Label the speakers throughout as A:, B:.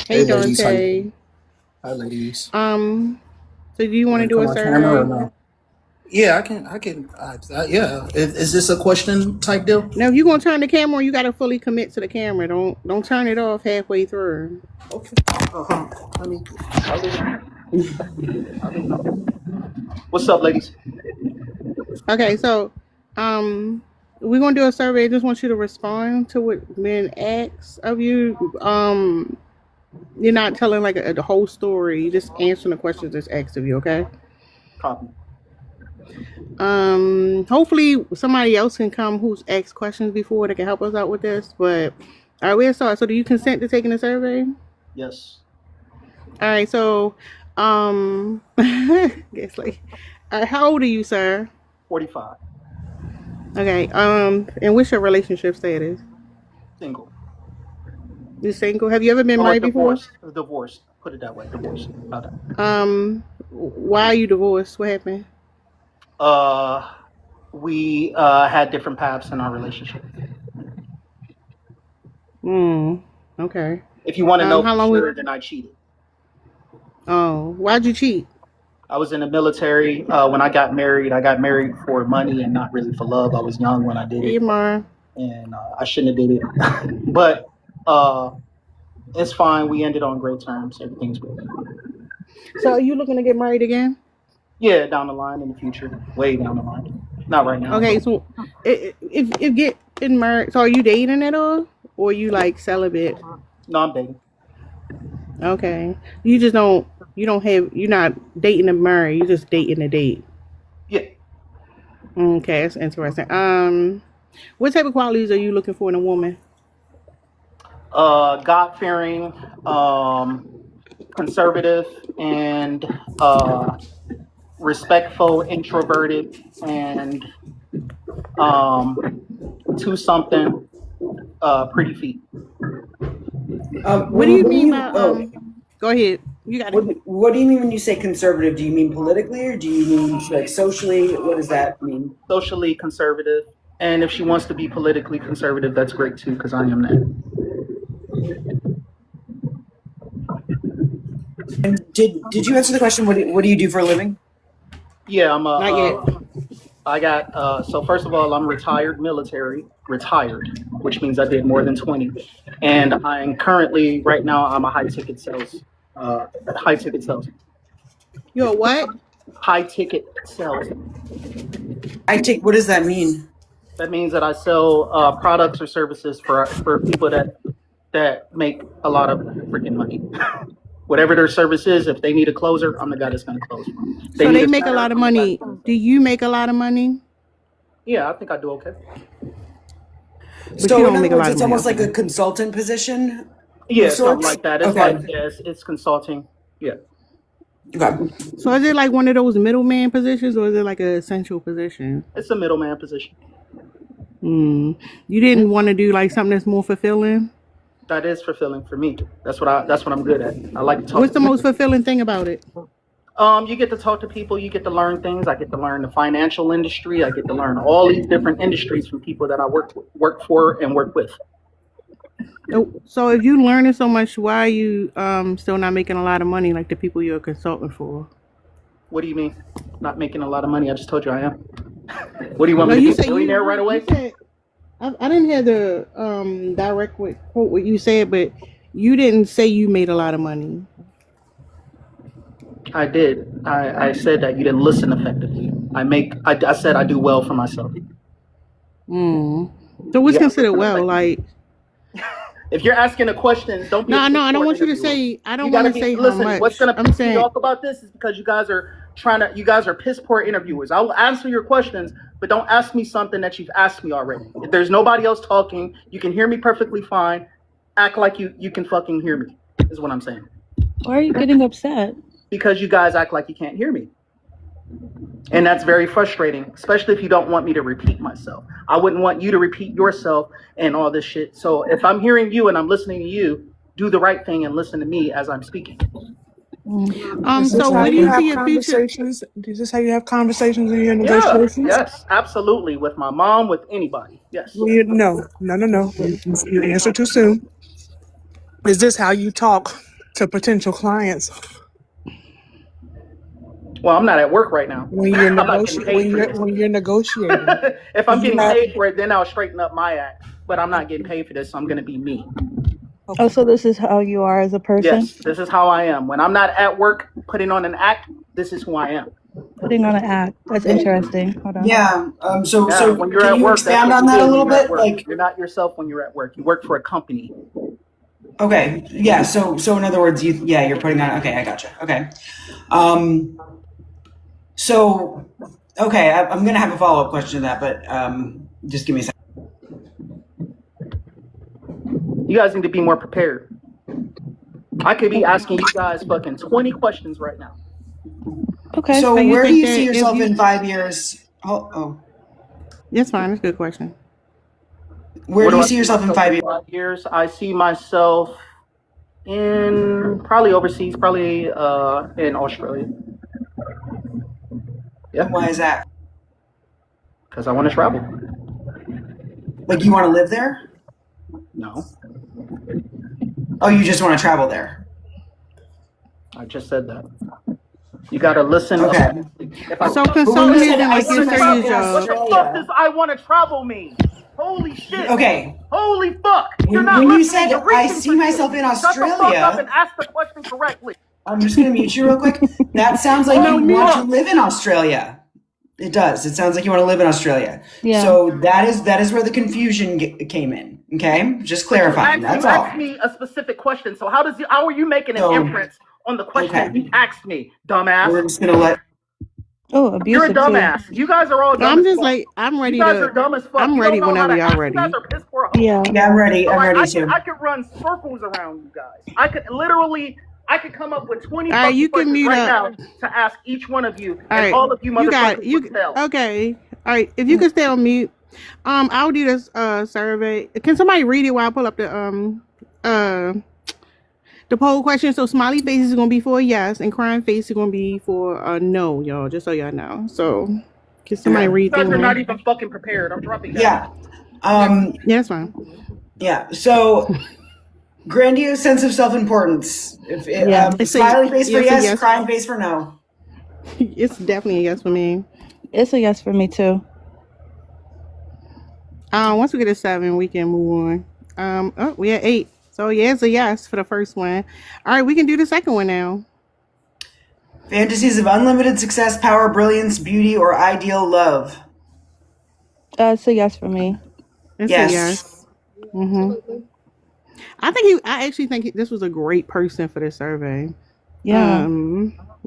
A: Hey
B: Hey, ladies. How you?
A: Dante.
B: Hi, ladies.
A: So do you
B: Want
A: want to
B: me to
A: do
B: come
A: a
B: on camera or
A: survey?
B: no? Yeah, I can. I can. Yeah. Is this a question type deal?
A: Now, if you're gonna turn the camera on, you gotta fully commit to the camera. Don't turn it off halfway through.
B: Okay. Uh-huh. Let me. I'll leave I'll leave What's up, ladies?
A: Okay, so we're gonna do a survey. I just want you to respond to what men ask of you. You're not telling like the whole story. You're just answering the questions that's asked of you. Okay.
B: Copy.
A: Hopefully somebody else can come who's asked questions before that can help us out with this. But all right, we'll start. So, do you consent to taking the survey?
B: Yes.
A: All right, so guess like, how old are you, sir?
B: 45.
A: Okay, and what's your relationship status?
B: Single.
A: You single? Have you ever been
B: Or
A: married before?
B: divorced. Divorced. Put it that way. Divorced. About that.
A: Why are you divorced? What happened?
B: Uh, we had different paths in our relationship.
A: Okay.
B: If you want to know
A: How
B: for
A: long?
B: sure, then I cheated.
A: Oh, why'd you cheat?
B: I was in the military. When I got married for money and not really for love. I was young when I did
A: Hey,
B: it,
A: Mar.
B: and I shouldn't have did it. But uh, it's fine. We ended on great terms. Everything's good.
A: So, are you looking to get married again?
B: Yeah, down the line in the future, way down the line. Not right now,
A: Okay,
B: but
A: so if getting married, so are you dating at all, or are you like celibate?
B: no, I'm dating.
A: Okay. You just don't you're not dating to marry, you're just dating to date.
B: Yeah,
A: Okay, that's interesting. What type of qualities are you looking for in a woman?
B: God fearing, conservative, and respectful, introverted, and um, two something, pretty feet.
A: What do you
C: What do
A: mean by
C: you
A: go ahead. You got it.
C: what do you mean when you say conservative? Do you mean politically or do you mean like socially? What does that mean?
B: Socially conservative, and if she wants to be politically conservative, that's great too, because I am that.
C: And did you answer the question? What do you do for a living?
B: Yeah,
A: Not yet.
B: I got, so first of all, I'm retired military, which means I did more than 20. And I'm currently, right now, I'm a high ticket sales,
A: You're what?
B: high ticket sales.
C: What does that mean?
B: That means that I sell products or services for people that make a lot of freaking money. Whatever their service is, if they need a closer, I'm the guy that's going to close.
A: So
B: Need
A: they
B: a
A: make a
B: setter,
A: lot of
B: I'm the guy
A: money.
B: that's gonna
A: Do
B: sell.
A: you make a lot of money?
B: Yeah, I think I do okay.
A: But you
C: So in
A: don't
C: other
A: make a
C: words,
A: lot of
C: it's
A: money.
C: almost like a
A: Okay.
C: consultant position of
B: Yeah, something
C: sorts.
B: like that. It's like,
C: Okay.
B: yeah, it's consulting. Yeah.
C: Okay.
A: So is it like one of those middleman positions or is it like a essential position?
B: It's a middleman position.
A: You didn't want to do like something that's more fulfilling?
B: That is fulfilling for me. That's what I'm good at. I like to talk
A: What's
B: to
A: the most
B: people.
A: fulfilling thing about it?
B: You get to talk to people, you get to learn things. I get to learn the financial industry. I get to learn all these different industries from people that I work for and work with.
A: So if you learning so much, why are you still not making a lot of money like the people you're a consultant for?
B: What do you mean? Not making a lot of money? I just told you I am. What do you want
A: No,
B: me to
A: you
B: be a
A: said
B: millionaire right away?
A: you said I didn't hear the direct quote what you said, but you didn't say you made a lot of money.
B: I did. I said that you didn't listen effectively. I said I do well for myself.
A: So what's
B: Yeah,
A: considered
B: listen
A: well?
B: effectively.
A: Like
B: If you're asking a question, don't be a
A: no,
B: piss
A: I don't
B: poor
A: want you to
B: interviewer.
A: say. I
B: You
A: don't want
B: gotta
A: to
B: be
A: say how
B: listen. What's
A: much.
B: gonna
A: I'm
B: piss me
A: saying
B: off about this is because you guys are piss poor interviewers. I will answer your questions, but don't ask me something that you've asked me already. If there's nobody else talking, you can hear me perfectly fine. Act like you can fucking hear me, is what I'm saying.
D: Why are you getting upset?
B: Because you guys act like you can't hear me. And that's very frustrating, especially if you don't want me to repeat myself. I wouldn't want you to repeat yourself and all this shit. So if I'm hearing you and I'm listening to you, do the right thing and listen to me as I'm speaking.
E: Is this
A: So
E: how
A: what do
E: you
A: you see
E: have
A: your future?
E: conversations? Is this how you have conversations in your
B: Yeah,
E: negotiations?
B: yes, absolutely. With my mom, with anybody. Yes.
E: Well, no. You answer too soon. Is this how you talk to potential clients
B: Well, I'm not at work right now.
E: when you're
B: I'm not getting paid for this.
E: when you're negotiating?
B: If I'm
E: You
B: getting
E: have
B: paid for it, then I'll straighten up my act. But I'm not getting paid for this, so I'm going to be me.
D: Oh, so this is how you are as a person?
B: Yes, this is how I am. When I'm not at work putting on an act, this is who I am.
D: Putting on an act. That's interesting. Hold on.
C: Yeah. So
B: Yeah,
C: so
B: when you're
C: can
B: at
C: you
B: work, that's
C: expand
B: what
C: on
B: you
C: that
B: do
C: a
B: when
C: little
B: you're at
C: bit?
B: work.
C: Like,
B: You're not yourself when you're at work. You work for a company.
C: okay, yeah. So in other words, you're putting on. Okay, I gotcha. Okay. Um. So, okay, I'm gonna have a follow up question to that, but just give me a second.
B: You guys need to be more prepared. I could be asking you guys fucking 20 questions right now.
D: Okay.
C: So
A: So you
C: where do
A: think
C: you
A: that
C: see
A: if
C: yourself
A: you-
C: in 5 years? Oh,
A: That's fine. That's a good question.
C: where
B: What
C: do you
B: I
C: see yourself in 5 years?
B: 5 years? I see myself in probably overseas, probably in Australia. Yeah,
C: Why is that?
B: because I want to travel.
C: Like you want to live there?
B: No,
C: Oh, you just want to travel there?
B: I just said that. You gotta listen.
C: Okay.
B: If I,
A: So
C: But when
A: consult
C: you
A: me
C: said
A: then
C: I
A: like
C: see
A: your
C: myself
A: serious
C: in
A: job.
B: what the fuck
C: Australia.
B: does I want to travel mean? Holy shit.
C: Okay.
B: Holy fuck. You're not
C: When you
B: listening.
C: said
B: You're
C: I
B: reaching
C: see
B: for
C: myself
B: shit.
C: in
B: Shut the fuck up
C: Australia,
B: and ask the question correctly.
C: I'm just gonna mute you real quick. That sounds like
B: No,
C: you
B: me
C: want to
B: up.
C: live in Australia. It does. It sounds like you want to live in Australia.
D: Yeah.
C: So that is where the confusion came in. Okay, just clarifying. That's
B: you
C: all.
B: asked me a specific question. So how are you making an
C: So,
B: inference on the question
C: okay.
B: you asked me,
C: We're
B: dumbass?
C: just gonna let.
D: Oh,
B: You're a
D: abusive too.
B: dumbass. You guys are all dumb
A: I'm
B: as
A: just
B: fuck.
A: like I'm
B: You
A: ready
B: guys are
A: to.
B: dumb as fuck.
A: I'm
B: You
A: ready
B: don't know how
A: whenever
B: to
A: y'all
B: ask. You guys
A: ready.
B: are piss poor hoes.
D: Yeah.
C: Yeah, I'm ready.
B: So
C: I'm
B: like,
C: ready too.
B: I could run circles around you guys. I could come up with 20
A: All right, you
B: fucking
A: can
B: questions
A: mute
B: right
A: up.
B: now to ask each one of you,
A: All
B: and
A: right,
B: all of you
A: you got
B: motherfuckers would tell.
A: Okay. All right, if you can stay on mute, I'll do this survey. Can somebody read it while I pull up the poll question? So smiley face is gonna be for a yes, and crying face is gonna be for a no, y'all. Just so y'all know. So can somebody
C: Okay.
A: read
B: You guys
A: through
B: are not
A: them?
B: even fucking prepared. I'm dropping down.
C: Yeah.
A: Yeah, that's fine.
C: Yeah. So grandiose sense of self-importance.
D: Yeah.
A: It's a-
C: Smiley face for
A: it's a
C: yes,
A: yes.
C: crying face for no.
A: It's definitely a yes for me.
D: It's a yes for me too.
A: Once we get a 7, we can move on. Oh, we at 8. So yeah, it's a yes for the first one. All right, we can do the second one now.
C: Fantasies of unlimited success, power, brilliance, beauty, or ideal love.
D: It's a yes for me.
A: It's
C: Yes.
A: a yes. I actually think this was a great person for the survey.
D: Yeah.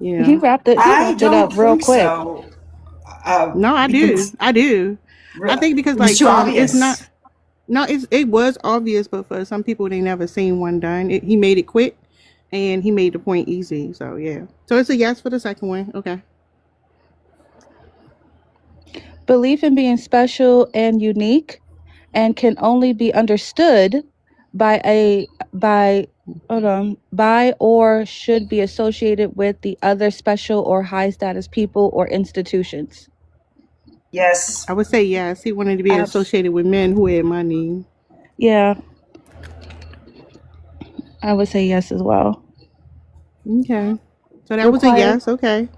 A: Yeah.
D: He wrapped it. He
C: I
D: wrapped it
C: don't
D: up real
C: think
D: quick.
C: so.
A: No, I do.
C: Because-
A: I do. I think because
C: It was
A: like
C: too obvious.
A: it's not. No, it was obvious, but for some people they never seen one done. He made it quick, and he made the point easy. So yeah. So it's a yes for the second one. Okay.
D: Belief in being special and unique and can only be understood by or should be associated with the other special or high status people or institutions.
C: Yes.
A: I would say yes. He wanted to be associated with men who had money.
D: Yeah. I would say yes as well.
A: Okay. So that was a
D: Require-
A: yes. Okay.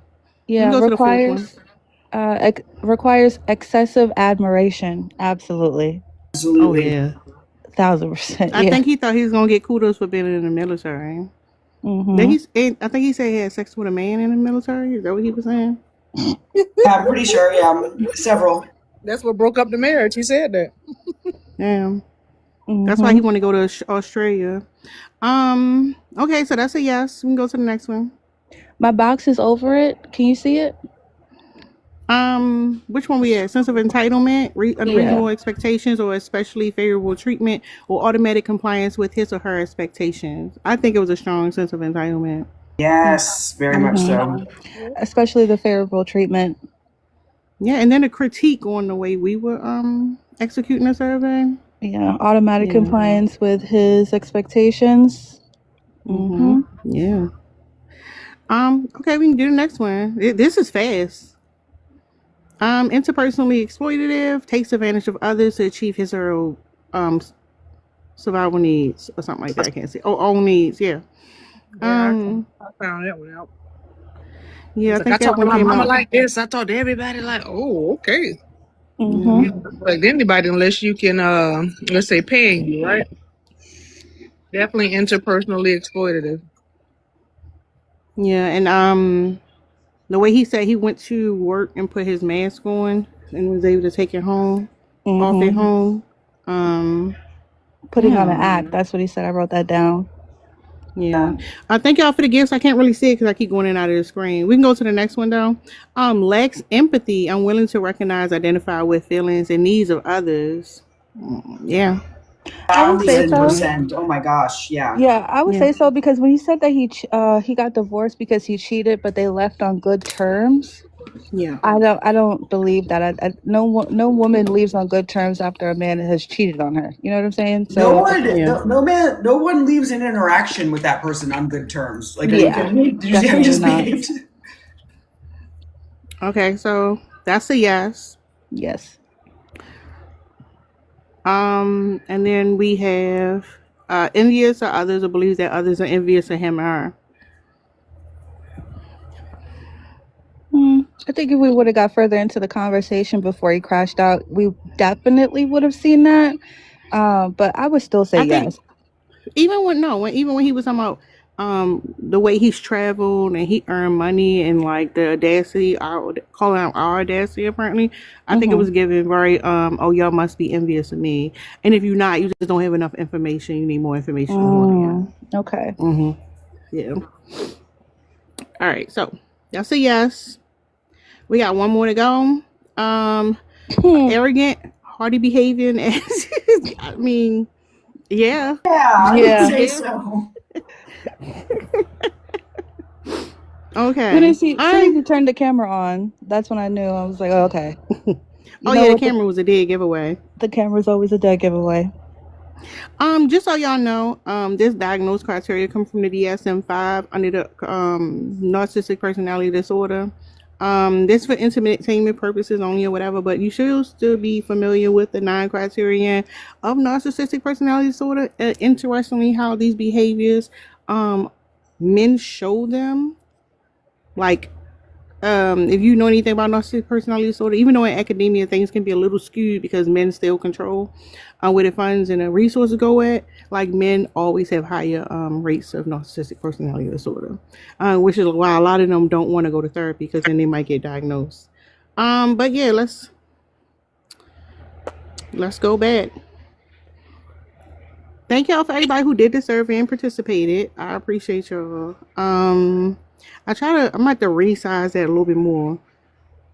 D: Yeah,
A: go to the fourth
D: requires excessive admiration. Absolutely.
C: Absolutely.
A: Oh yeah.
D: 1,000%.
A: I
D: Yeah.
A: think he thought he was gonna get kudos for being in the military.
D: Mhm.
A: Then I think he said he had sex with a man in the military. Is that what he was saying?
C: Yeah, I'm pretty sure. Yeah, several.
E: That's what broke up the marriage. He said that.
A: Yeah. That's why
D: Mhm.
A: he want to go to Australia. Okay, so that's a yes. We can go to the next one.
D: My box is over it. Can you see it?
A: Which one we at? Sense of entitlement, unreasonable expectations, or especially favorable treatment, or automatic compliance with his or her expectations. I think it was a strong sense of entitlement.
C: Yes, very much so.
D: Especially the favorable treatment.
A: Yeah, and then a critique on the way we were executing the survey.
D: Yeah, automatic
A: Yeah.
D: compliance with his expectations. Mhm.
A: Yeah. Okay, we can do the next one. This is fast. Interpersonally exploitative, takes advantage of others to achieve his or her survival needs or something like that. I can't see. Oh, all needs. Yeah.
E: Yeah,
A: Um.
E: I found that one out.
A: Yeah, I
E: It's like, I
A: think that
E: talked to
A: one
E: my
A: came
E: mama
A: out.
E: like this. I talked to everybody like, oh, okay.
D: Mm-hmm.
A: Yeah.
E: Like anybody, unless you can, let's say, paying you, right? Definitely interpersonally exploitative.
A: Yeah, and the way he said he went to work and put his mask on and was able to take it home, off at
D: Mm-hmm.
A: home.
D: Putting on an
A: Yeah,
D: act. That's what he said. I wrote that down.
A: yeah. Thank y'all for the gifts. I can't really see it because I keep going in and out of the screen. We can go to the next one though. Lacks empathy, unwilling to recognize, identify with feelings and needs of others. Yeah,
D: I would say so.
C: 1,000%. Oh my gosh. Yeah.
D: Yeah, I would
A: yeah.
D: say so because when he said that he got divorced because he cheated, but they left on good terms.
A: Yeah.
D: I don't believe that. No woman leaves on good terms after a man has cheated on her. You know what I'm saying?
C: No
D: So
C: one,
A: Yeah.
C: no one leaves an interaction with that person on good terms. Like, are you
D: yeah,
C: kidding me? Did you see how he
D: definitely
C: just
D: not.
C: behaved?
A: Okay, so that's a yes.
D: Yes.
A: And then we have envious of others or believes that others are envious of him or her.
D: I think if we would have got further into the conversation before he crashed out, we definitely would have seen that. But I would still say
A: I think
D: yes.
A: even when he was talking about the way he's traveled and he earned money and like the audacity, calling out our audacity apparently, I think it
D: Mhm.
A: was given very oh y'all must be envious of me, and if you're not, you just don't have enough information. You need more information on
D: Okay.
A: it. Yeah. All right, so that's a yes. We got one more to go. Arrogant, hardy behaving as I mean, yeah.
C: Yeah, I
D: Yeah.
C: would say so.
A: Okay.
D: Soon as he turned the camera on, that's when I knew. I was like, oh, okay. You
A: Oh
D: know
A: yeah, the
D: what?
A: camera was a dead giveaway.
D: The camera's always a dead giveaway.
A: Just so y'all know, this diagnosed criteria come from the DSM-5 under the narcissistic personality disorder. This for entertainment purposes only or whatever, but you should still be familiar with the 9 criterion of narcissistic personality disorder. Interestingly, how these behaviors men show them, like if you know anything about narcissistic personality disorder, even though in academia things can be a little skewed because men still control where the funds and the resources go at, like men always have higher rates of narcissistic personality disorder, which is why a lot of them don't want to go to therapy because then they might get diagnosed. But yeah, let's go back. Thank y'all for everybody who did the survey and participated. I appreciate y'all. I'm about to resize that a little bit more.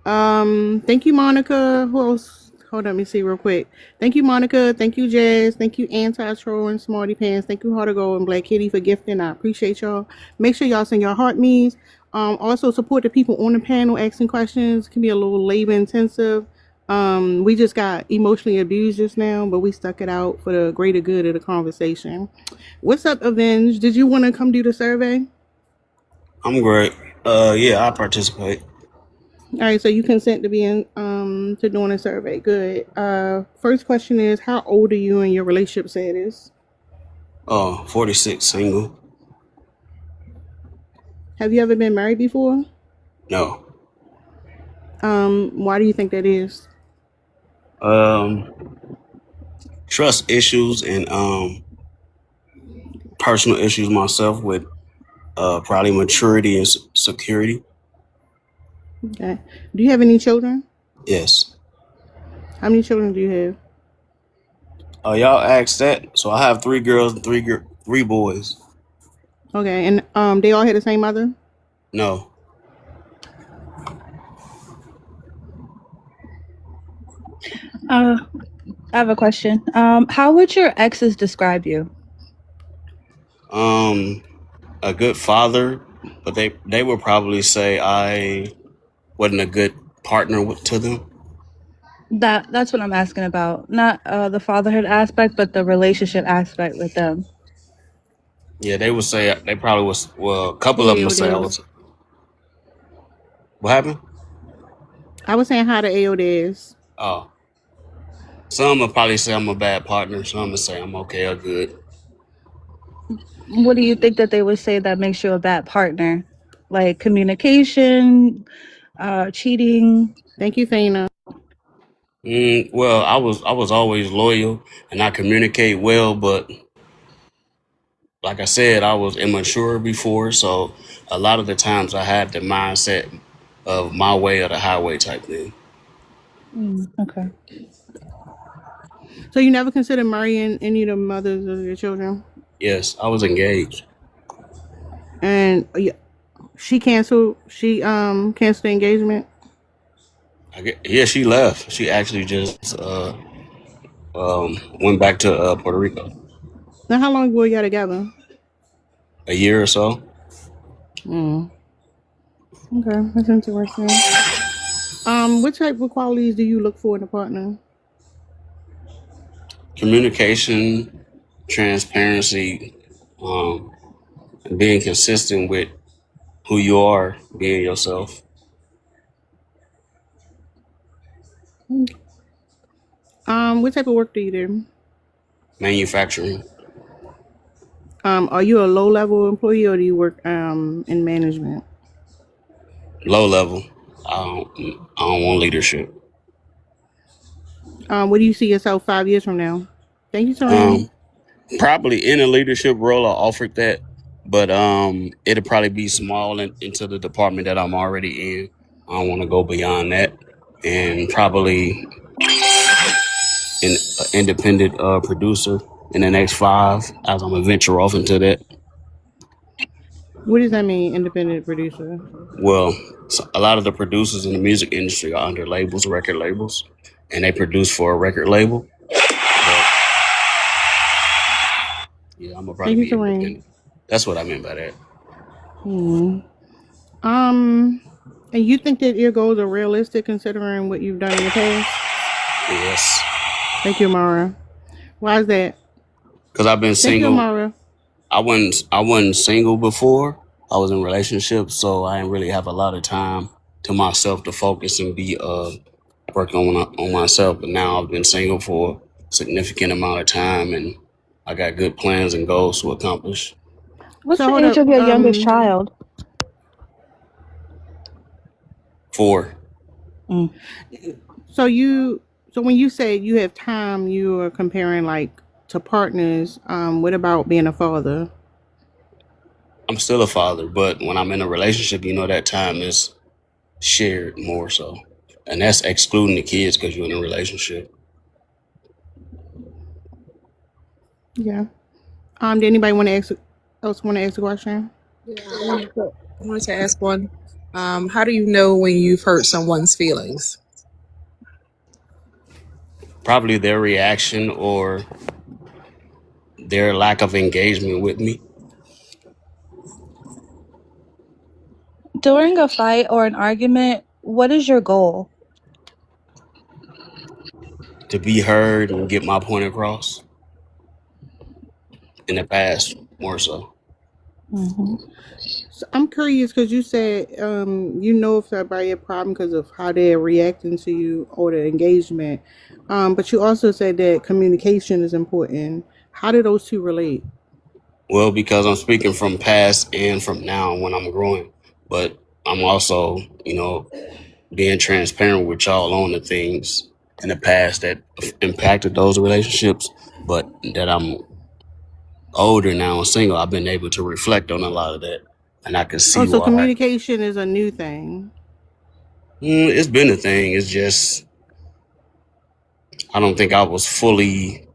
A: Thank you, Monica. Who else? Hold on, let me see real quick. Thank you, Monica. Thank you, Jazz. Thank you, Anti-Troll and Smarty Pants. Thank you, Heart of Gold and Black Kitty for gifting. I appreciate y'all. Make sure y'all send your heart me's. Also support the people on the panel asking questions. It can be a little labor intensive. We just got emotionally abused just now, but we stuck it out for the greater good of the conversation. What's up, Avenge? Did you want to come do the survey?
F: I'm great. Yeah, I participate.
A: All right, so you consent to being to doing a survey. Good. First question is, how old are you and your relationship status?
F: 46, single.
A: Have you ever been married before?
F: No.
A: Why do you think that is?
F: Trust issues and personal issues myself with probably maturity and security.
A: Okay. Do you have any children?
F: Yes.
A: How many children do you have?
F: Y'all asked that, so I have 3 girls and 3 boys.
A: Okay, and they all had the same mother?
F: No.
D: I have a question. How would your exes describe you?
F: A good father, but they would probably say I wasn't a good partner to them.
D: That's what I'm asking about. Not the fatherhood aspect, but the relationship aspect with them.
F: Yeah, they would say they probably was. Well, a couple of them would say I was. What happened?
A: I was saying hi to AODs.
F: Oh, Some will probably say I'm a bad partner. Some will say I'm okay or good.
D: What do you think that they would say that makes you a bad partner? Like communication, cheating.
A: Thank you, Fana.
F: Well, I was always loyal and I communicate well, but like I said, I was immature before, so a lot of the times I had the mindset of my way or the highway type thing.
D: Okay.
A: So you never considered marrying any of the mothers of your children?
F: Yes, I was engaged.
A: And she canceled. She canceled the engagement.
F: Yeah, she left. She actually just went back to Puerto Rico
A: Now, how long were y'all together?
F: a year or so.
A: Mm. Okay, that's interesting. What type of qualities do you look for in a partner?
F: Communication, transparency, and being consistent with who you are, being yourself.
A: What type of work do you do?
F: Manufacturing,
A: Are you a low level employee or do you work in management?
F: low level. I don't want leadership.
A: What do you see yourself 5 years from now? Thank you, Serene.
F: Um, Probably in a leadership role, I offered that, but it'll probably be small into the department that I'm already in. I don't want to go beyond that, and probably an independent producer in the next 5 as I'm gonna venture off into that.
A: What does that mean, independent producer?
F: Well, a lot of the producers in the music industry are under labels, record labels, and they produce for a record label. But yeah, I'm gonna probably
A: Thank you,
F: be
A: Serene.
F: independent. That's what I meant by that.
A: Hmm. And you think that your goals are realistic considering what you've done in the past?
F: Yes,
A: Thank you, Mara. Why is that?
F: because I've been
A: Thank you,
F: single.
A: Mara.
F: I wasn't single before. I was in relationships, so I didn't really have a lot of time to myself to focus and be working on myself. But now I've been single for a significant amount of time, and I got good plans and goals to accomplish.
D: What's
A: So
D: the
A: hold
D: age
A: up.
D: of your youngest child?
F: 4.
D: Mm.
A: So when you say you have time, you are comparing like to partners. What about being a father?
F: I'm still a father, but when I'm in a relationship, that time is shared more so, and that's excluding the kids because you're in a relationship.
A: Yeah. Did anybody want to ask a question?
E: Yeah, I wanted to ask one. How do you know when you've hurt someone's feelings?
F: Probably their reaction or their lack of engagement with me.
D: During a fight or an argument, what is your goal?
F: To be heard and get my point across. In the past, more so.
D: Hmm.
A: So I'm curious because you said if somebody a problem because of how they're reacting to you or the engagement. But you also said that communication is important. How do those two relate?
F: Well, because I'm speaking from past and from now when I'm growing, but I'm also, being transparent with y'all on the things in the past that impacted those relationships, but that I'm older now and single, I've been able to reflect on a lot of that, and I can
A: Oh,
F: see
A: so
F: why.
A: communication is a new thing.
F: It's been a thing. It's just I don't think I was fully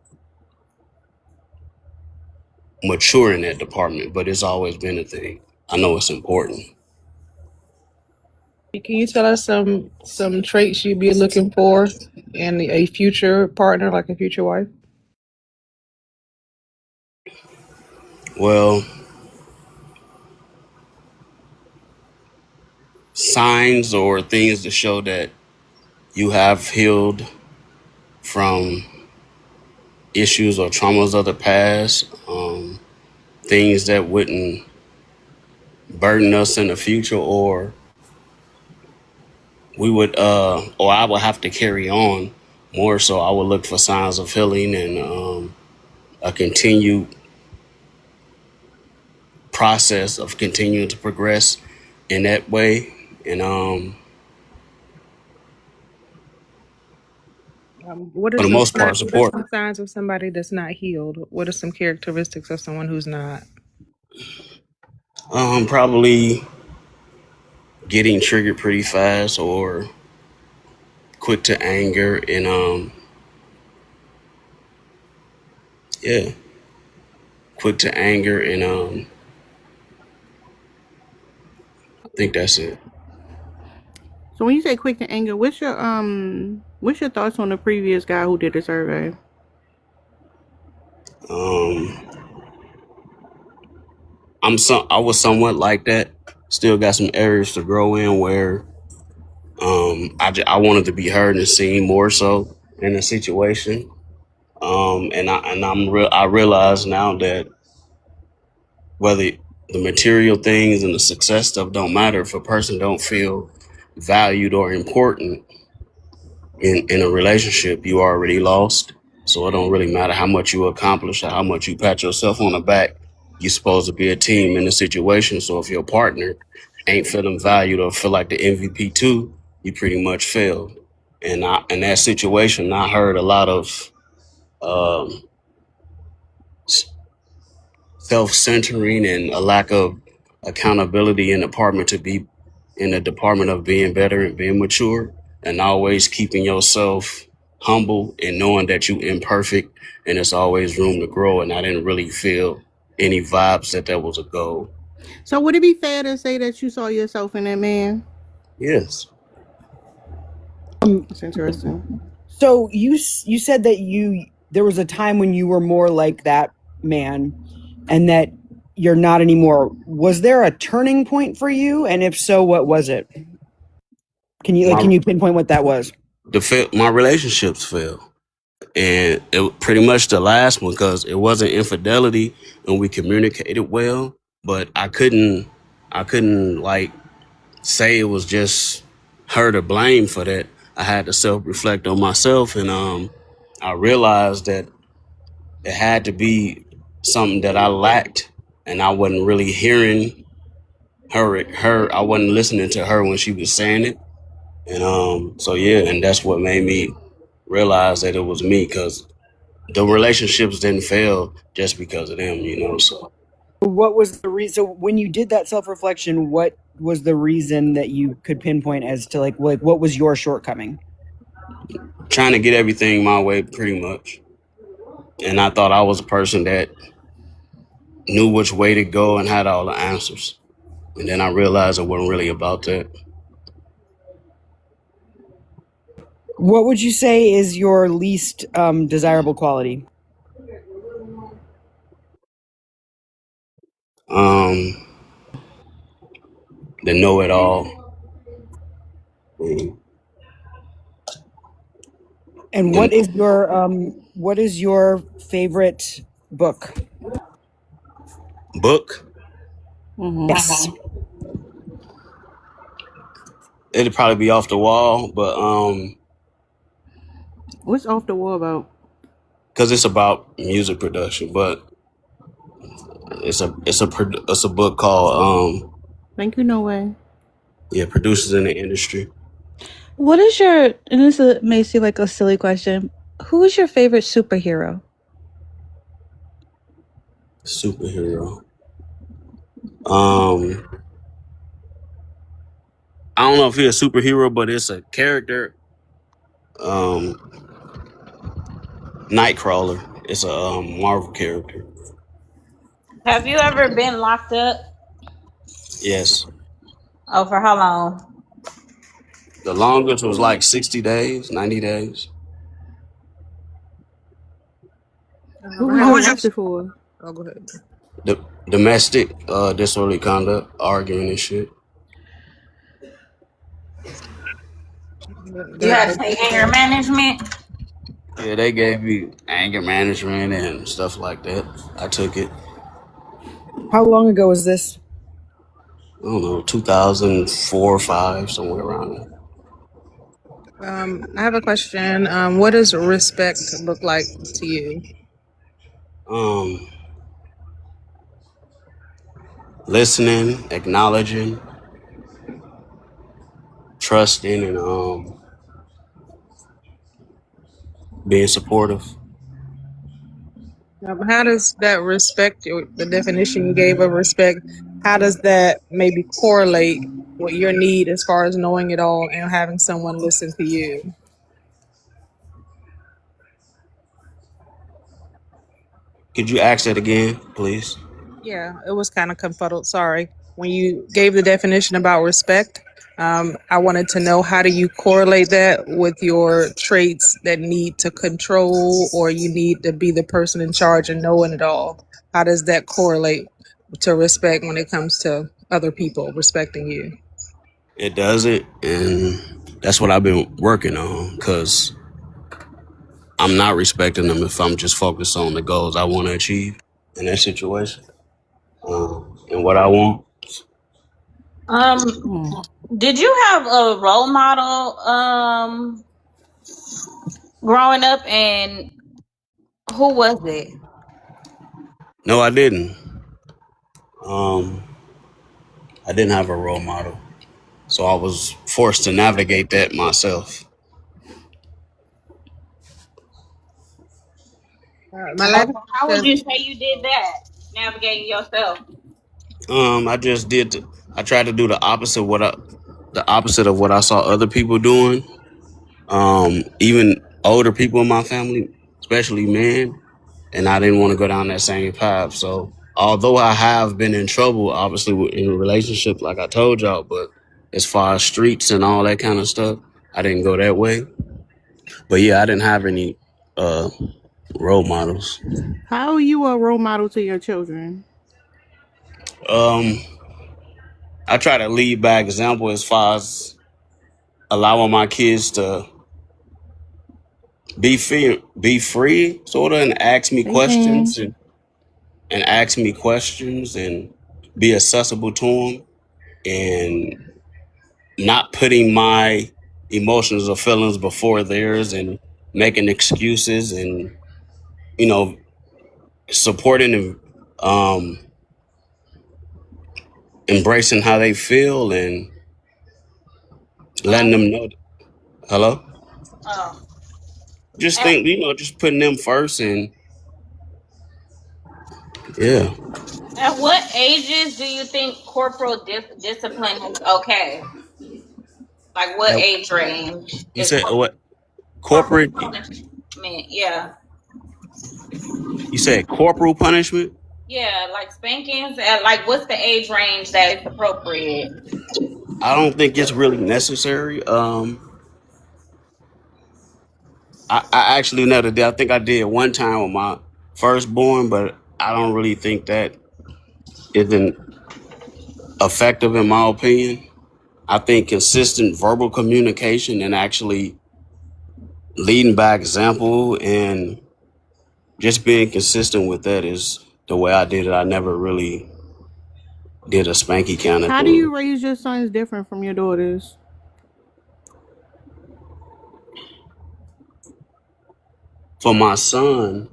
F: mature in that department, but it's always been a thing. I know it's important.
E: Can you tell us some traits you'd be looking for in a future partner, like a future wife?
F: Well, signs or things to show that you have healed from issues or traumas of the past, things that wouldn't burden us in the future, or we would, or I would have to carry on more so I would look for signs of healing and a continued process of continuing to progress in that way. And
E: What are
F: for the
E: some
F: most part,
E: what are
F: support.
E: some signs of somebody that's not healed? What are some characteristics of someone who's not?
F: Probably getting triggered pretty fast or quick to anger and yeah, quick to anger and I think that's it.
A: So when you say quick to anger, what's your thoughts on the previous guy who did the survey?
F: Um, I was somewhat like that. Still got some areas to grow in where I wanted to be heard and seen more so in the situation. I realize now that whether the material things and the success stuff don't matter if a person don't feel valued or important in a relationship, you already lost. So it don't really matter how much you accomplish or how much you pat yourself on the back. You're supposed to be a team in the situation. So if your partner ain't feeling valued or feel like the MVP too, you pretty much failed. And in that situation, I heard a lot of um, self-centering and a lack of accountability in the department of being better and being mature and always keeping yourself humble and knowing that you imperfect and there's always room to grow. And I didn't really feel any vibes that was a goal.
A: So would it be fair to say that you saw yourself in that man?
F: Yes.
A: That's interesting.
C: So you said that there was a time when you were more like that man, and that you're not anymore. Was there a turning point for you? And if so, what was it? Can you pinpoint what that was?
F: My relationships failed. And it pretty much the last one because it wasn't infidelity and we communicated well, but I couldn't like say it was just her to blame for that. I had to self-reflect on myself and I realized that it had to be something that I lacked and I wasn't really hearing her I wasn't listening to her when she was saying it. And so yeah, and that's what made me realize that it was me because the relationships didn't fail just because of them, so.
C: What was the reason? So when you did that self-reflection, what was the reason that you could pinpoint as to like what was your shortcoming?
F: Trying to get everything my way pretty much. And I thought I was a person that knew which way to go and had all the answers. And then I realized it wasn't really about that.
C: What would you say is your least desirable quality?
F: The know-it-all.
C: And what is your favorite book?
F: Book?
C: Yes.
F: It'd probably be Off the Wall, but
A: What's Off the Wall about?
F: because it's about music production, but it's a book called
A: Thank you, No Way.
F: Producers in the Industry.
D: What is your, and this may seem like a silly question, who is your favorite superhero?
F: Superhero. I don't know if he's a superhero, but it's a character. Nightcrawler. It's a Marvel character.
G: Have you ever been locked up?
F: Yes.
G: Oh, for how long?
F: The longest was like 60 days, 90 days.
A: Who was you arrested for?
E: Oh, go ahead.
F: The domestic disorderly conduct, arguing and shit.
G: You had to take anger management.
F: Yeah, they gave me anger management and stuff like that. I took it.
C: How long ago was this?
F: I don't know, 2004 or 5, somewhere around there.
E: I have a question. What does respect look like to you?
F: Um, Listening, acknowledging, trusting, and being supportive.
E: How does that respect, the definition you gave of respect, how does that maybe correlate with your need as far as knowing it all and having someone listen to you?
F: Could you ask that again, please?
E: Yeah, it was kind of confuddled. Sorry. When you gave the definition about respect, I wanted to know, how do you correlate that with your traits that need to control, or you need to be the person in charge and knowing it all? How does that correlate to respect when it comes to other people respecting you?
F: It does it, and that's what I've been working on, because I'm not respecting them if I'm just focused on the goals I want to achieve in that situation, and what I want.
G: Um, did you have a role model growing up, and who was it?
F: No, I didn't. I didn't have a role model, so I was forced to navigate that myself.
E: My last
G: How would
E: question.
G: you say you did that? Navigating yourself.
F: I just did. I tried to do the opposite of what I saw other people doing. Even older people in my family, especially men, and I didn't want to go down that same path. So, although I have been in trouble, obviously in a relationship, like I told y'all, but as far as streets and all that kind of stuff, I didn't go that way. But yeah, I didn't have any uh, role models.
A: How are you a role model to your children?
F: Um, I try to lead by example as far as allowing my kids to be free, sort of, and ask me
A: Amen.
F: questions and ask me questions and be accessible to them, and not putting my emotions or feelings before theirs and making excuses, and you know supporting and embracing how they feel and letting them know. Hello.
G: Oh.
F: Just
G: At,
F: think, just putting them first, and yeah.
G: at what ages do you think corporal discipline is okay? Like what
F: At-
G: age range
F: you
G: is
F: said what?
G: corporal
F: Corporate?
G: punishment? Yeah.
F: You said corporal punishment?
G: Yeah, like spankings. At like, what's the age range that is appropriate?
F: I don't think it's really necessary. I actually never did. I think I did one time with my firstborn, but I don't really think that isn't effective in my opinion. I think consistent verbal communication and actually leading by example and just being consistent with that is the way I did it. I never really did a spanky kind of
A: How do
F: thing.
A: you raise your sons different from your daughters?
F: For my son,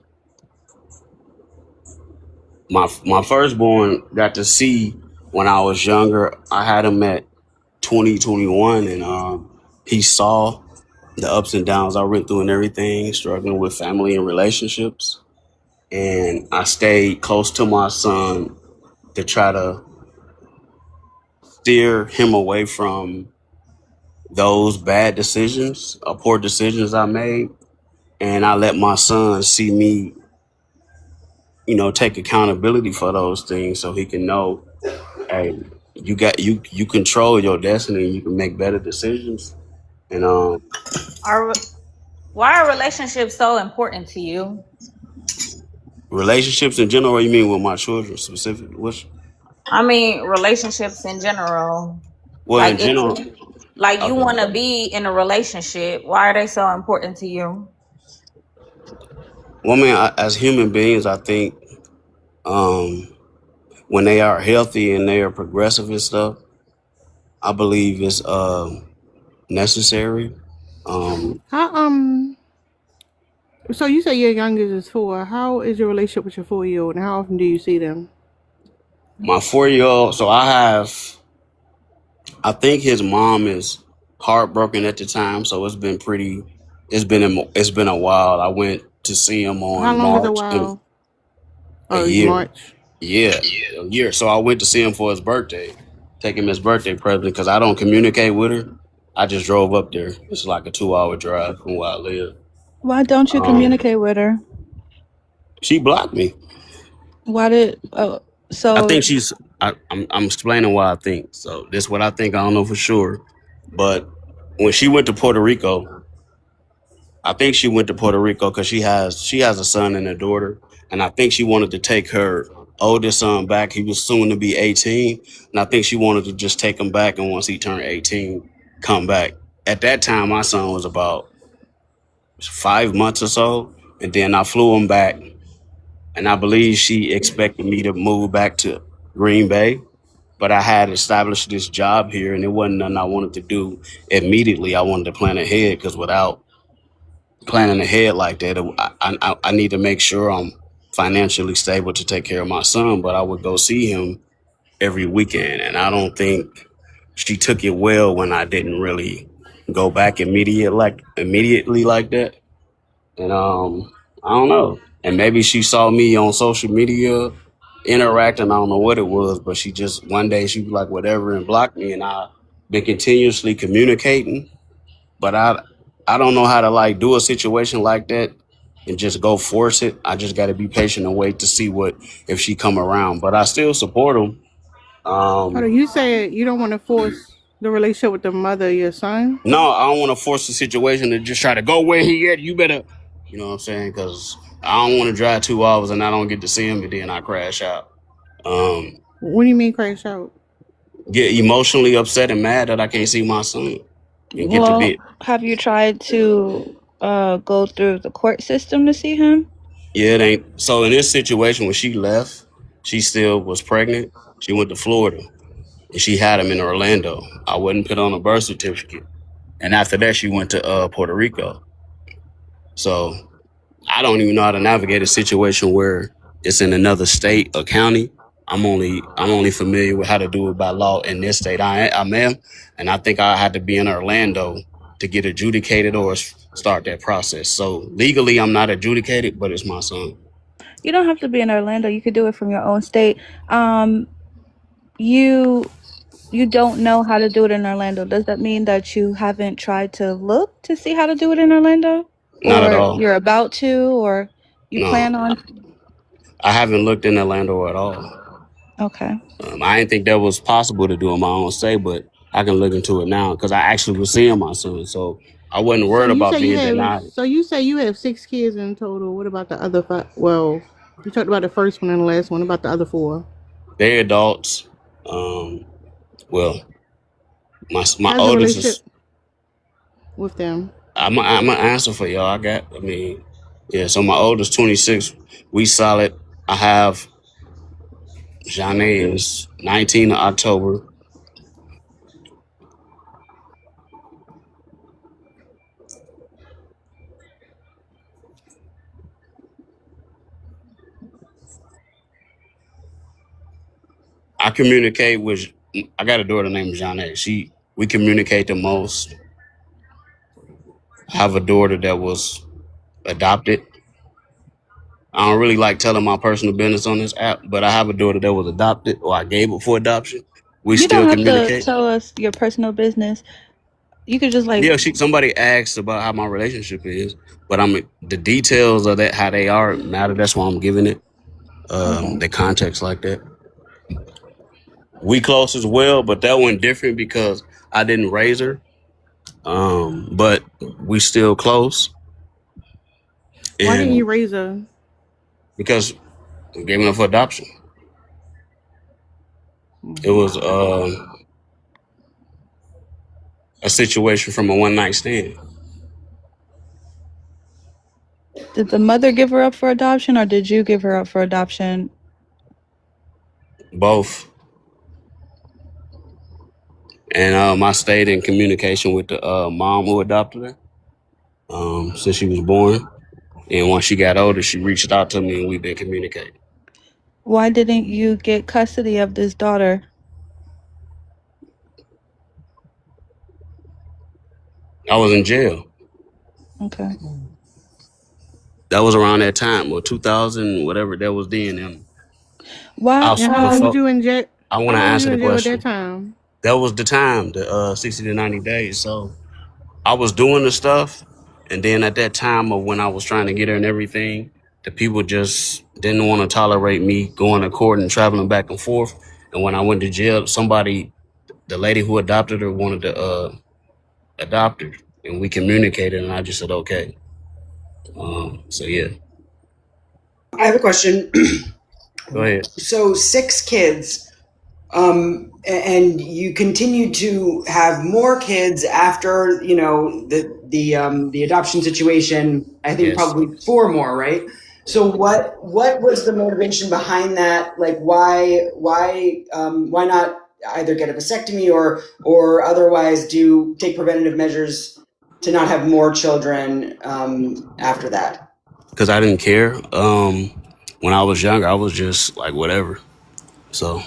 F: my firstborn got to see when I was younger. I had him at 2021, and he saw the ups and downs I went through and everything, struggling with family and relationships. And I stayed close to my son to try to steer him away from those bad decisions or poor decisions I made. And I let my son see me, take accountability for those things, so he can know, hey, you control your destiny and you can make better decisions. And
G: Are Why are relationships so important to you?
F: relationships in general, or you mean with my children specifically?
G: I mean, relationships in general.
F: Well, in
G: Like if
F: general,
G: like you
F: okay.
G: want to be in a relationship, why are they so important to you?
F: Well, man, as human beings, I think when they are healthy and they are progressive and stuff, I believe it's necessary.
A: How So you say your youngest is 4. How is your relationship with your 4-year-old, and how often do you see them?
F: My 4 year old. So I think his mom is heartbroken at the time. So it's been pretty. It's been a while. I went to see him
A: How
F: on
A: long is a
F: March
A: while?
F: a
A: Oh,
F: year.
A: March.
F: Yeah, a year. So I went to see him for his birthday, take him his birthday present because I don't communicate with her. I just drove up there. It's like a 2 hour drive from where I live.
D: Why don't you
F: Um,
D: communicate with her?
F: she blocked me.
D: Why did oh
F: I
D: so
F: think she's. I'm explaining why I think. So this is what I think. I don't know for sure, but when she went to Puerto Rico, I think she went to Puerto Rico because she has a son and a daughter, and I think she wanted to take her oldest son back. He was soon to be 18, and I think she wanted to just take him back, and once he turned 18, come back. At that time, my son was about 5 months or so, and then I flew him back, and I believe she expected me to move back to Green Bay. But I had established this job here, and it wasn't nothing I wanted to do immediately. I wanted to plan ahead because without planning ahead like that, I need to make sure I'm financially stable to take care of my son. But I would go see him every weekend, and I don't think she took it well when I didn't really go back immediately like that. And I don't know. And maybe she saw me on social media interacting. I don't know what it was, but she just one day she was like whatever and blocked me. And I been continuously communicating, but I don't know how to like do a situation like that and just go force it. I just got to be patient and wait to see what if she come around. But I still support them.
A: Hold on,
F: Um,
A: you said you don't want to force the relationship with the mother of your son?
F: no, I don't want to force the situation to just try to go where he at. You better, you know what I'm saying? Because I don't want to drive 2 hours and I don't get to see him and then I crash out. Um,
A: What do you mean crash out?
F: get emotionally upset and mad that I can't see my son and get to
D: well,
F: be.
D: have you tried to go through the court system to see him?
F: Yeah, it ain't. So in this situation, when she left, she still was pregnant. She went to Florida and she had him in Orlando. I wouldn't put on a birth certificate. And after that, she went to Puerto Rico. So I don't even know how to navigate a situation where it's in another state or county. I'm only familiar with how to do it by law in this state I'm in, and I think I had to be in Orlando to get adjudicated or start that process. So legally, I'm not adjudicated, but it's my son.
D: You don't have to be in Orlando. You could do it from your own state. Um, you you don't know how to do it in Orlando. Does that mean that you haven't tried to look to see how to do it in Orlando?
F: Not at
D: Or
F: all.
D: you're about to, or you
F: No,
D: plan on?
F: I haven't looked in Orlando at all.
D: Okay.
F: I didn't think that was possible to do in my own state, but I can look into it now because I actually was seeing my son, so I wasn't
A: So
F: worried
A: you
F: about
A: say you
F: being
A: have
F: denied.
A: so you say you have 6 kids in total. What about the other 5? Well, you talked about the first one and the last one. About the other 4?
F: They're adults. Um, well, my
A: How's the
F: oldest
A: relationship
F: is.
A: with them?
F: I'm gonna answer for y'all. I mean, yeah. So my oldest 26. We solid. I have Janae is 19 of October. I communicate with. I got a daughter named Janae. We communicate the most. I have a daughter that was adopted. I don't really like telling my personal business on this app, but I have a daughter that was adopted or I gave it for adoption. We
D: You don't
F: still
D: have to
F: communicate.
D: tell us your personal business. You could just like
F: Yeah, somebody asked about how my relationship is, but the details of that how they are matter. That's why I'm giving it
D: okay.
F: the context like that. We close as well, but that one different because I didn't raise her. But we still close,
A: Why didn't
F: and
A: you raise her?
F: because we gave her for adoption, it
A: Hmm.
F: was a situation from a one night stand.
D: Did the mother give her up for adoption, or did you give her up for adoption?
F: Both. And I stayed in communication with the mom who adopted her. since she was born. And once she got older, she reached out to me and we've been communicating.
D: Why didn't you get custody of this daughter?
F: I was in jail.
D: Okay.
F: That was around that time, or 2000, whatever that was then. And
D: Why?
A: And how long was
F: before,
A: you in jail?
F: I want
A: How
F: to
A: long was you
F: answer the
A: in jail at that
F: question.
A: time?
F: That was the time, the 60 to 90 days. So I was doing the stuff. And then at that time of when I was trying to get her and everything, the people just didn't want to tolerate me going to court and traveling back and forth. And when I went to jail, the lady who adopted her wanted to adopt her. And we communicated and I just said, okay. So yeah,
C: I have a question.
F: go ahead.
C: So 6 kids, and you continue to have more kids after the adoption situation. I think
F: Yes.
C: probably 4 more, right? So what was the motivation behind that? Like why not either get a vasectomy or otherwise take preventative measures to not have more children after that?
F: Because I didn't care. When I was younger, I was just like whatever. So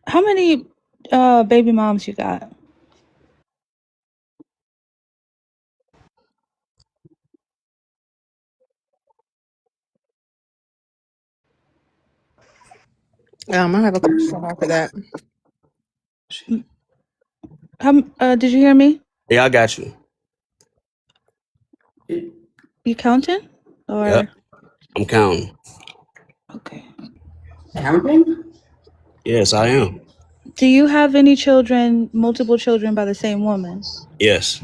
D: How many baby moms you got?
E: I have a question after that.
D: Did you hear me?
F: yeah, I got you.
D: You counting? Or
F: Yep, I'm counting.
D: okay.
C: Counting?
F: Yes, I am.
D: Do you have any children, multiple children by the same woman?
F: Yes,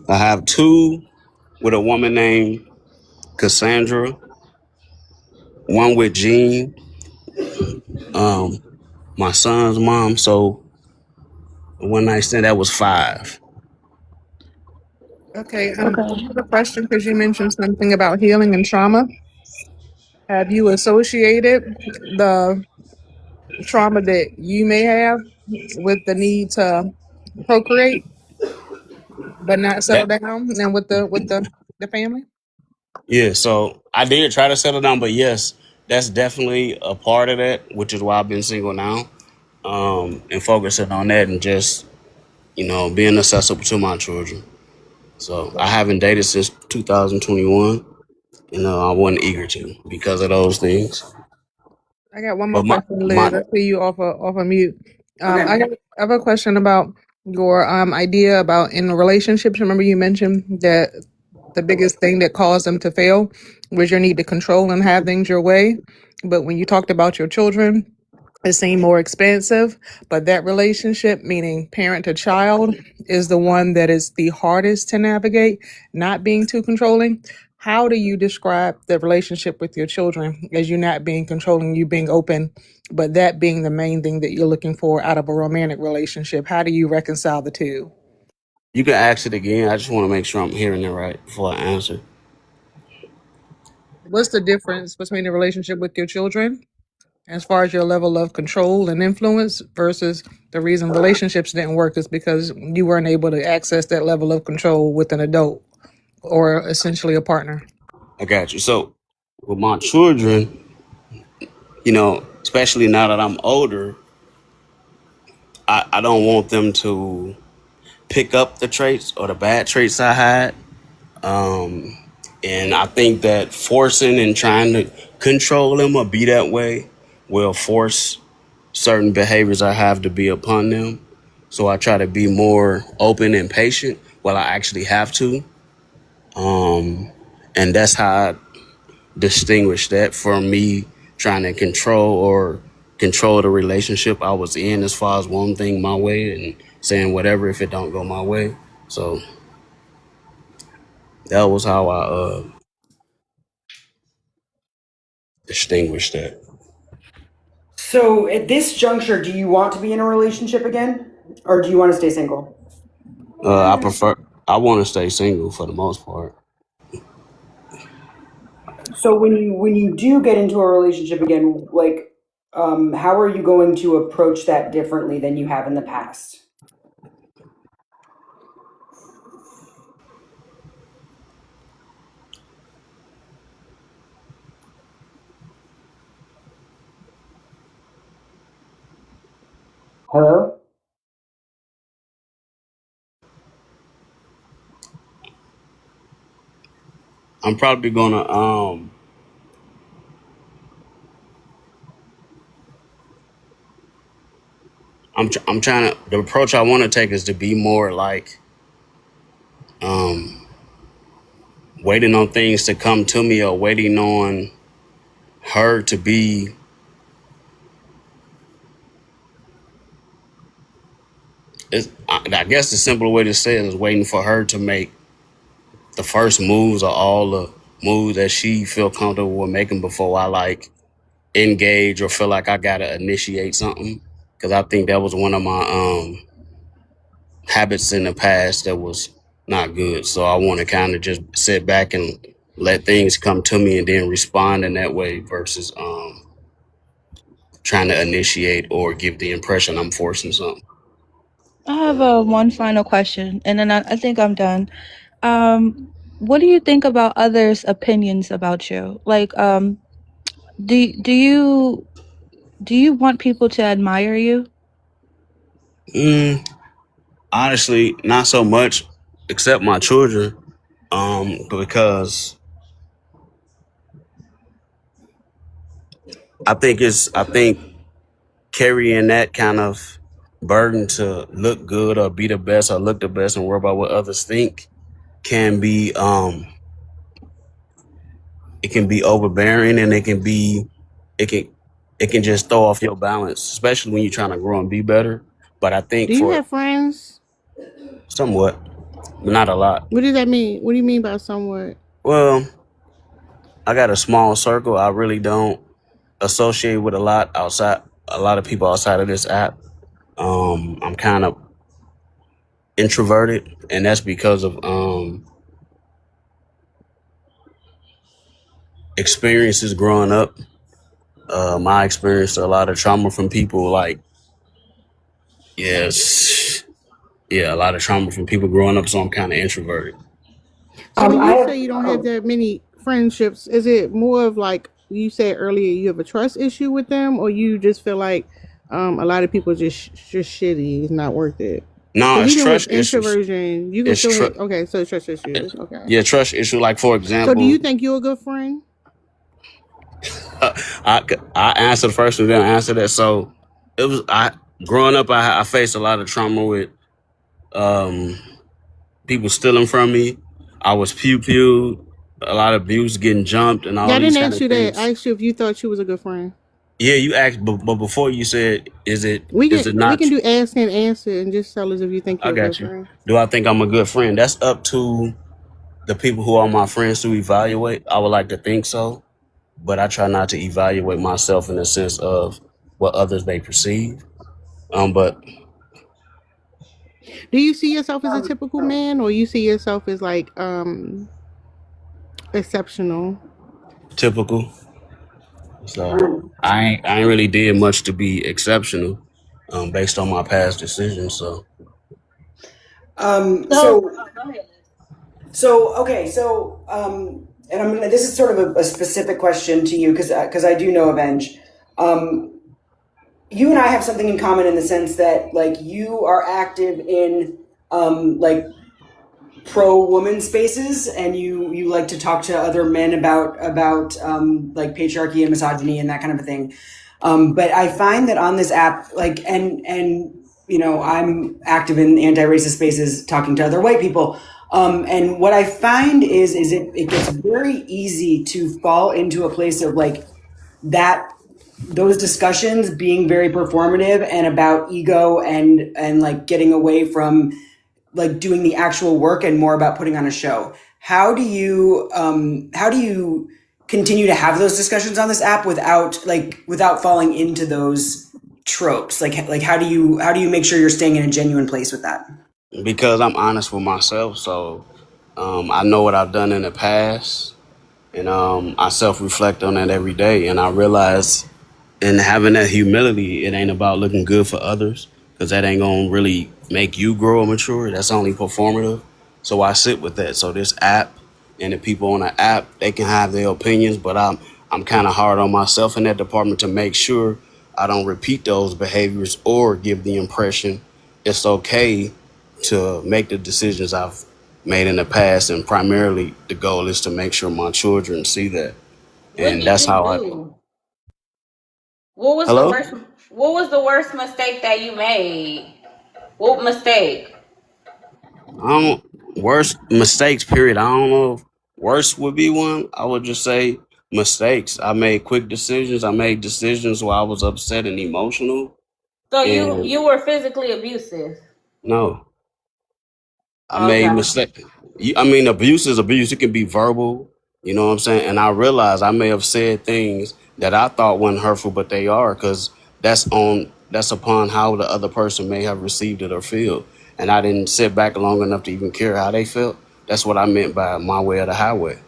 F: I have 2 with a woman named Cassandra, one with Jean, my son's mom. So one night stand, that was 5.
E: Okay.
D: Okay.
E: I have a question because you mentioned something about healing and trauma. Have you associated the trauma that you may have with the need to procreate but not settle
F: That
E: down and with the family?
F: yeah. So I did try to settle down, but yes, that's definitely a part of that, which is why I've been single now, and focusing on that and just being accessible to my children. So I haven't dated since 2021, and I wasn't eager to because of those things.
E: I got one more
F: But
E: question, Liz. I see you off a mute.
C: Okay.
E: I have a question about your idea about in relationships. Remember, you mentioned that the biggest thing that caused them to fail was your need to control and have things your way. But when you talked about your children, it seemed more expensive. But that relationship, meaning parent to child, is the one that is the hardest to navigate, not being too controlling. How do you describe the relationship with your children as you not being controlling, you being open, but that being the main thing that you're looking for out of a romantic relationship? How do you reconcile the two?
F: you can ask it again. I just want to make sure I'm hearing it right before I answer.
E: What's the difference between the relationship with your children as far as your level of control and influence versus the reason relationships didn't work is because you weren't able to access that level of control with an adult or essentially a partner?
F: I got you. So with my children, especially now that I'm older, I don't want them to pick up the traits or the bad traits I had. And I think that forcing and trying to control them or be that way will force certain behaviors I have to be upon them. So I try to be more open and patient while I actually have to. And that's how I distinguish that from me trying to control the relationship I was in as far as one thing my way and saying whatever if it don't go my way. So that was how I distinguished that.
C: So at this juncture, do you want to be in a relationship again, or do you want to stay single?
F: I want to stay single for the most part.
C: So when you do get into a relationship again, like, how are you going to approach that differently than you have in the past? Hello?
F: I'm probably gonna I'm trying to the approach I want to take is to be more like um waiting on things to come to me or waiting on her to be I guess the simpler way to say it is waiting for her to make the first moves or all the moves that she feel comfortable with making before I like engage or feel like I gotta initiate something. Cause I think that was one of my habits in the past that was not good. So I want to kind of just sit back and let things come to me and then respond in that way versus trying to initiate or give the impression I'm forcing something.
D: I have one final question, and then I think I'm done. What do you think about others' opinions about you? Like, do you want people to admire you?
F: Mm, honestly, not so much, except my children, because I think carrying that kind of burden to look good or be the best or look the best and worry about what others think can be it can be overbearing and it can it can just throw off your balance, especially when you're trying to grow and be better. But I think
A: Do you
F: for
A: have friends?
F: somewhat, but not a lot.
A: What does that mean? What do you mean by somewhat?
F: Well, I got a small circle. I really don't associate with a lot of people outside of this app. I'm kind of introverted, and that's because of experiences growing up. My experienced a lot of trauma from people like yes, yeah, a lot of trauma from people growing up. So I'm kind of introverted.
A: So when
C: I
A: you
C: have
A: say you don't have that many friendships, is it more of like you said earlier, you have a trust issue with them, or you just feel like a lot of people just shitty, it's not worth it?
F: No,
A: Because
F: it's
A: even with
F: trust issues.
A: introversion, you can
F: It's
A: still have
F: trust.
A: okay, so it's trust issues. Okay.
F: Yeah, trust issue. Like for
A: So do
F: example,
A: you think you're a good friend?
F: I answered first and then answer that. So it was I growing up. I faced a lot of trauma with um, people stealing from me. I was pew pew, a lot of abuse, getting jumped, and
A: Yeah,
F: all
A: I
F: these
A: didn't
F: kind
A: ask
F: of
A: you that. I
F: things.
A: asked you if you thought you was a good friend.
F: Yeah, you asked, but before you said, is it
A: We
F: not?
A: can do ask and answer and just tell us if you think
F: I
A: you're a good
F: got you.
A: friend.
F: Do I think I'm a good friend? That's up to the people who are my friends to evaluate. I would like to think so, but I try not to evaluate myself in the sense of what others may perceive. But
A: Do you see yourself as a typical man, or you see yourself as like exceptional?
F: typical. So I ain't really did much to be exceptional, based on my past decisions. So
C: um
G: So,
C: so
G: oh, go ahead.
C: okay, and I'm gonna. This is sort of a specific question to you because I do know Avenge. Um, you and I have something in common in the sense that like you are active in like pro woman spaces, and you like to talk to other men about like patriarchy and misogyny and that kind of a thing. But I find that on this app, like and you know, I'm active in anti-racist spaces talking to other white people. And what I find is it gets very easy to fall into a place of like that those discussions being very performative and about ego and like getting away from like doing the actual work and more about putting on a show. How do you continue to have those discussions on this app without falling into those tropes? Like how do you make sure you're staying in a genuine place with that?
F: because I'm honest with myself, so I know what I've done in the past, and I self reflect on that every day, and I realize and having that humility, it ain't about looking good for others because that ain't gonna really make you grow or mature. That's only performative. So I sit with that. So this app and the people on the app, they can have their opinions, but I'm kind of hard on myself in that department to make sure I don't repeat those behaviors or give the impression it's okay to make the decisions I've made in the past. And primarily, the goal is to make sure my children see that.
G: What
F: And
G: did
F: that's
G: you
F: how I.
G: do? What was the
F: Hello?
G: worst? What was the worst mistake that you made? What mistake?
F: I don't, worst mistakes, period. I don't know if worst would be one. I would just say mistakes. I made quick decisions. I made decisions while I was upset and emotional.
G: So
F: And
G: you were physically abusive.
F: no, I made
G: Okay.
F: mistakes. I mean, abuse is abuse. It can be verbal, you know what I'm saying? And I realized I may have said things that I thought weren't hurtful, but they are, because that's upon how the other person may have received it or feel. And I didn't sit back long enough to even care how they felt. That's what I meant by my way or the highway.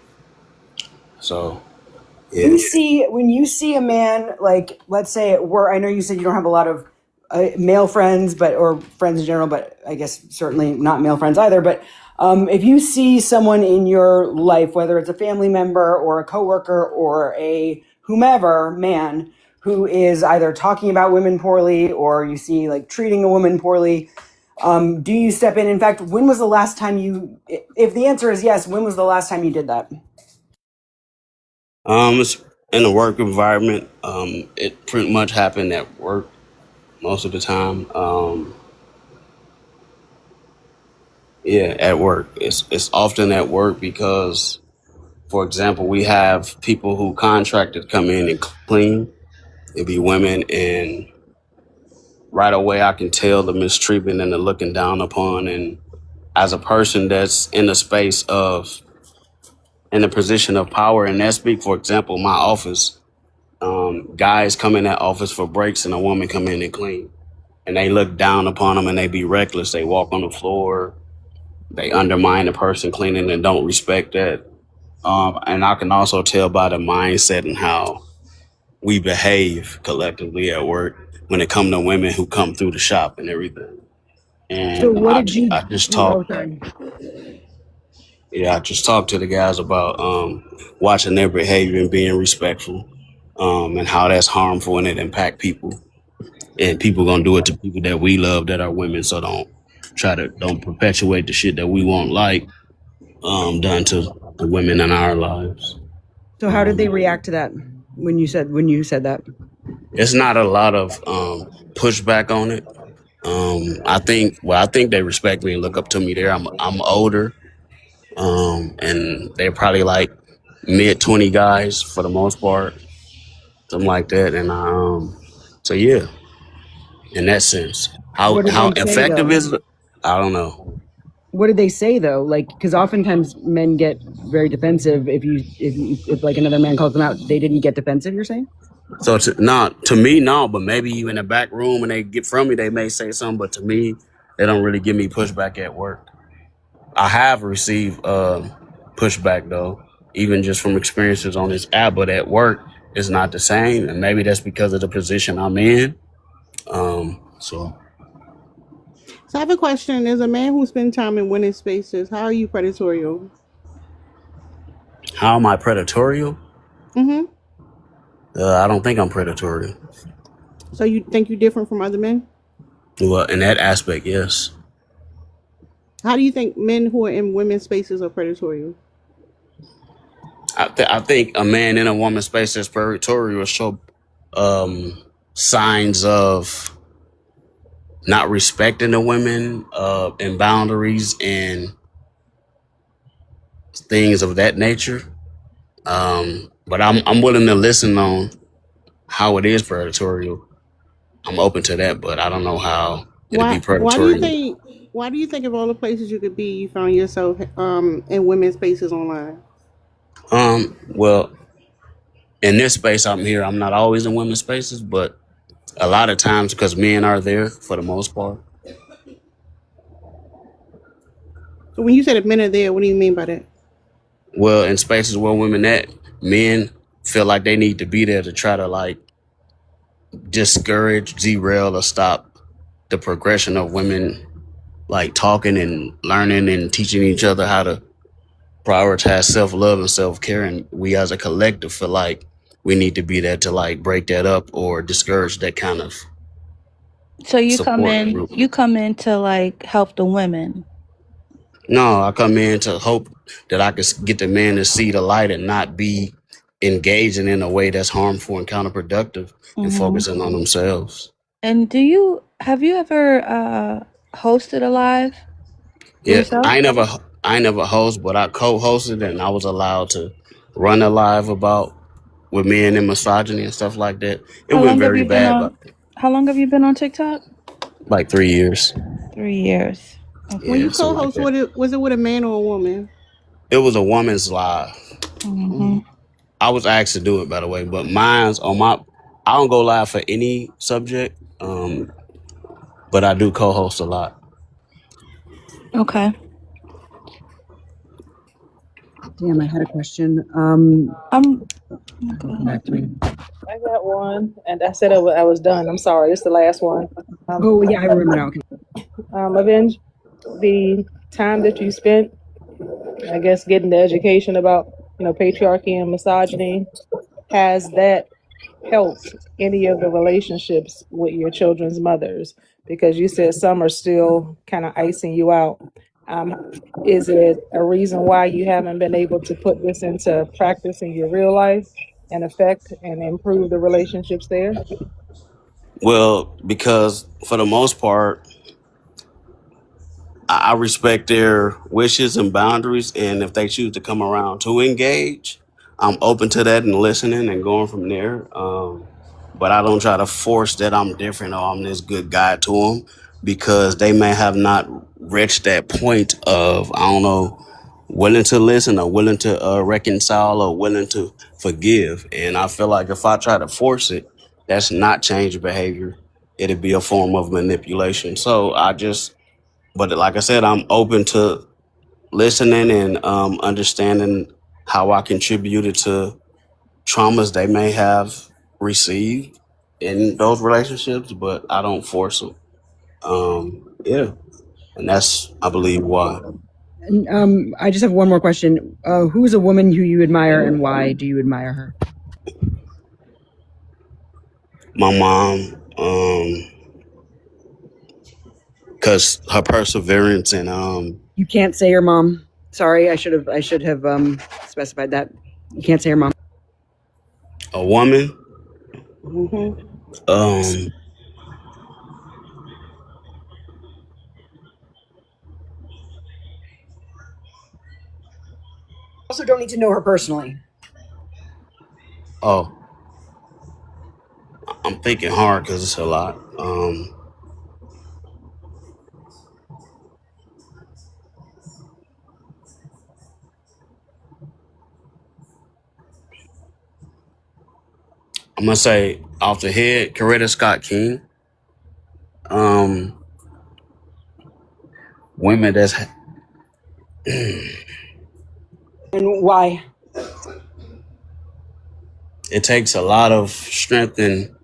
F: So
C: When
F: yeah.
C: you see a man, like, let's say at work, I know you said you don't have a lot of male friends, or friends in general, but I guess certainly not male friends either. But if you see someone in your life, whether it's a family member or a coworker or a whomever man who is either talking about women poorly, or you see like treating a woman poorly, do you step in? In fact, when was the last time if the answer is yes, when was the last time you did that?
F: It's in the work environment. It pretty much happened at work most of the time. Yeah, at work. It's often at work because, for example, we have people who contracted come in and clean. It'd be women, and right away I can tell the mistreatment and the looking down upon. And as a person that's in a space of in a position of power, and that speak, for example, my office, guys come in that office for breaks, and a woman come in and clean, and they look down upon them, and they be reckless. They walk on the floor. They undermine the person cleaning and don't respect that. And I can also tell by the mindset and how we behave collectively at work when it comes to women who come through the shop and everything.
C: So
F: And
C: what did you?
F: I just
C: Oh,
F: talk,
C: sorry.
F: yeah, I just talk to the guys about watching their behavior and being respectful, and how that's harmful and it impact people. And people gonna do it to people that we love that are women. So don't perpetuate the shit that we won't like done to the women in our lives.
C: So how did they react to that when you said that?
F: It's not a lot of pushback on it. I think they respect me and look up to me. I'm older, and they're probably like mid-20 guys for the most part, something like that. And so yeah, in that sense, how
C: What did
F: how
C: they say
F: effective
C: though?
F: is it? I don't know.
C: What did they say though? Like, because oftentimes men get very defensive if like another man calls them out. They didn't get defensive. You're saying?
F: So to me, no, but maybe you in the back room and they get from me, they may say something, but to me, they don't really give me pushback at work. I have received pushback though, even just from experiences on this app, but at work it's not the same, and maybe that's because of the position I'm in. So
A: So I have a question. As a man who spends time in women's spaces, how are you predatorial?
F: how am I predatorial?
A: Mm-hmm.
F: I don't think I'm predatorial.
A: So you think you're different from other men?
F: Well, in that aspect, yes.
A: How do you think men who are in women's spaces are predatorial?
F: I think a man in a woman's space that's predatorial show um, signs of not respecting the women and boundaries and things of that nature. But I'm willing to listen on how it is predatorial. I'm open to that, but I don't know how it'll be
A: Why do you
F: predatorial.
A: think of all the places you could be, you found yourself in women's spaces online?
F: Well, in this space I'm here, I'm not always in women's spaces, but a lot of times because men are there for the most part.
A: So when you said that men are there, what do you mean by that?
F: Well, in spaces where women at, men feel like they need to be there to try to like discourage, derail, or stop the progression of women like talking and learning and teaching each other how to prioritize self-love and self-care. And we as a collective feel like we need to be there to like break that up or discourage that kind of
D: So you come
F: support
D: in,
F: group.
D: you come in to like help the women.
F: No, I come in to hope that I can get the men to see the light and not be engaging in a way that's harmful and counterproductive and
D: Hmm.
F: focusing on themselves.
D: And have you ever hosted a live
F: Yeah,
D: yourself?
F: I ain't never host, but I co-hosted and I was allowed to run a live about with men and misogyny and stuff like that. It
D: How
F: went
D: long have
F: very
D: you been
F: bad, but
D: on? How long have you been on TikTok?
F: like 3 years.
D: 3 years.
A: When
D: Okay.
A: you
F: Yeah, something like
A: co-host,
F: that.
A: was it with a man or a woman?
F: It was a woman's live.
D: Hmm.
F: I was asked to do it, by the way, but mine's on my. I don't go live for any subject, but I do co-host a lot.
D: Okay.
C: Damn, I had a question. Back to me.
E: I got one, and I said I was done. I'm sorry. It's the last one.
C: Oh yeah, I remember now. Okay.
E: Avenge, the time that you spent, I guess, getting the education about, patriarchy and misogyny, has that helped any of the relationships with your children's mothers? Because you said some are still kind of icing you out. Is it a reason why you haven't been able to put this into practice in your real life and affect and improve the relationships there?
F: Well, because for the most part, I respect their wishes and boundaries, and if they choose to come around to engage, I'm open to that and listening and going from there. But I don't try to force that I'm different or I'm this good guy to them because they may have not reached that point of, I don't know, willing to listen or willing to reconcile or willing to forgive. And I feel like if I try to force it, that's not change behavior. It'd be a form of manipulation. So but like I said, I'm open to listening and understanding how I contributed to traumas they may have received in those relationships, but I don't force them. Yeah, and that's, I believe, why.
C: And I just have one more question. Who is a woman who you admire, and why do you admire her?
F: My mom, because her perseverance and
C: You can't say your mom. Sorry, I should have specified that. You can't say your mom.
F: a woman.
A: Hmm.
F: Um,
C: Also, don't need to know her personally.
F: oh, I'm thinking hard because it's a lot. I'm gonna say off the head, Coretta Scott King. Women that's
C: And why?
F: it takes a lot of strength and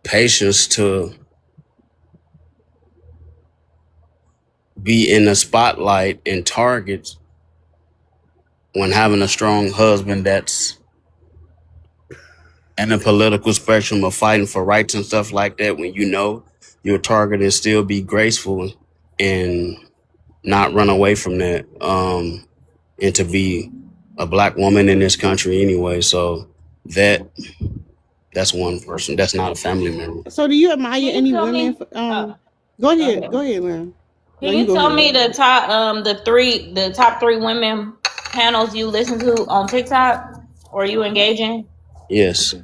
F: patience to be in the spotlight and targets when having a strong husband that's in the political spectrum of fighting for rights and stuff like that. When you know your target and still be graceful and not run away from that, and to be a black woman in this country anyway. So that's one person. That's not a family member.
A: So, do you admire
G: Can you
A: any
G: tell
A: women?
G: me? Oh,
A: Go
G: go
A: ahead.
G: ahead.
A: Go ahead, Lynn. No,
G: Can
A: you
G: you
A: go
G: tell
A: ahead.
G: me the top three women panels you listen to on TikTok or you engaging?
F: Yes.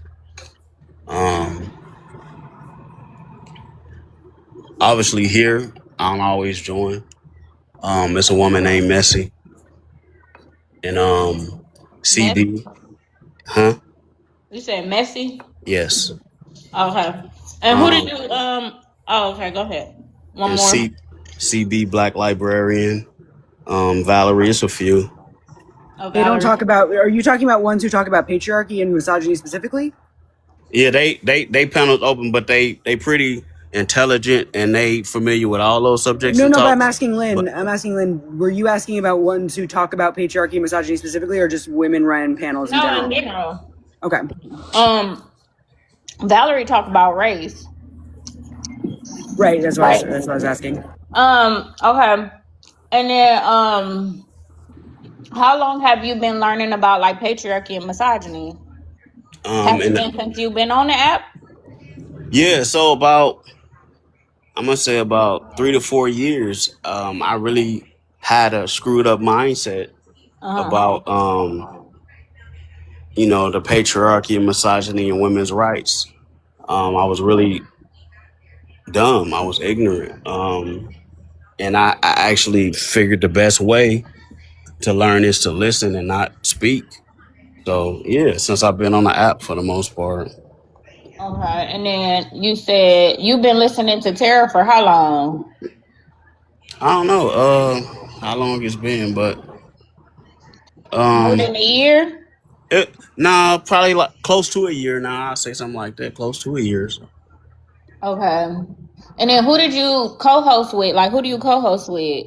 F: Um, Obviously here, I don't always join. It's a woman named Messy and
G: Messy?
F: CB. Huh?
G: You said messy?
F: Yes.
G: Okay. And who did
F: Um,
G: you oh okay, go ahead. One
F: and
G: more.
F: CB Black Librarian. Valerie. It's a few.
G: Oh,
C: They don't
G: Valerie.
C: talk about. Are you talking about ones who talk about patriarchy and misogyny specifically?
F: Yeah, they panels open, but they pretty intelligent and they familiar with all those subjects
C: No,
F: and
C: but I'm
F: talks.
C: asking Lynn.
F: But
C: Were you asking about ones who talk about patriarchy and misogyny specifically, or just women ran panels in
G: No,
C: general?
G: in general.
C: Okay.
G: Valerie talked about race.
C: Right. That's
G: Right.
C: what I was asking.
G: Okay. And then how long have you been learning about like patriarchy and misogyny? Has it
F: And
G: been since you've been on the app?
F: yeah, so I'm gonna say about 3 to 4 years. I really had a screwed up mindset about the patriarchy and misogyny and women's rights. I was really dumb. I was ignorant. And I actually figured the best way to learn is to listen and not speak. So yeah, since I've been on the app for the most part.
G: Okay. And then you said you've been listening to Tara for how long?
F: I don't know how long it's been, but
G: More than a year?
F: nah, probably like close to a year now. I'll say something like that, close to a year. So.
G: Okay. And then who did you co-host with? Like, who do you co-host with?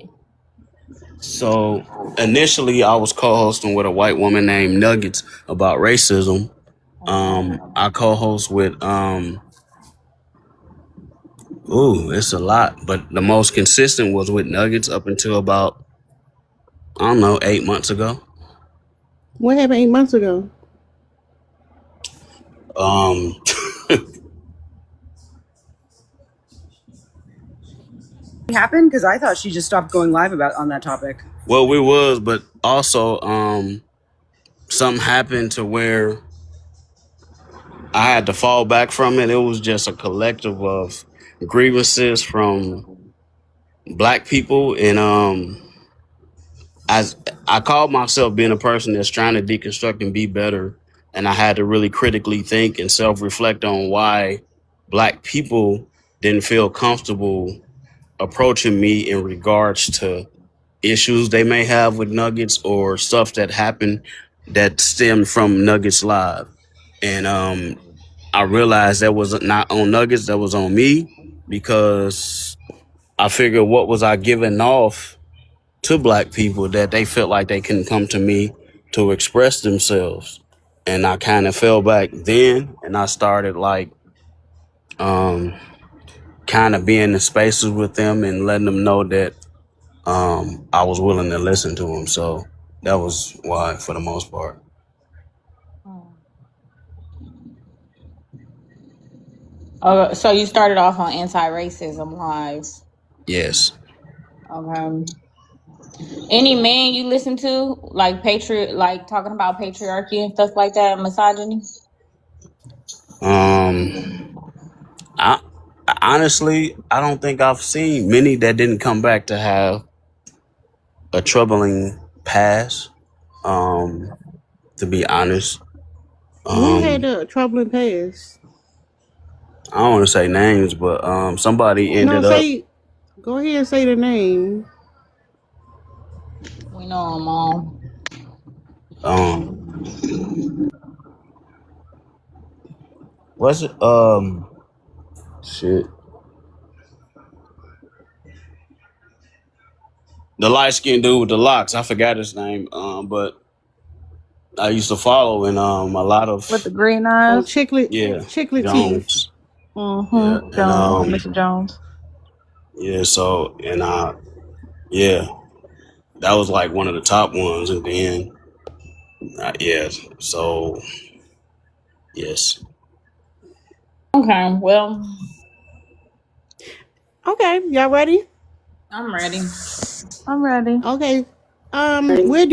F: So initially, I was co-hosting with a white woman named Nuggets about racism. I co-host with it's a lot, but the most consistent was with Nuggets up until about 8 months ago.
A: What happened 8 months ago?
C: Happened because I thought she just stopped going live on that topic.
F: Well, we was, but also something happened to where I had to fall back from it. It was just a collective of grievances from Black people, and as I called myself being a person that's trying to deconstruct and be better, and I had to really critically think and self-reflect on why Black people didn't feel comfortable approaching me in regards to issues they may have with Nuggets or stuff that happened that stemmed from Nuggets Live. And I realized that was not on Nuggets, that was on me, because I figured what was I giving off to Black people that they felt like they couldn't come to me to express themselves. And I kind of fell back then, and I started like kind of being in spaces with them and letting them know that I was willing to listen to them. So that was why, for the most part.
G: So you started off on anti-racism lives.
F: Yes.
G: Okay. Any man you listen to, like talking about patriarchy and stuff like that, misogyny?
F: I honestly, I don't think I've seen many that didn't come back to have a troubling past. To be honest,
A: Who had a troubling past?
F: I don't want to say names, but somebody ended up.
A: Go ahead and say the name.
G: We know them all.
F: What's it? Shit. The light skinned dude with the locks. I forgot his name. But I used to follow in a lot of
D: With the green eyes.
A: Chiclet.
F: Yeah,
A: Chiclet
F: Jones.
A: teeth.
D: Mm-hmm.
F: Yeah, and,
D: Mr. Jones.
F: Yeah. So yeah, that was like one of the top ones, and then yeah. So yes.
G: Okay. Well.
A: Okay, y'all ready?
G: I'm ready.
D: I'm ready.
A: Okay. We'll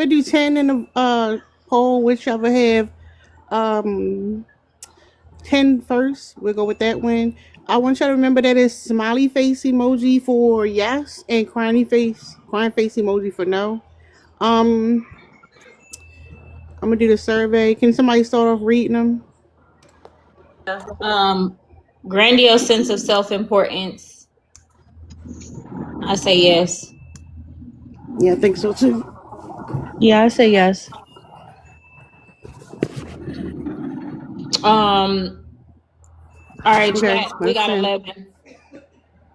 A: do 10 in the poll, whichever have 10 first. We'll go with that one. I want y'all to remember that it's smiley face emoji for yes and crying face emoji for no. I'm gonna do the survey. Can somebody start off reading them?
G: Grandiose sense of self-importance. I say yes.
A: Yeah, I think so too.
D: Yeah, I say yes.
G: All right,
A: Okay,
G: chat. We got
A: 10.
G: 11,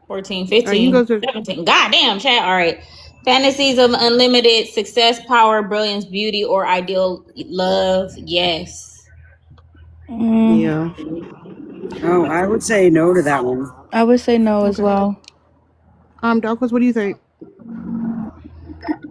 G: 14, 15,
A: you go to
G: 17. Goddamn, chat. All right. Fantasies of unlimited success, power, brilliance, beauty, or ideal love. Yes.
D: Mm,
A: Yeah.
C: Oh, I would say no to that one.
D: I would say no as
A: Okay.
D: well.
A: Darkness, what do you think?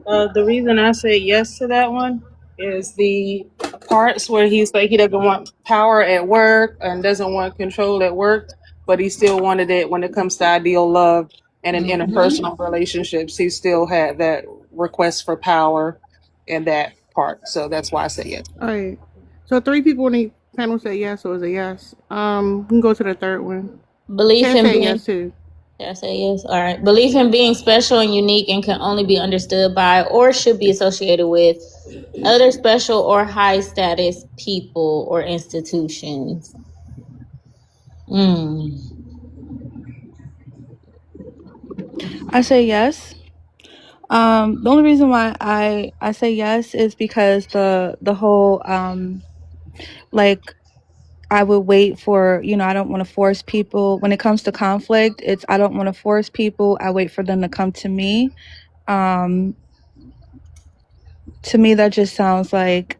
E: The reason I say yes to that one is the parts where he's like he doesn't want power at work and doesn't want control at work, but he still wanted it when it comes to ideal love and in interpersonal relationships. He still had that request for power in that part. So that's why I say yes.
A: All right. So 3 people in the panel said yes, so it's a yes. We can go to the third one.
G: Belief
A: Chad
G: in
A: said
G: being.
A: yes too.
G: Did I say yes? All right. Belief in being special and unique and can only be understood by or should be associated with other special or high status people or institutions. Mm.
D: I say yes. The only reason why I say yes is because the whole like I would wait for, I don't want to force people. When it comes to conflict, it's I don't want to force people. I wait for them to come to me. To me, that just sounds like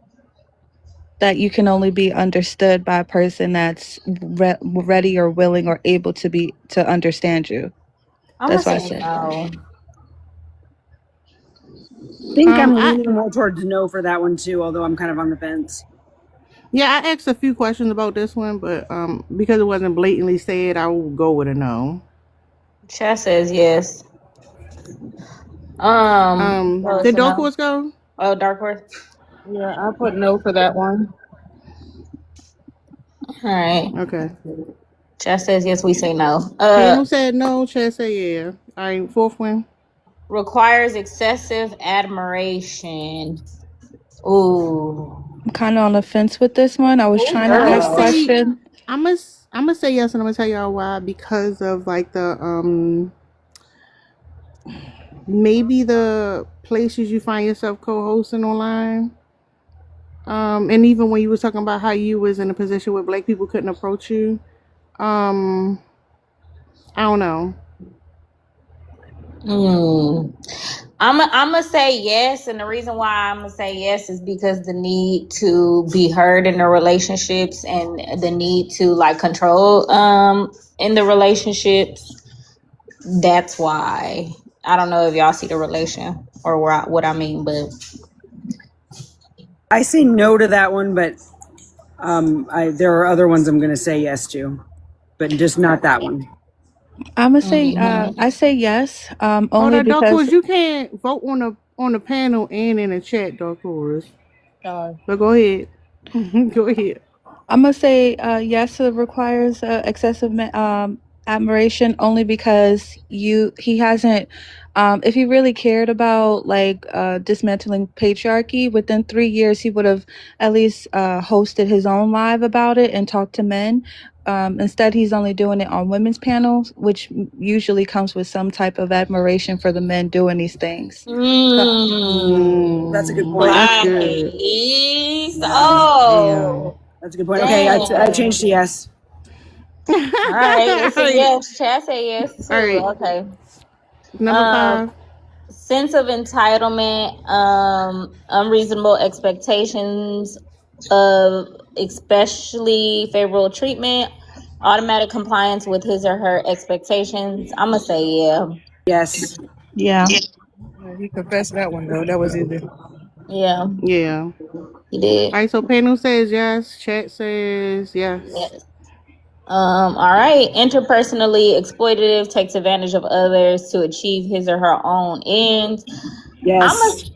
D: that you can only be understood by a person that's ready or willing or able to understand you.
G: I'm
D: That's why I
G: gonna say
D: said
G: no.
C: I think I'm
A: I
C: leaning more towards no for that one too, although I'm kind of on the fence.
A: Yeah, I asked a few questions about this one, but because it wasn't blatantly said, I will go with a no.
G: Chad says yes. So it's
A: Did
G: a
A: Dark
G: no.
A: Horse go?
G: Oh, Dark Horse.
E: Yeah, I put no for that one.
G: All right.
A: Okay.
G: Chad says yes. We say no.
A: Panel said no. Chad said yeah. All right, fourth one.
G: Requires excessive admiration. Ooh.
D: I'm kind of on the fence with this one. I was trying to
A: I'm
D: ask
A: gonna say
D: question.
A: I'm gonna say yes, and I'm gonna tell y'all why. Because of like the maybe the places you find yourself co-hosting online. And even when you was talking about how you was in a position where black people couldn't approach you, I don't know.
G: I'm gonna say yes, and the reason why I'm gonna say yes is because the need to be heard in the relationships and the need to like control in the relationships. That's why. I don't know if y'all see the relation or what I mean, but
C: I say no to that one, but there are other ones I'm going to say yes to, but just not that one.
D: I'm gonna say I say yes.
A: Oh,
D: Only
A: that Dark
D: because
A: Horse, you can't vote on the panel and in the chat, Dark Horse.
E: Sorry.
A: But go ahead. Go ahead.
D: I'm gonna say yes. It requires excessive admiration, only because he hasn't. If he really cared about like dismantling patriarchy, within 3 years he would have at least hosted his own live about it and talked to men. Instead, he's only doing it on women's panels, which usually comes with some type of admiration for the men doing these things.
C: That's a good point.
A: That's good.
G: Oh,
C: that's a good point. Okay, I changed to yes.
G: All right, it's a yes. Chad say yes too.
A: All right.
G: Okay.
A: Number 5.
G: Sense of entitlement, unreasonable expectations of especially favorable treatment, automatic compliance with his or her expectations. I'm gonna say yeah.
C: Yes.
D: Yeah.
E: He confessed that one though. That was easy.
G: Yeah,
A: Yeah.
G: he did.
A: All right, so panel says yes. Chat says yes.
G: Yes. All right. Interpersonally exploitative, takes advantage of others to achieve his or her own ends.
C: Yes.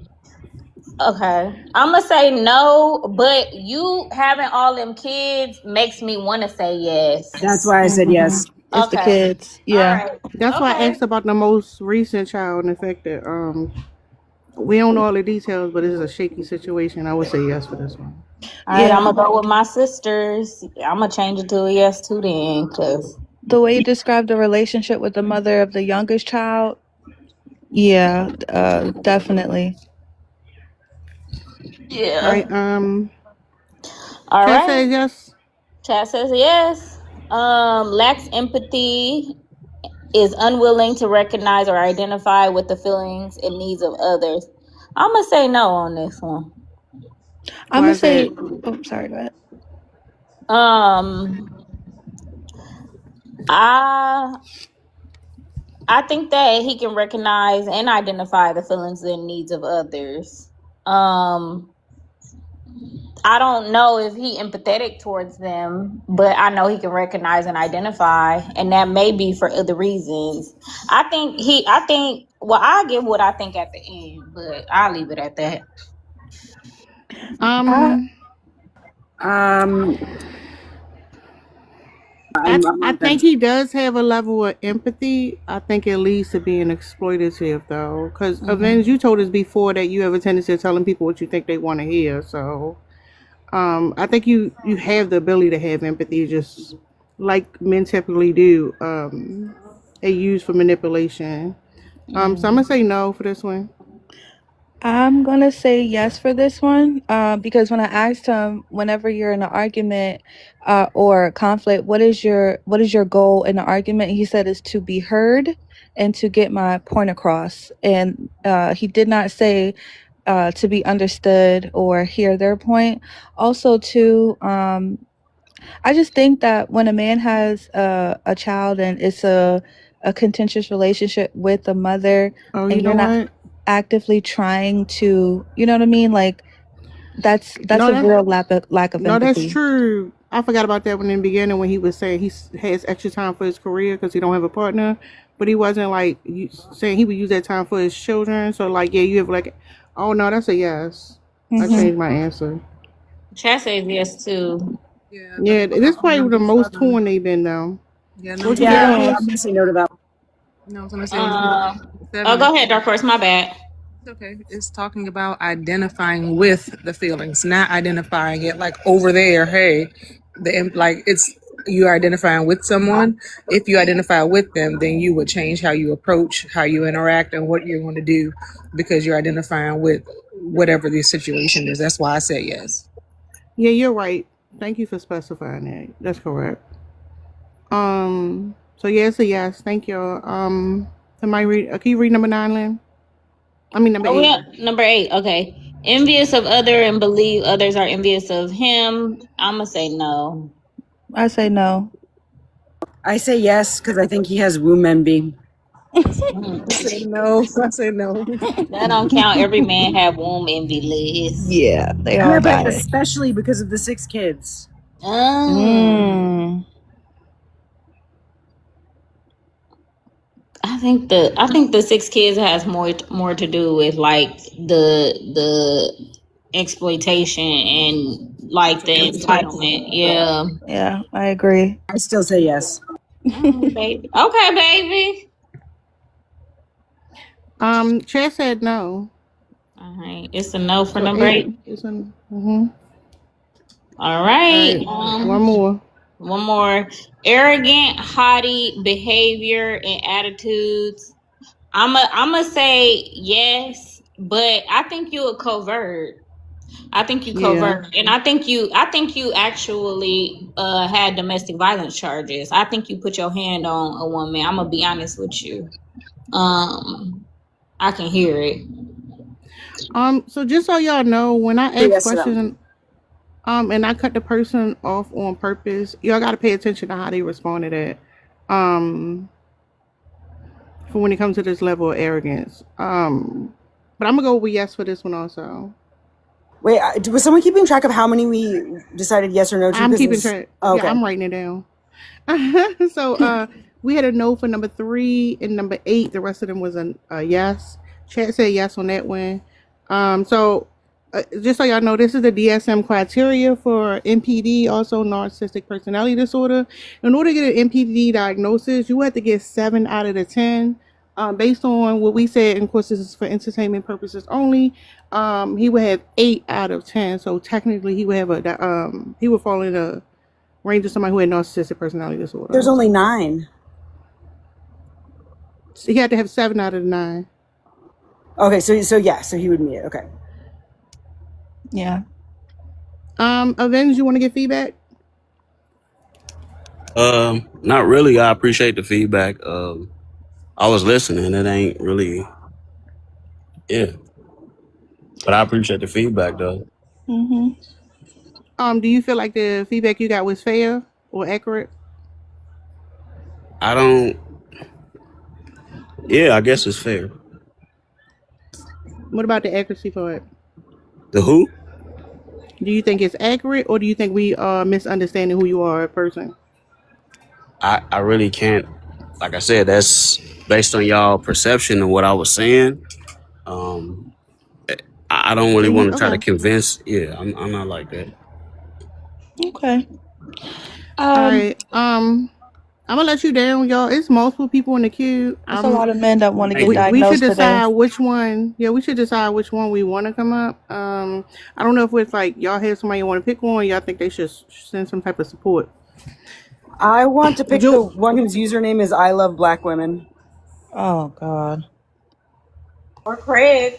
G: I'm gonna say no, but you having all them kids makes me want to say yes.
C: That's why I said yes.
D: It's the kids. Yeah.
G: All right.
A: That's why I asked about the most recent child infected. We don't know all the details, but it's a shaky situation. I would say yes for this one.
G: All right, I'm gonna go with my sisters. I'm gonna change it to a yes too then, cause
D: The way you described the relationship with the mother of the youngest child, yeah, definitely.
G: yeah.
A: All right.
G: All
A: Chat
G: right.
A: says yes.
G: Chat says yes. Lacks empathy, is unwilling to recognize or identify with the feelings and needs of others. I'm gonna say no on this one.
D: I'm
A: Why
D: gonna
A: is
D: say.
A: that?
D: Oh, sorry. Go ahead.
G: Um, I I think that he can recognize and identify the feelings and needs of others. Um, I don't know if he empathetic towards them, but I know he can recognize and identify, and that may be for other reasons. I think well, I give what I think at the end, but I'll leave it at that.
A: Um,
C: Um,
A: I think he does have a level of empathy. I think it leads to being exploitative, though. Because, Avenge, you told us before that you have a tendency of telling people what you think they want to hear. So, I think you have the ability to have empathy, just like men typically do. They use for manipulation. So I'm gonna say no for this one.
D: I'm gonna say yes for this one, because when I asked him, whenever you're in an argument or conflict, what is your goal in the argument? He said is to be heard and to get my point across, and he did not say to be understood or hear their point. Also, too, I just think that when a man has a child and it's a contentious relationship with a mother,
A: Oh, you
D: and
A: know
D: you're not
A: what?
D: actively trying to, you know what I mean? Like that's
A: No,
D: a
A: that
D: real lack of
A: no, that's
D: empathy.
A: true. I forgot about that one in the beginning when he was saying has extra time for his career because he don't have a partner, but he wasn't like saying he would use that time for his children. So like, yeah, you have like, oh no, that's a yes. I
D: hmm
A: changed my answer.
G: Chad says yes too.
E: Yeah,
A: Yeah, this is probably the
E: number
A: most
E: 7.
A: torn they've been though.
E: Yeah,
A: What
E: number
A: you say, Dark
C: yeah,
E: seven.
C: I'm
A: Horse?
C: gonna say no to that.
E: No, I was gonna say number
G: Oh,
E: 7 is
G: go ahead, Dark Horse. My bad.
E: okay. It's talking about identifying with the feelings, not identifying it like over there. Hey, like it's you identifying with someone. If you identify with them, then you would change how you approach, how you interact, and what you're going to do because you're identifying with whatever the situation is. That's why I said yes.
A: Yeah, you're right. Thank you for specifying that. That's correct. So yeah, it's a yes. Thank you. Somebody read. Can you read number 9, Lynn? I mean number
G: Oh,
A: 8.
G: yeah, number 8. Okay. Envious of other and believe others are envious of him. I'm gonna say no.
D: I say no.
C: I say yes because I think he has womb envy.
E: I said no. I said no.
G: That don't count. Every man have womb envy, Liz.
D: Yeah, they
C: Yeah,
D: all
C: but
D: got it.
C: especially because of the 6 kids.
D: Mm.
G: I think the 6 kids has more to do with like the exploitation and like the entitlement. Yeah.
D: Yeah, I agree.
C: I still say yes.
G: Baby. Okay, baby.
A: Chad said no.
G: All right. It's a no for
A: So
G: number 8.
A: It's an,
G: All right.
A: one more.
G: One more. Arrogant, haughty behavior and attitudes. I'ma say yes, but I think you a covert. I think you covert, and I think you actually had domestic violence charges. I think you put your hand on a woman. I'm gonna be honest with you. I can hear it.
A: So just so y'all know, when I ask
C: Yes,
A: questions, and I cut the person off on purpose, y'all got to pay attention to how they respond to that. For when it comes to this level of arrogance. But I'm gonna go with yes for this one also.
C: Wait, was someone keeping track of how many we decided yes or no to?
A: I'm keeping track.
C: Oh, okay.
A: Yeah, I'm writing it down. So we had a no for number 3 and number 8. The rest of them was a yes. Chad said yes on that one. So just so y'all know, this is the DSM criteria for NPD, also narcissistic personality disorder. In order to get an NPD diagnosis, you have to get 7 out of the 10. Based on what we said, and of course this is for entertainment purposes only, he would have 8 out of 10. So technically, he would have he would fall in a range of somebody who had narcissistic personality disorder.
C: There's only 9.
A: So he had to have 7 out of the 9.
C: Okay, so yeah, so he would meet it. Okay.
D: Yeah.
A: Avenge, you want to get feedback?
F: Not really. I appreciate the feedback. I was listening. It ain't really, yeah. But I appreciate the feedback though.
A: Do you feel like the feedback you got was fair or accurate?
F: I don't. Yeah, I guess it's fair.
A: What about the accuracy part?
F: The who?
A: Do you think it's accurate, or do you think we are misunderstanding who you are as a person?
F: I really can't. Like I said, that's based on y'all perception of what I was saying. Um, I don't really want to try to
A: Okay.
F: convince. Yeah, I'm not like that.
D: Okay.
A: All right. I'm gonna let you down, y'all. It's multiple people in the queue.
D: There's a lot of men that want to get
A: We should
D: diagnosed
A: decide
D: today.
A: which one. Yeah, we should decide which one we want to come up. I don't know if it's like y'all have somebody you want to pick one. Y'all think they should send some type of support.
C: I want to pick the one whose username is I love black women.
D: Oh God.
G: Or Craig.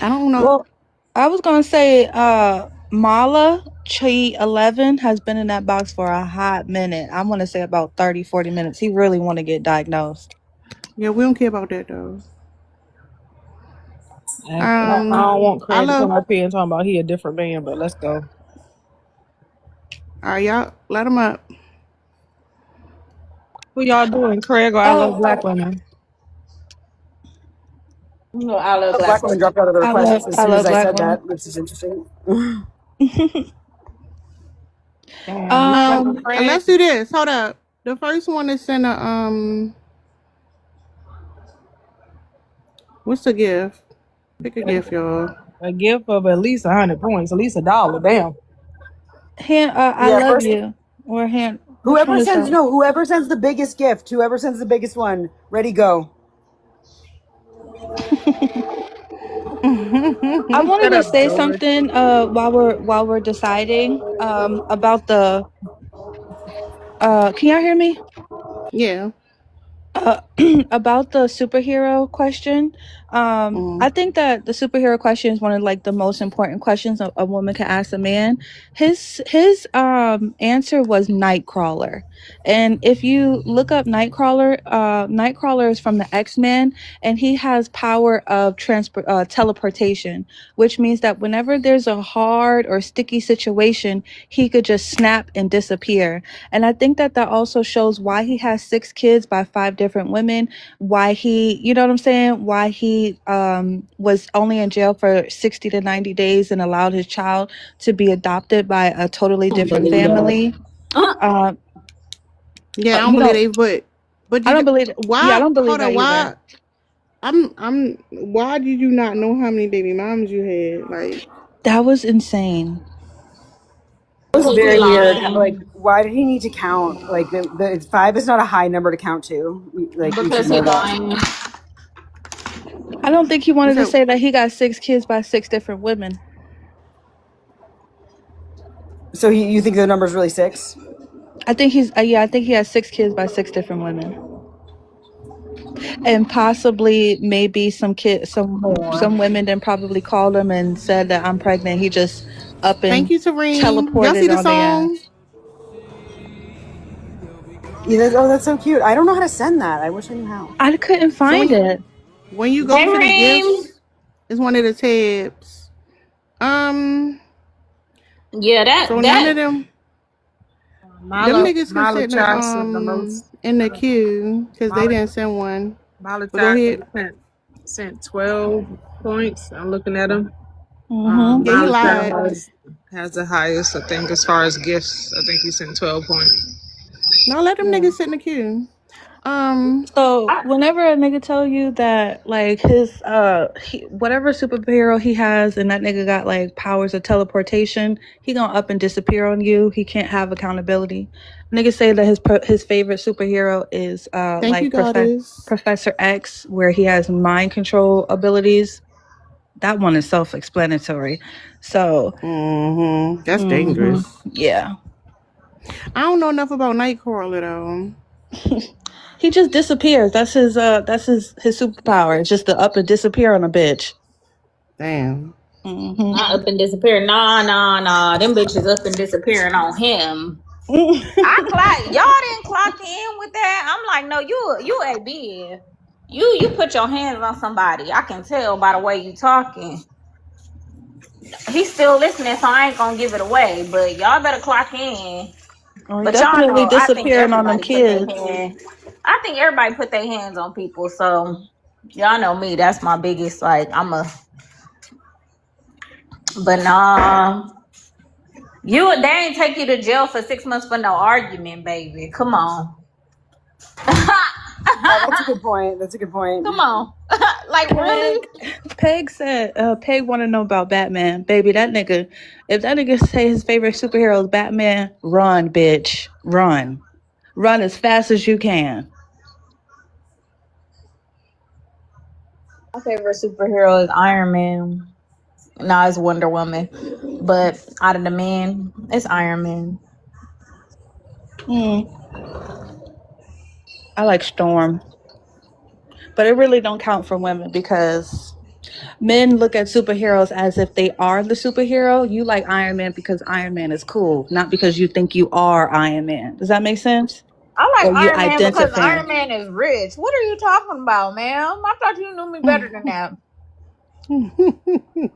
A: I don't know.
D: Well, I was gonna say, Mala Chi 11 has been in that box for a hot minute. I'm gonna say about 30, 40 minutes. He really want to get diagnosed.
A: Yeah, we don't care about that though.
E: I don't want Craig to come up here and talk about he a different man, but let's go.
A: All right, y'all, let him up.
E: Who y'all doing, Craig or I love black women?
G: No, I love
C: Black women dropped out of the
D: I
C: request
D: love-
C: as
D: I
C: soon
D: love
C: as I
D: black
C: said
D: women.
C: that, which is interesting.
A: Let's do this. Hold up. The first one is send a what's the gift? Pick a gift, y'all.
E: A gift of at least 100 points, at least $1. Damn.
D: I
C: Yeah,
D: love
C: first-
D: you. Or hand.
C: Whoever sends the biggest gift, whoever sends the biggest one, ready, go.
D: I wanted to say something while we're deciding about the can y'all hear me?
A: Yeah.
D: About the superhero question. I think that the superhero question is one of like the most important questions a woman can ask a man. His answer was Nightcrawler. And if you look up Nightcrawler, Nightcrawler is from the X-Men, and he has power of teleportation, which means that whenever there's a hard or sticky situation, he could just snap and disappear. And I think that also shows why he has 6 kids by 5 different women, why he, you know what I'm saying, why he was only in jail for 60 to 90 days and allowed his child to be adopted by a totally different family.
A: Yeah, I don't believe it, but
D: I don't believe it.
A: Why?
D: Yeah, I don't believe
A: Hold on,
D: that
A: why?
D: either.
A: Why did you not know how many baby moms you had? Like,
D: that was insane.
C: It was very weird. Like, why did he need to count? Like, the 5 is not a high number to count to. Like,
G: because
C: you
G: he's
C: should know
G: lying.
D: I don't think he wanted to say that he got 6 kids by 6 different women.
C: So you think the number's really 6?
D: I think he's I think he has 6 kids by 6 different women. And possibly maybe some women then probably called him and said that I'm pregnant. He just up and
A: thank you, Serene.
D: teleported
A: Y'all see the
D: on their
A: song?
C: Yeah, that's so cute. I don't know how to send that. I wish I knew how.
D: I couldn't find it.
A: When you go to the gifts, it's one of the tabs.
G: Yeah, that.
A: So
G: that
A: none of them. Them niggas can sit in the queue because they didn't send one.
E: Molly
A: But go ahead.
E: sent 12 points. I'm looking at them.
A: Yeah, he lied.
E: Has the highest, I think, as far as gifts. I think he sent 12 points.
A: No, let them niggas sit in the queue.
D: So whenever a nigga tell you that like his whatever superhero he has and that nigga got like powers of teleportation, he gonna up and disappear on you. He can't have accountability. Niggas say that his favorite superhero is Professor X, where he has mind control abilities. That one is self-explanatory. So
A: that's dangerous.
D: Yeah.
A: I don't know enough about Nightcrawler though.
D: He just disappears. That's his superpower. It's just to up and disappear on a bitch.
A: Damn.
G: Not up and disappear. Nah. Them bitches up and disappearing on him. Y'all didn't clock in with that. I'm like, no, you a big. You put your hands on somebody. I can tell by the way you talking. He's still listening, so I ain't gonna give it away. But y'all better clock in.
D: Oh, he
G: But y'all
D: definitely
G: know, I think
D: disappearing on them
G: everybody put their
D: kids.
G: hand. I think everybody put their hands on people. So y'all know me. That's my biggest. Like But nah, they ain't take you to jail for 6 months for no argument, baby. Come on.
C: Oh, that's a good point. That's a good point.
G: Come on. Like really?
D: Peg said, Peg want to know about Batman. Baby, that nigga, if that nigga say his favorite superhero is Batman, run, bitch. Run. Run as fast as you can.
G: My favorite superhero is Iron Man. No, it's Wonder Woman. But out of the men, it's Iron Man.
D: I like Storm. But it really don't count for women because men look at superheroes as if they are the superhero. You like Iron Man because Iron Man is cool, not because you think you are Iron Man. Does that make sense?
G: I like
D: Or you
G: Iron Man because
D: identify.
G: Iron Man is rich. What are you talking about, ma'am? I thought you knew me better than that.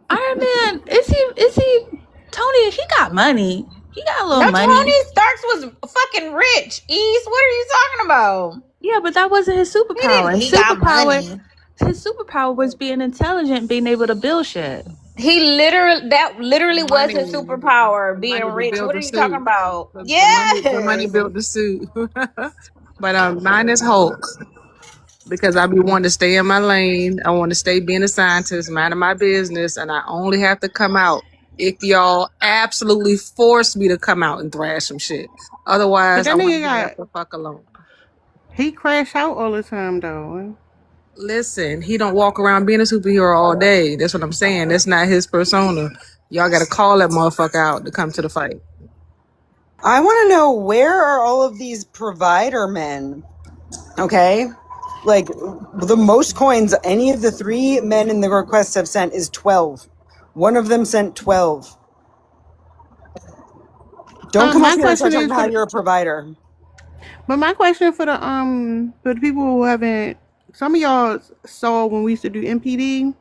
D: Iron Man, is he Tony? He got money. He got a little money.
G: Tony Stark was fucking rich. East, what are you talking about?
D: Yeah, but that wasn't his superpower.
G: He got money.
D: His superpower was being intelligent, being able to build shit.
G: That literally was his superpower, being rich. What are you talking about?
E: The money built the suit. But mine is Hulk. Because I be wanting to stay in my lane. I want to stay being a scientist, minding my business, and I only have to come out if y'all absolutely force me to come out and thrash some shit. Otherwise, I want to get the fuck alone.
A: He crash out all the time, though.
E: Listen, he don't walk around being a superhero all day. That's what I'm saying. That's not his persona. Y'all got to call that motherfucker out to come to the fight.
C: I want to know, where are all of these provider men? Okay? Like, the most coins any of the 3 men in the request have sent is 12. One of them sent 12. Don't come up here and start talking about how you're a provider.
A: But my question for the people who haven't, some of y'all saw when we used to do MPD,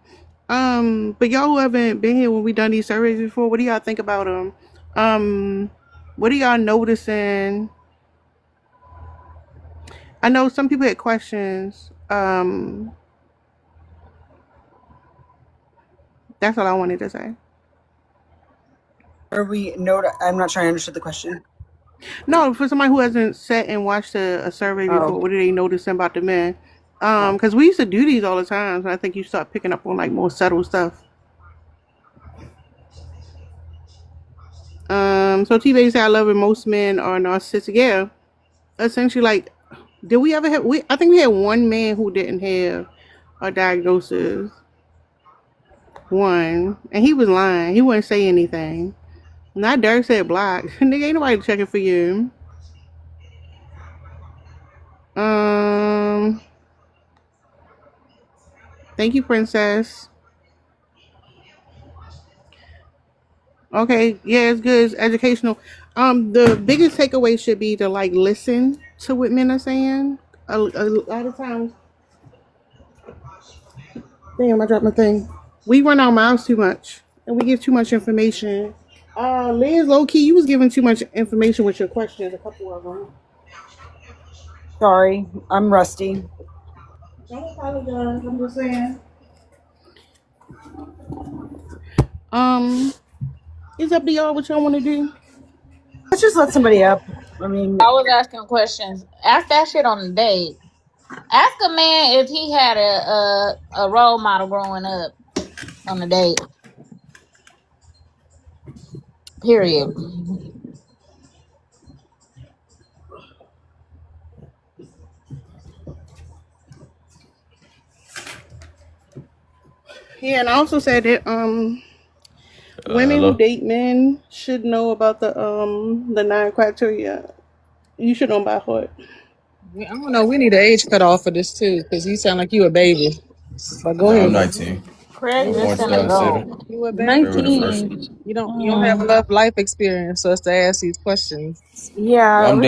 A: but y'all who haven't been here when we done these surveys before, what do y'all think about them? What are y'all noticing? I know some people had questions. That's all I wanted to say.
C: I'm not sure I understood the question.
A: No, for somebody who hasn't sat and watched a survey before, what are they noticing about the men? Because we used to do these all the time, so I think you start picking up on like more subtle stuff. So T-Bay said, I love it. Most men are narcissistic. Yeah, essentially, like, did we ever have? I think we had one man who didn't have a diagnosis. One, and he was lying. He wouldn't say anything. Not Dirk said block. Nigga, ain't nobody checking for you. Thank you, princess. Okay, yeah, it's good. It's educational. The biggest takeaway should be to like listen to what men are saying. A lot of times, damn, I dropped my thing. We run our mouths too much, and we give too much information. Liz, low key, you was giving too much information with your questions. A couple of them.
C: Sorry, I'm rusty.
A: Don't apologize. I'm just saying. It's up to y'all what y'all want to do.
C: Let's just let somebody up. I mean,
G: I was asking questions. Ask that shit on a date. Ask a man if he had a role model growing up on a date. Period.
A: Yeah, and I also said that women who date men should know about the 9 criteria. You should know by heart.
E: I don't know. We need an age cutoff for this too, because you sound like you a baby. But go ahead.
H: I'm 19.
G: Craig just said go.
E: You a baby.
D: 19.
E: You don't have enough life experience for us to ask these questions.
C: Yeah,
H: I'm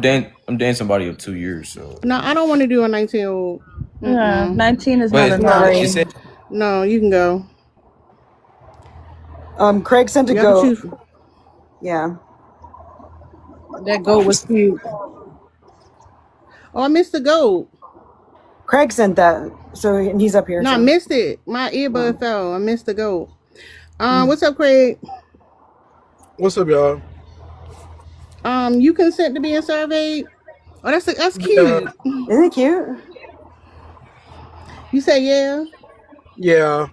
H: dating somebody of 2 years, so.
A: No, I don't want to do a 19-year-old.
D: Yeah, 19 is
H: But
D: not enough.
H: you said
A: No, you can go.
C: Craig sent a
A: You have to
C: goat.
A: choose.
C: Yeah.
E: That goat was cute.
A: Oh, I missed the goat.
C: Craig sent that, so he's up here.
A: No, I
C: So.
A: missed it. My earbud fell. I missed the goat. What's up, Craig?
I: What's up, y'all?
A: You consent to being surveyed? Oh, that's
I: Yeah,
A: cute.
C: Isn't it cute?
A: You say yeah.
I: yeah,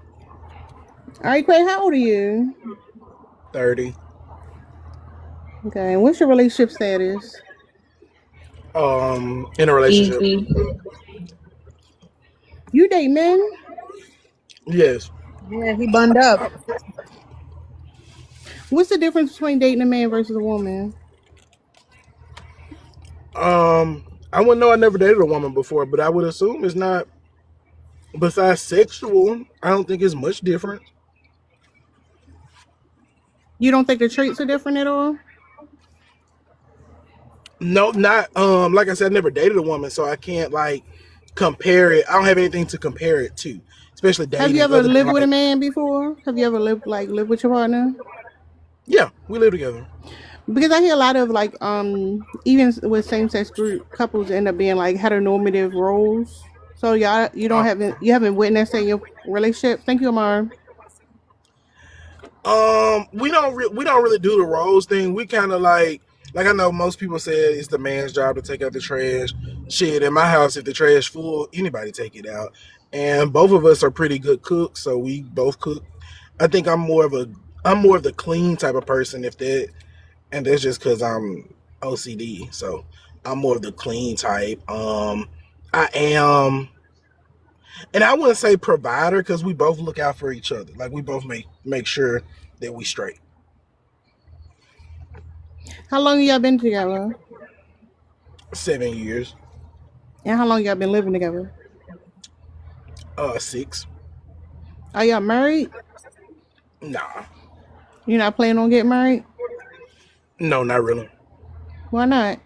A: All right, Craig. How old are you?
I: 30.
A: Okay. And what's your relationship status?
I: In a relationship.
G: Easy.
A: You date men?
I: Yes.
E: Yeah, he bunned up.
A: What's the difference between dating a man versus a woman?
I: I wouldn't know. I never dated a woman before, but I would assume it's not. Besides sexual, I don't think it's much different.
A: You don't think the traits are different at all?
I: No, not. Like I said, I never dated a woman, so I can't like compare it. I don't have anything to compare it to, especially dating.
A: Have you ever
I: other than,
A: lived with a
I: like-
A: man before? Have you ever lived with your partner?
I: Yeah, we live together.
A: Because I hear a lot of like even with same sex group couples end up being like heteronormative roles. So y'all you haven't witnessed that in your relationship. Thank you, Amar.
I: We don't really do the roles thing. We kind of like I know most people say it's the man's job to take out the trash. Shit, in my house, if the trash full, anybody take it out. And both of us are pretty good cooks, so we both cook. I think I'm more of the clean type of person, and that's just because I'm OCD. So I'm more of the clean type. I am, and I wouldn't say provider because we both look out for each other. Like we both make sure that we straight.
A: How long y'all been together?
I: 7 years.
A: And how long y'all been living together?
I: 6.
A: Are y'all married?
I: Nah.
A: You're not planning on getting married?
I: No, not really.
A: Why not?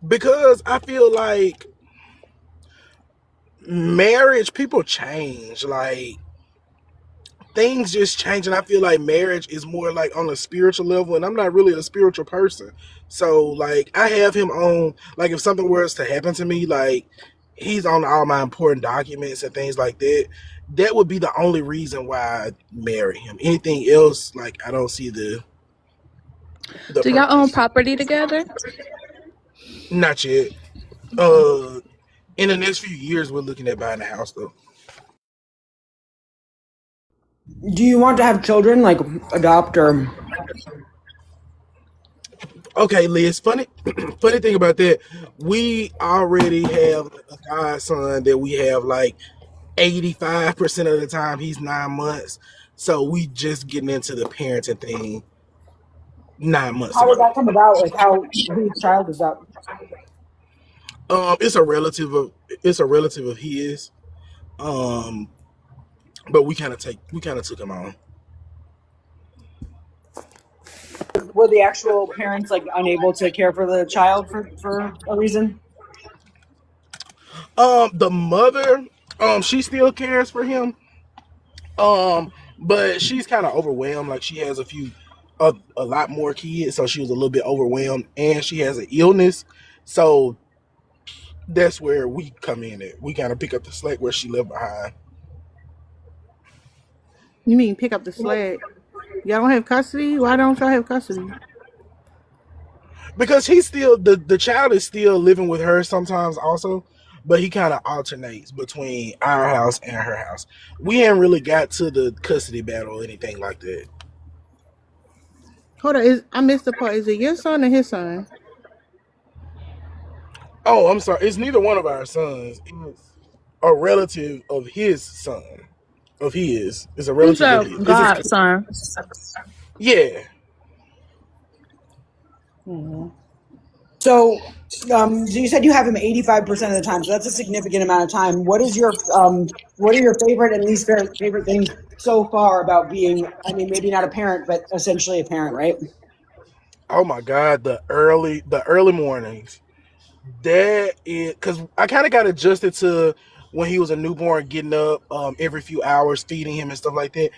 I: Because I feel like marriage, people change. Like things just change, and I feel like marriage is more like on a spiritual level, and I'm not really a spiritual person. So like I have him on, like if something was to happen to me, like he's on all my important documents and things like that. That would be the only reason why I marry him. Anything else, like I don't see the
D: Do y'all own
I: purpose.
D: property together?
I: Not yet. In the next few years, we're looking at buying a house though.
C: Do you want to have children, like adopt or?
I: Okay, Liz. Funny thing about that, we already have a godson that we have like 85% of the time he's 9 months. So we just getting into the parenting thing 9 months
C: How did
I: ago.
C: that come about? Like, whose child is that?
I: It's a relative of his. But we kind of took him on.
C: Were the actual parents like unable to care for the child for a reason?
I: The mother, she still cares for him. But she's kind of overwhelmed. Like she has a lot more kids, so she was a little bit overwhelmed, and she has an illness. So that's where we come in at. We kind of pick up the slack where she left behind.
A: You mean pick up the slack? Y'all don't have custody? Why don't y'all have custody?
I: Because he's still the child is still living with her sometimes also, but he kind of alternates between our house and her house. We haven't really got to the custody battle or anything like that.
A: Hold on, I missed the part. Is it your son or his son?
I: Oh, I'm sorry. It's neither one of our sons. It's a relative of his son. Of his. It's a
D: Who's
I: relative
D: a
I: of his.
D: godson?
I: Yeah.
C: So, you said you have him 85% of the time, so that's a significant amount of time. What are your favorite and least favorite things so far about being? I mean, maybe not a parent, but essentially a parent, right?
I: Oh my God, the early mornings. That is because I kind of got adjusted to when he was a newborn, getting up every few hours, feeding him and stuff like that.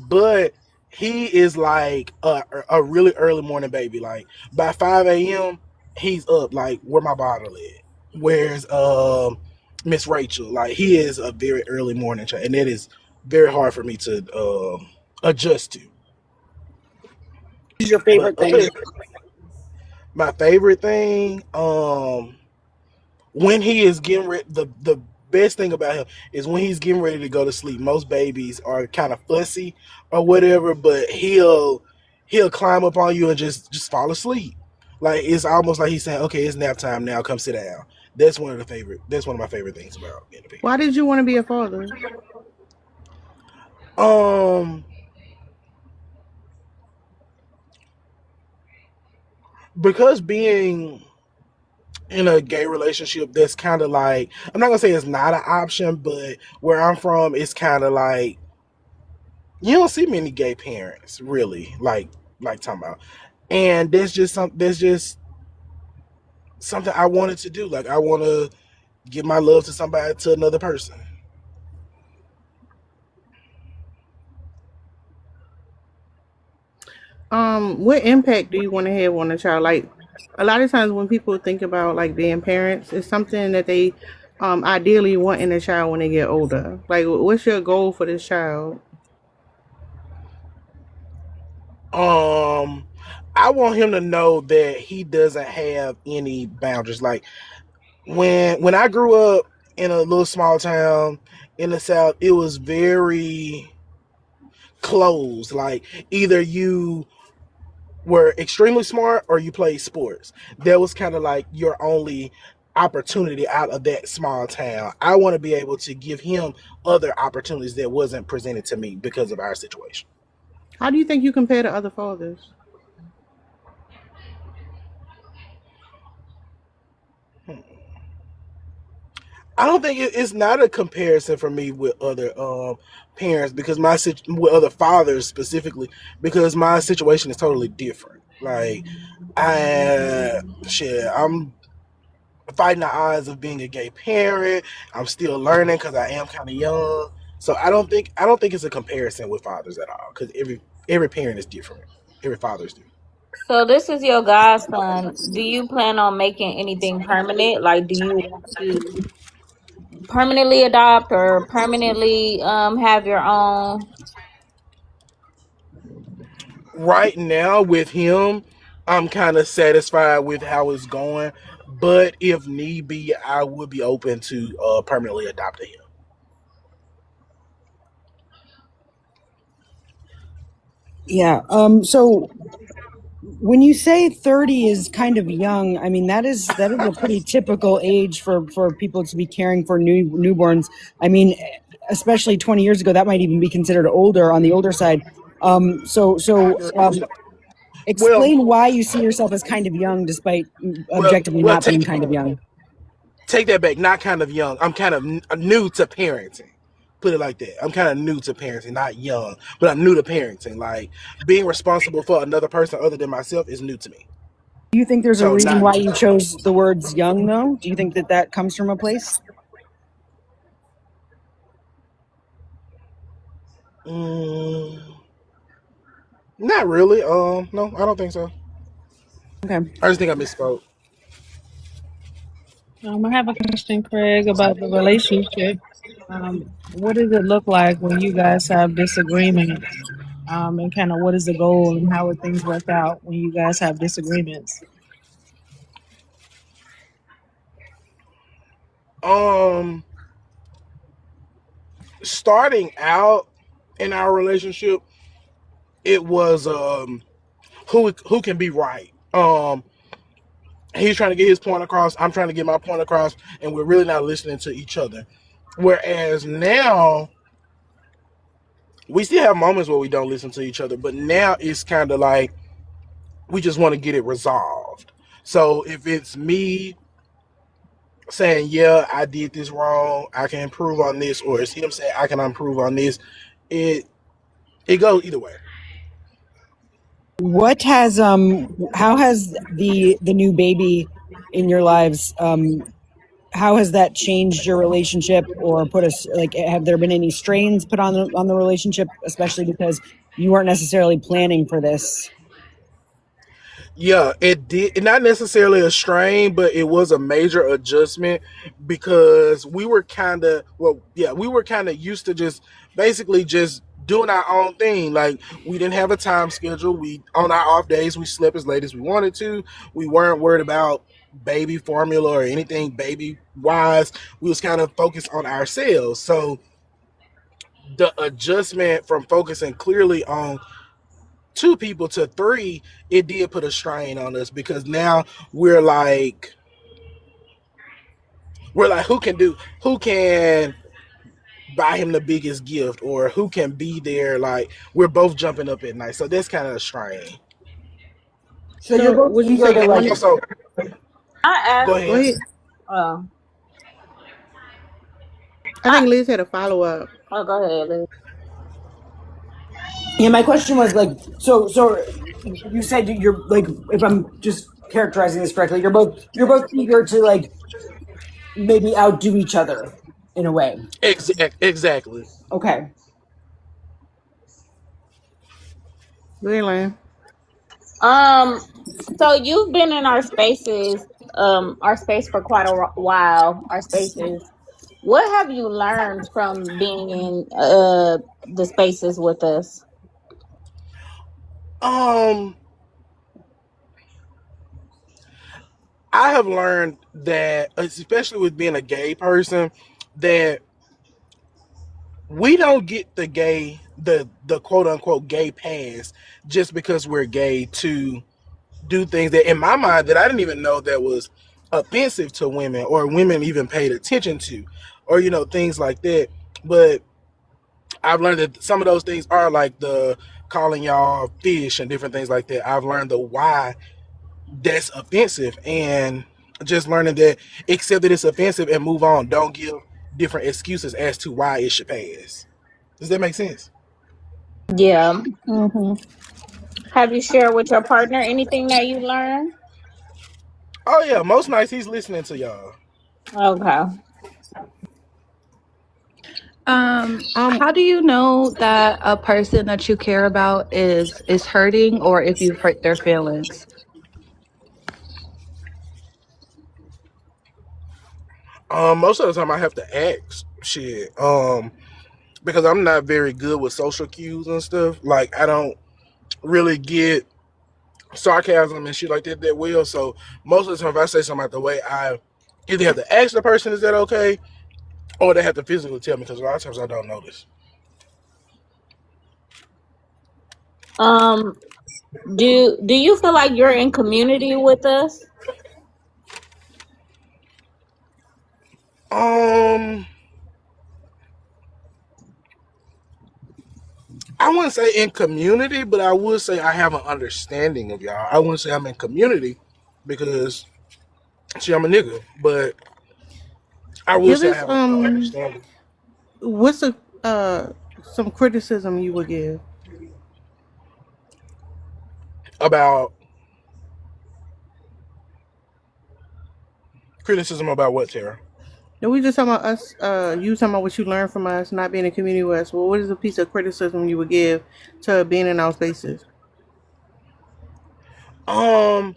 I: But he is like a really early morning baby. Like by 5 a.m., he's up. Like where my bottle at? Where's Miss Rachel? Like he is a very early morning child, and that is very hard for me to adjust to.
C: What's your
I: But
C: favorite thing?
I: my favorite thing, when he is getting ready, the best thing about him is when he's getting ready to go to sleep. Most babies are kind of fussy or whatever, but he'll climb up on you and just fall asleep. Like it's almost like he's saying, "Okay, it's nap time now. Come sit down." That's one of my favorite things about being a parent.
A: Why did you want to be a father?
I: Um, because being in a gay relationship, that's kind of like, I'm not gonna say it's not an option, but where I'm from, it's kind of like you don't see many gay parents really like talking about, and that's just something I wanted to do. Like I want to give my love to another person.
A: What impact do you want to have on a child? Like a lot of times when people think about like being parents, it's something that they ideally want in a child when they get older. Like what's your goal for this child?
I: um I want him to know that he doesn't have any boundaries. Like when I grew up in a little small town in the South, it was very closed. Like either you were extremely smart or you played sports. That was kind of like your only opportunity out of that small town. I want to be able to give him other opportunities that wasn't presented to me because of our situation.
A: How do you think you compare to other fathers?
I: Hmm. I don't think it's not a comparison for me with other parents because with other fathers specifically, because my situation is totally different. Like I'm fighting the odds of being a gay parent. I'm still learning because I am kind of young. So I don't think it's a comparison with fathers at all because every parent is different. Every father is different.
G: So this is your godson. Do you plan on making anything permanent? Like, do you want to permanently adopt or permanently have your own?
I: Right now with him, I'm kind of satisfied with how it's going. But if need be, I would be open to permanently adopting him.
C: Yeah. So when you say 30 is kind of young, I mean that is a pretty typical age for people to be caring for newborns. I mean, especially 20 years ago, that might even be considered older on the older side.
I: Well,
C: Explain why you see yourself as kind of young, despite
I: well,
C: objectively
I: well.
C: not being kind of young.
I: Take that back. Not kind of young. I'm kind of new to parenting. Put it like that. I'm kind of new to parenting, not young, but I'm new to parenting. Like being responsible for another person other than myself is new to me.
C: Do you think there's a
I: So
C: reason
I: not.
C: why you chose the words young, though? Do you think that comes from a place?
I: Mm, not really. No, I don't think so.
C: Okay.
I: I just think I misspoke.
E: I have a question, Craig, about the relationship. What does it look like when you guys have disagreements? And kind of what is the goal and how would things work out when you guys have disagreements?
I: Um, Starting out in our relationship, it was who can be right. He's trying to get his point across. I'm trying to get my point across, and we're really not listening to each other. Whereas now, we still have moments where we don't listen to each other, but now it's kind of like we just want to get it resolved. So if it's me saying, "Yeah, I did this wrong. I can improve on this," or it's him saying, "I can improve on this," it it goes either way.
C: What has how has the new baby in your lives how has that changed your relationship, or put us like, have there been any strains put on the relationship, especially because you weren't necessarily planning for this?
I: Yeah, it did. Not necessarily a strain, but it was a major adjustment because we were kind of, well, yeah, we were kind of used to just basically just doing our own thing. Like, we didn't have a time schedule. We, on our off days, we slept as late as we wanted to. We weren't worried about baby formula or anything baby wise. We was kind of focused on ourselves. So the adjustment from focusing clearly on two people to three, it did put a strain on us because now we're like who can buy him the biggest gift, or who can be there. Like, we're both jumping up at night, so that's kind of a strain.
C: So you're both
A: would you
C: eager
A: say
C: to
A: that
C: like.
A: one?
I: Also,
G: I
I: go
G: asked.
A: Go
I: ahead.
A: ahead.
G: Oh,
A: I think Liz had a follow up.
G: go ahead, Liz.
C: Yeah, my question was like, so you said you're like, if I'm just characterizing this correctly, you're both eager to like maybe outdo each other in a way.
I: Exactly.
C: Okay.
A: Go ahead, Lane.
G: So you've been in our spaces, our space for quite a while. Our spaces. What have you learned from being in the spaces with us?
I: I have learned that, especially with being a gay person, that we don't get the quote unquote gay pass just because we're gay to do things that, in my mind, that I didn't even know that was offensive to women, or women even paid attention to, or things like that. But I've learned that some of those things are like the calling y'all fish and different things like that. I've learned the why that's offensive, and just learning that, accept that it's offensive and move on. Don't give different excuses as to why it should pass. Does that make sense?
G: Yeah. Have you shared with your partner anything that you learned?
I: Oh yeah, most nights he's listening to y'all.
G: Okay.
D: How do you know that a person that you care about is hurting, or if you've hurt their feelings?
I: Most of the time I have to ask shit. Because I'm not very good with social cues and stuff. Like, I don't really get sarcasm and shit like that well. So most of the time, if I say something out the way, I either have to ask the person, "Is that okay?" or they have to physically tell me, because a lot of times I don't notice.
G: Do you feel like you're in community with us?
I: I wouldn't say in community, but I would say I have an understanding of y'all. I wouldn't say I'm in community because, see, I'm a nigga, but I would
A: Give
I: say I
A: us
I: have an understanding.
A: what's some criticism you would give?
I: About criticism about what, Tara?
A: No, we just talking about us. You talking about what you learned from us, not being in community with us. Well, what is a piece of criticism you would give to being in our spaces?
I: The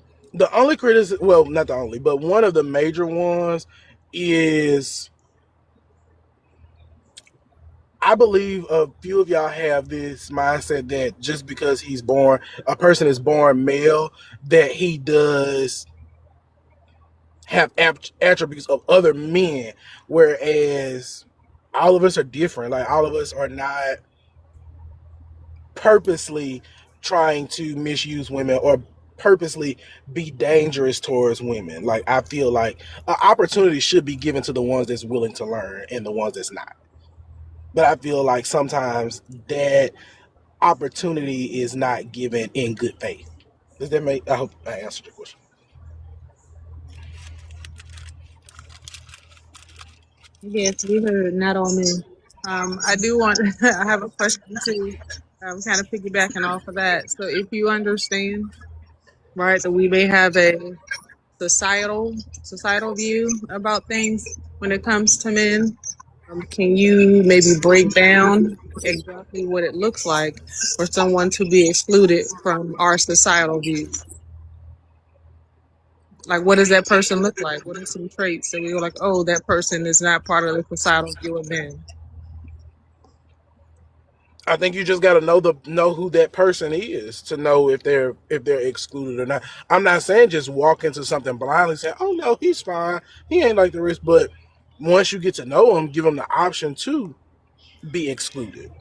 I: only criticism, well, not the only, but one of the major ones is, I believe a few of y'all have this mindset that just because a person is born male, that he does have attributes of other men, whereas all of us are different. Like, all of us are not purposely trying to misuse women or purposely be dangerous towards women. Like, I feel like an opportunity should be given to the ones that's willing to learn and the ones that's not. But I feel like sometimes that opportunity is not given in good faith. Does that make? I hope I answered your question.
E: Yes, we heard, not all men. I do want, I have a question too, kind of piggybacking off of that. So if you understand, right, that we may have a societal view about things when it comes to men. Can you maybe break down exactly what it looks like for someone to be excluded from our societal view? Like, what does that person look like? What are some traits that we were like, oh, that person is not part of the societal view of men?
I: I think you just got to know who that person is to know if they're excluded or not. I'm not saying just walk into something blindly saying, "Oh no, he's fine. He ain't like the rest." But once you get to know him, give him the option to be excluded.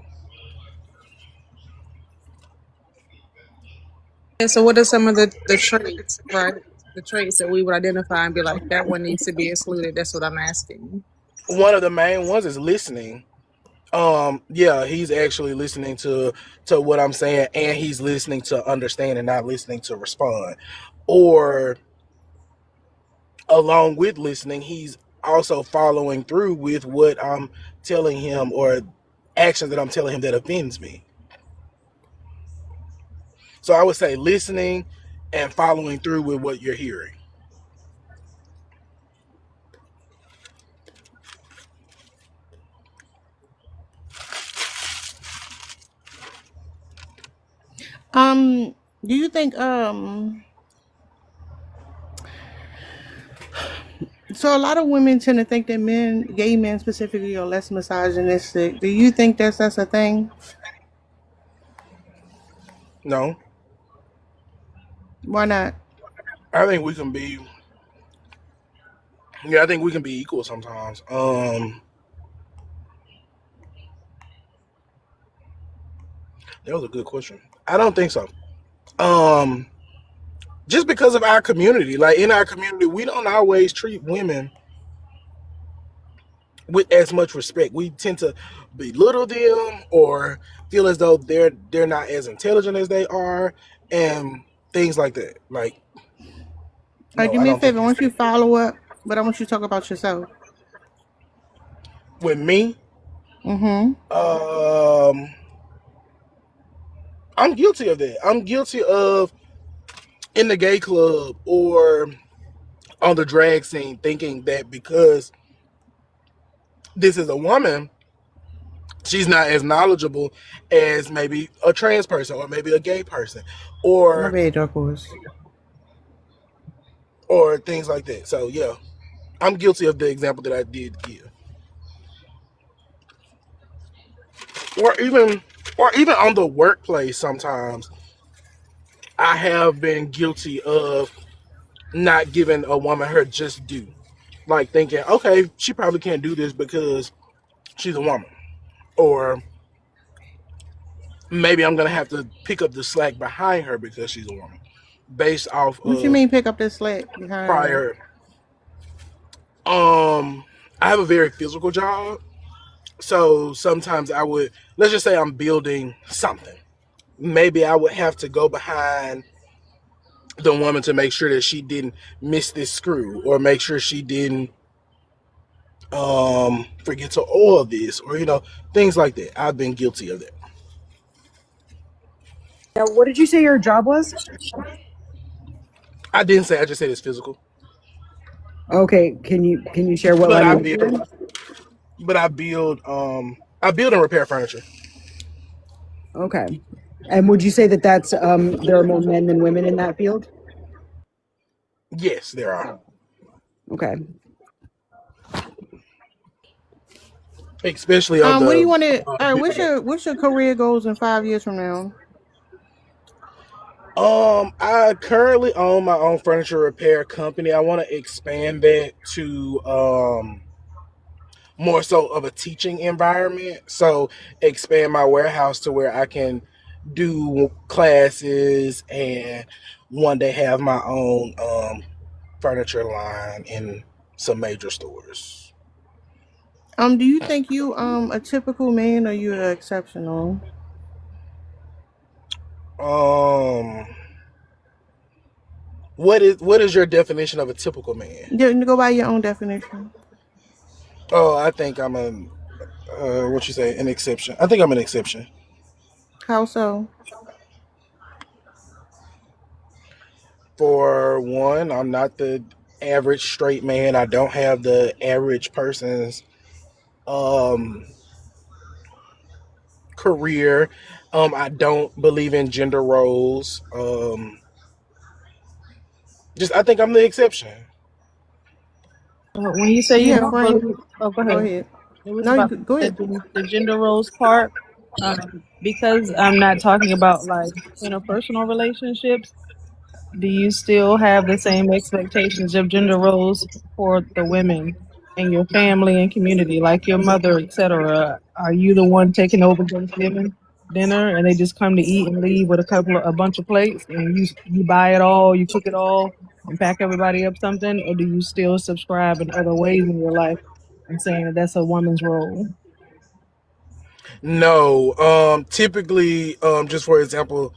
E: And so what are some of the traits, right? The traits that we would identify and be like, that one needs to be excluded. That's what I'm asking.
I: One of the main ones is listening. Yeah, he's actually listening to what I'm saying, and he's listening to understand and not listening to respond. Or along with listening, he's also following through with what I'm telling him or actions that I'm telling him that offends me. So I would say listening and following through with what you're hearing.
A: Do you think so a lot of women tend to think that gay men specifically, are less misogynistic. Do you think that's a thing?
I: No,
A: Why not?
I: I think we can be. Yeah, I think we can be equal sometimes. That was a good question. I don't think so. Um, just because of our community, like in our community, we don't always treat women with as much respect. We tend to belittle them or feel as though they're not as intelligent as they are, and things like that. Like,
A: All right,
I: no,
A: do
I: I
A: me a
I: don't think
A: favor. I
I: it's
A: want you to follow up, but I want you to talk about yourself.
I: with me.
A: Mm-hmm.
I: I'm guilty of that. I'm guilty of in the gay club or on the drag scene thinking that because this is a woman, she's not as knowledgeable as maybe a trans person or maybe a gay person
A: My
I: or
A: bad, dark horse.
I: things like that. So yeah, I'm guilty of the example that I did give. Or even on the workplace sometimes I have been guilty of not giving a woman her just due. Like thinking, okay, she probably can't do this because she's a woman. Or maybe I'm gonna have to pick up the slack behind her because she's a woman. Based off
A: What you
I: of
A: mean pick up this slack behind her?
I: prior I have a very physical job. So sometimes I would, let's just say I'm building something. Maybe I would have to go behind the woman to make sure that she didn't miss this screw or make sure she didn't forget to oil this or things like that. I've been guilty of that.
C: Now, what did you say your job was?
I: I didn't say, I just said it's physical.
C: Okay, can you share what
I: But
C: line
I: I
C: of work you're in?
I: build I build and repair furniture.
C: Okay, and would you say that that's there are more men than women in that field?
I: Yes, there are.
C: Okay.
I: Especially on
A: What do you
I: the
A: want to? All right, what's your career goals in 5 years from now?
I: I currently own my own furniture repair company. I want to expand that to more so of a teaching environment. So expand my warehouse to where I can do classes and one day have my own furniture line in some major stores.
A: Do you think you a typical man or you exceptional?
I: Um, what is your definition of a typical man?
A: Go by your own definition.
I: Oh, I think I'm what you say, an exception. I think I'm an exception.
A: How so?
I: For one, I'm not the average straight man. I don't have the average person's um career. I don't believe in gender roles. Just I think I'm the exception.
E: When you say you
A: Yeah,
E: don't
A: Frank.
E: believe, oh, go
A: Go
E: ahead.
A: ahead.
E: It was
A: No, you
E: about
A: go
E: the,
A: ahead.
E: the gender roles part. Because I'm not talking about like interpersonal relationships. Do you still have the same expectations of gender roles for the women in your family and community, like your mother, etc.? Are you the one taking over Thanksgiving dinner, and they just come to eat and leave with a bunch of plates, and you buy it all, you cook it all, and pack everybody up something, or do you still subscribe in other ways in your life and saying that that's a woman's role?
I: No, typically, just for example,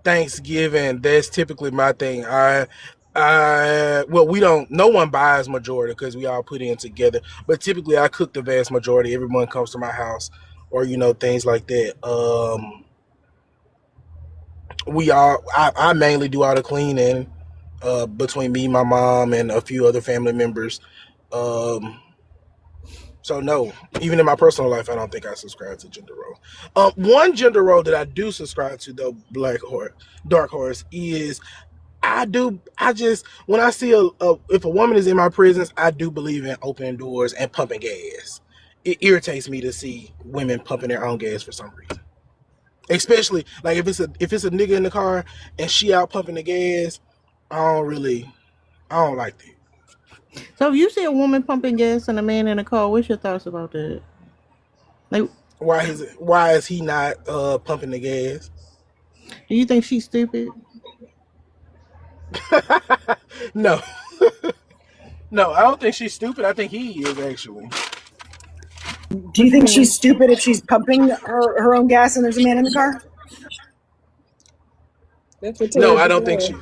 I: Thanksgiving, that's typically my thing. Well, we don't, no one buys majority because we all put in together, but typically I cook the vast majority. Everyone comes to my house or, things like that. I mainly do all the cleaning, between me, my mom, and a few other family members. Um, So no, even in my personal life, I don't think I subscribe to gender role. One gender role that I do subscribe to, though, Dark Horse, is I do. I just when I see if a woman is in my presence, I do believe in opening doors and pumping gas. It irritates me to see women pumping their own gas for some reason. Especially like if it's a nigga in the car and she out pumping the gas, I don't like that.
A: So if you see a woman pumping gas and a man in a car, what's your thoughts about that? Like,
I: Why is he not pumping the gas?
A: do you think she's stupid?
I: No. No, I don't think she's stupid. I think he is actually.
C: Do you think she's stupid if she's pumping her own gas and there's a man in the car?
E: That's what
I: No,
E: Tara
I: I
E: just
I: don't think
E: said.
I: she.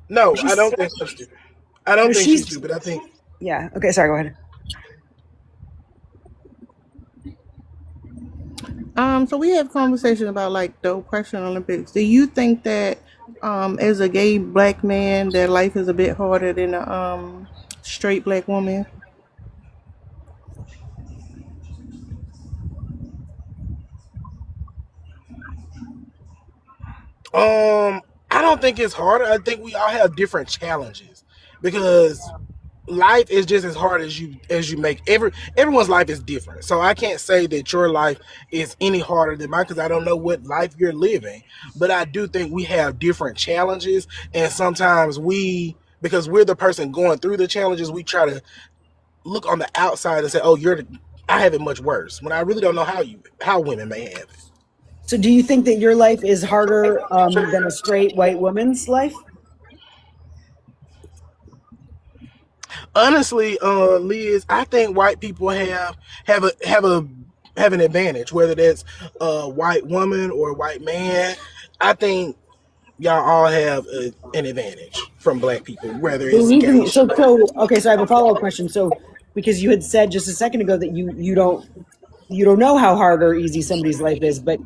I: No, I
C: She's
I: don't think she's stupid. I don't
C: no,
I: think she's
C: she's
I: stupid. I think
C: yeah. Okay, sorry. Go ahead.
A: So we have conversation about like the oppression Olympics. Do you think that as a gay black man that life is a bit harder than a straight black woman?
I: I don't think it's harder. I think we all have different challenges because life is just as hard as you make everyone's life is different. So I can't say that your life is any harder than mine because I don't know what life you're living. But I do think we have different challenges, and sometimes because we're the person going through the challenges, we try to look on the outside and say, "Oh, I have it much worse," when I really don't know how women may have it.
C: So, do you think that your life is harder than a straight white woman's life?
I: Honestly, Liz, I think white people have an advantage, whether that's a white woman or a white man. I think y'all all have an advantage from black people, whether
C: The
I: it's gay
C: reason,
I: shit.
C: okay, so I have a follow up question. So, because you had said just a second ago that you don't know how hard or easy somebody's life is, but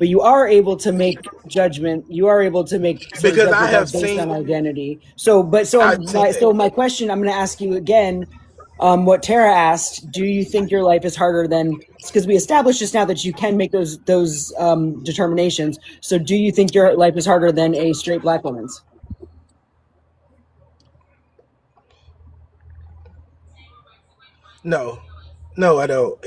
C: you are able to make judgment. You are able to make sort of
I: Because I
C: judgment
I: have
C: based on
I: seen,
C: identity. So, but
I: I've seen that.
C: my question, I'm going to ask you again. What Tara asked: do you think your life is harder than? Because we established just now that you can make those determinations. So, do you think your life is harder than a straight black woman's?
I: No, no, I don't.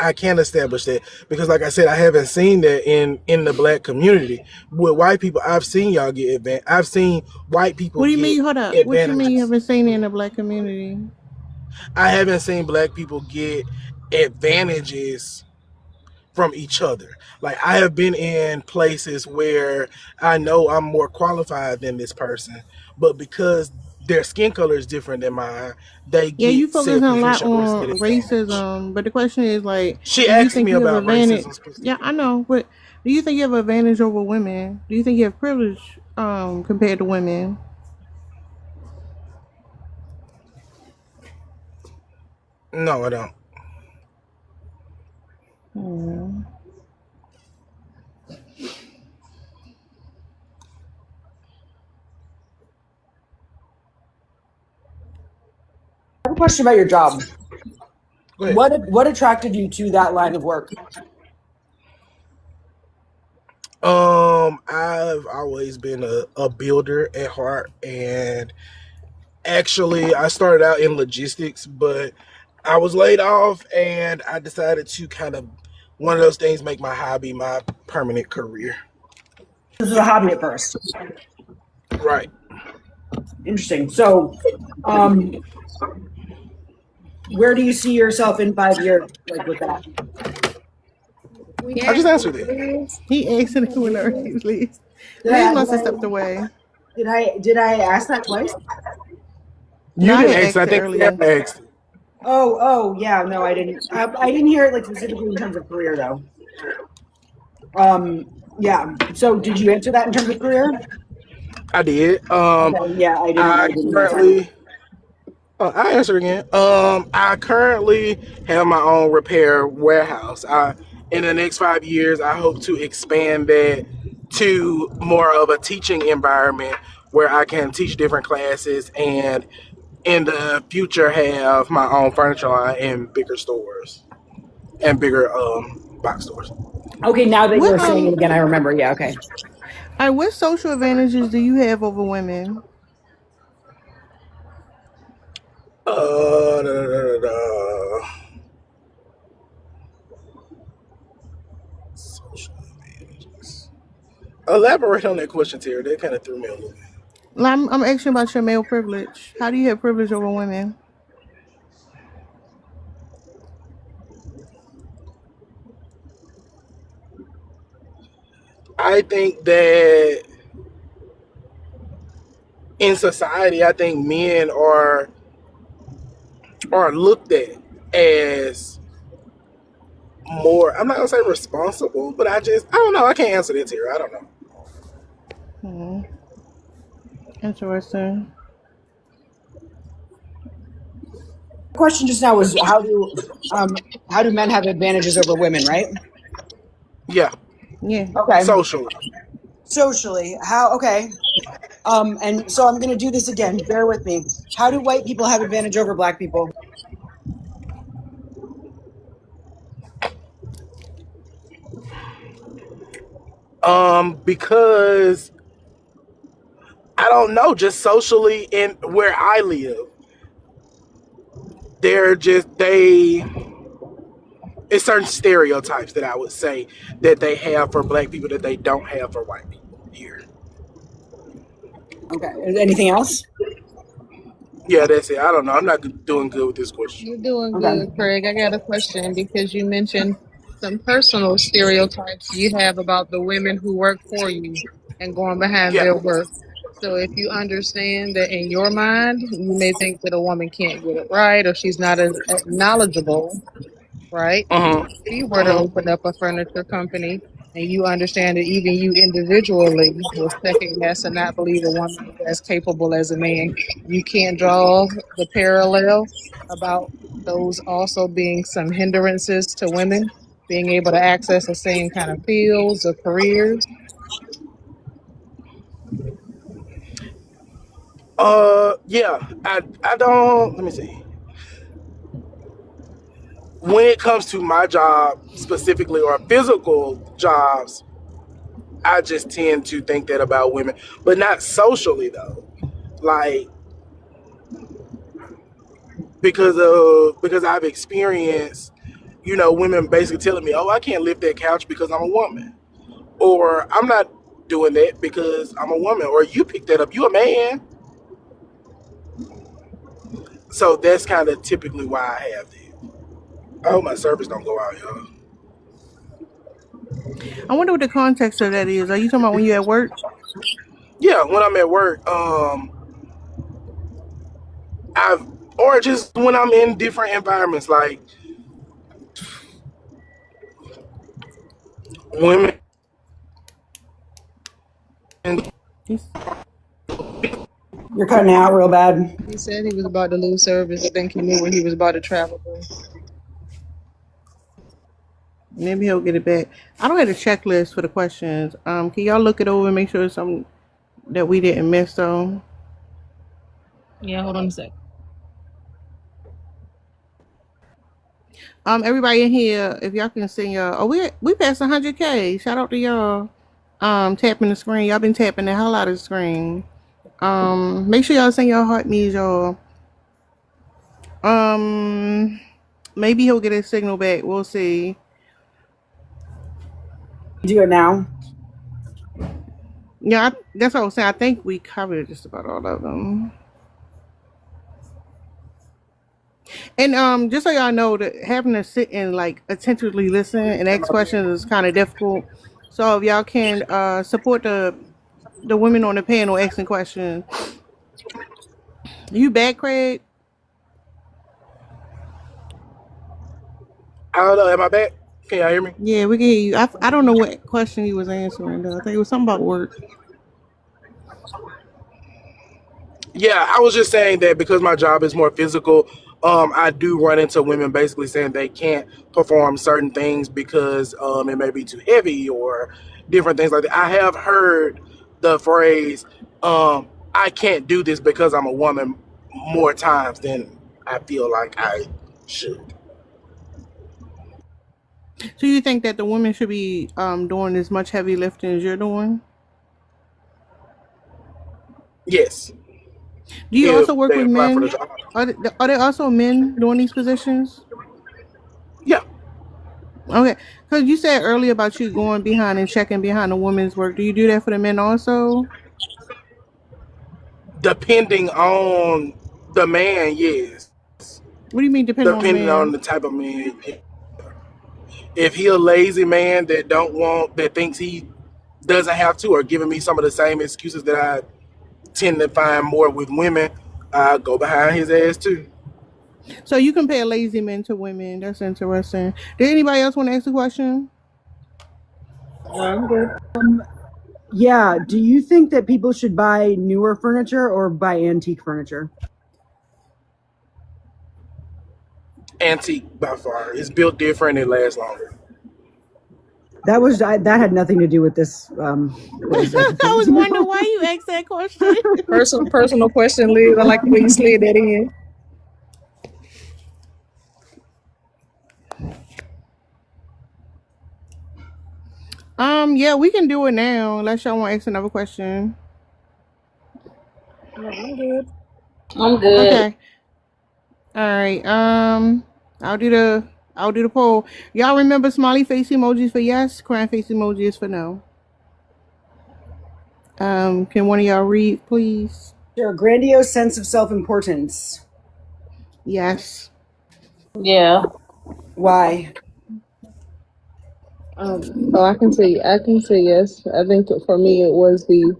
I: I can't establish that because, like I said, I haven't seen that in the black community. With white people, I've seen y'all get advantage. I've seen white people
A: What do you
I: get
A: mean? Hold up. What you mean you
I: advantages.
A: haven't seen it in the black community?
I: I haven't seen black people get advantages from each other. Like I have been in places where I know I'm more qualified than this person, but because their skin color is different than mine, they
A: Yeah, you
I: get
A: focus
I: said
A: a lot
I: position or said
A: on
I: advantage.
A: racism, but the question is like,
I: She
A: do you
I: asked
A: think
I: me
A: you have
I: about
A: advantage?
I: racism
A: Yeah, I
I: specifically.
A: know, but do you think you have advantage over women? Do you think you have privilege compared to women?
I: No, I don't.
A: Hmm.
C: question about your job.
I: Go ahead.
C: What attracted you to that line of work?
I: I've always been a builder at heart, and actually, I started out in logistics, but I was laid off, and I decided to kind of one of those things make my hobby my permanent career.
C: This was a hobby at first.
I: Right.
C: Interesting. So, where do you see yourself in 5 years, like with that?
I: I just answered it.
A: He asked it when Liz leaves.
C: Did
A: Liz
C: I,
A: must have stepped away.
C: did I ask that twice?
I: You
A: No, I
I: didn't
A: had
I: ask it. I
A: asked it
I: think
A: earlier.
I: I asked it.
C: Oh, yeah. No, I didn't. I didn't hear it like specifically in terms of career though. Yeah. So, did you answer that in terms of career?
I: I did.
C: Okay, yeah, I didn't.
I: I currently. I answer again. I currently have my own repair warehouse. In the next 5 years, I hope to expand that to more of a teaching environment where I can teach different classes, and in the future have my own furniture line in bigger stores and bigger box stores.
C: Okay, now that
A: What
C: you're saying it again, I remember. Yeah, okay.
A: all right, what social advantages do you have over women?
I: Da, da, da, da. Social advantages. Elaborate on that question, Terry. That kind of threw me a little bit.
A: I'm asking about your male privilege. How do you have privilege over women?
I: I think that in society, I think men are looked at as more. I'm not gonna say responsible, but I don't know. I can't answer that, Terry. I don't know.
A: Interesting.
C: The question just now was how do men have advantages over women, right?
I: Yeah,
A: Yeah.
C: Okay.
I: socially.
C: Socially, how? Okay. And so I'm going to do this again. Bear with me. How do white people have advantage over black people?
I: Because I don't know, just socially in where I live, it's certain stereotypes that I would say that they have for black people that they don't have for white people here.
C: Okay. Anything else?
I: Yeah, that's it. I don't know. I'm not doing good with this question.
E: You're doing
C: Okay.
E: good, Craig. I got a question because you mentioned some personal stereotypes you have about the women who work for you and going behind
I: Yeah.
E: their work. So if you understand that in your mind, you may think that a woman can't get it right or she's not as knowledgeable, right?
I: Mm-hmm.
E: If you were to open up a furniture company and you understand that even you individually will second guess and not believe a woman is as capable as a man, you can't draw the parallel about those also being some hindrances to women being able to access the same kind of fields or careers.
I: Yeah. I don't. Let me see. When it comes to my job specifically or physical jobs, I just tend to think that about women, but not socially though. Like because I've experienced, women basically telling me, "Oh, I can't lift that couch because I'm a woman," or "I'm not doing that because I'm a woman," or "You picked that up, you a man." So that's kind of typically why I have that. I hope my service don't go out, y'all.
A: I wonder what the context of that is. Are you talking about when you're at work?
I: Yeah, when I'm at work, or just when I'm in different environments, like women.
C: You're cutting out real bad.
E: He said he was about to lose service. I think he knew where he was about to travel to.
A: Maybe he'll get it back. I don't have a checklist for the questions. Can y'all look it over and make sure it's something that we didn't miss though?
E: Yeah, hold on a sec.
A: Everybody in here, if y'all can send y'all, oh, we passed 100K. Shout out to y'all. Tapping the screen. Y'all been tapping the hell out of the screen. Make sure y'all send y'all heart me's, y'all. Maybe he'll get his signal back. We'll see.
C: Do it now.
A: Yeah, that's what I was saying. I think we covered just about all of them. And just so y'all know, that having to sit and like attentively listen and ask questions is kind of difficult. So if y'all can support the women on the panel asking questions. You back, Craig?
I: I don't know. Am I back? Can y'all hear me?
A: Yeah, we can hear you. I don't know what question you was answering though. I think it was something about work.
I: Yeah, I was just saying that because my job is more physical, I do run into women basically saying they can't perform certain things because it may be too heavy or different things like that. I have heard the phrase, I can't do this because I'm a woman more times than I feel like I should.
A: So you think that the women should be doing as much heavy lifting as you're doing?
I: Yes,
A: Do you
I: if
A: also work
I: they
A: with
I: apply for the
A: men?
I: job.
A: Are there also men doing these positions?
I: Yeah,
A: Okay, because you said earlier about you going behind and checking behind a woman's work. Do you do that for the men also?
I: depending on the man, yes.
A: What do you mean, depending on the
I: Depending on
A: man?
I: the type of man. If he a lazy man that thinks he doesn't have to, or giving me some of the same excuses that I tend to find more with women, I go behind his ass too.
A: So you compare lazy men to women. That's interesting. Did anybody else want to ask a question?
E: I'm good.
C: Yeah. Do you think that people should buy newer furniture or buy antique furniture?
I: Antique by far. It's built different. It lasts longer.
C: That had nothing to do with this.
A: I was wondering why you asked that question.
E: Personal question, Liz. I like the way you slid that in.
A: Yeah, we can do it now unless y'all want to ask another question.
E: No, I'm good.
G: I'm good.
A: Okay. All right. I'll do the poll. Y'all remember smiley face emojis for yes, crying face emojis for no. Can one of y'all read, please?
C: Sure. Grandiose sense of self-importance.
A: Yes.
G: Yeah.
C: Why?
E: Oh, I can say yes. I think for me it was the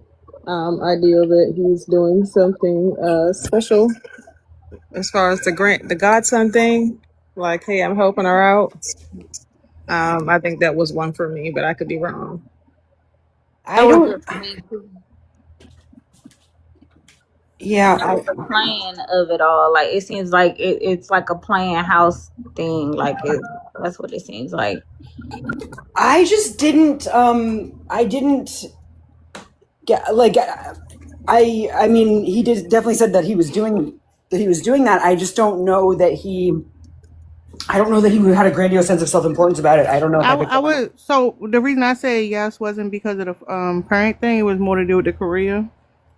E: ideal that he's doing something special as far as the godson thing. Like, hey, I'm helping her out. I think that was one for me, but I could be wrong.
C: I don't. Yeah.
G: Like the plan of it all. Like it seems like it's like a plan house thing. Like that's what it seems like.
C: I just didn't. I didn't get like. I mean, he definitely said that he was doing that. I just don't know that he. I don't know that he had a grandiose sense of self-importance about it. I don't know.
A: I would. So the reason I say yes wasn't because of the parent thing. It was more to do with the career.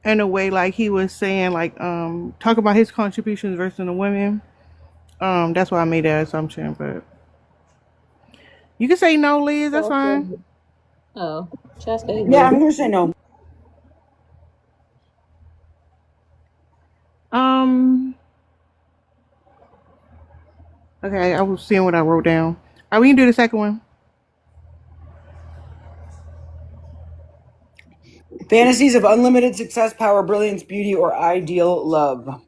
A: In a way, like he was saying, like talk about his contributions versus the women. That's why I made that assumption. But you can say no, Liz. That's fine.
G: Oh, just say
C: Yeah, I'm gonna say no.
A: Okay, I was seeing what I wrote down. Are we gonna do the second one?
C: Fantasies of unlimited success, power, brilliance, beauty, or ideal love.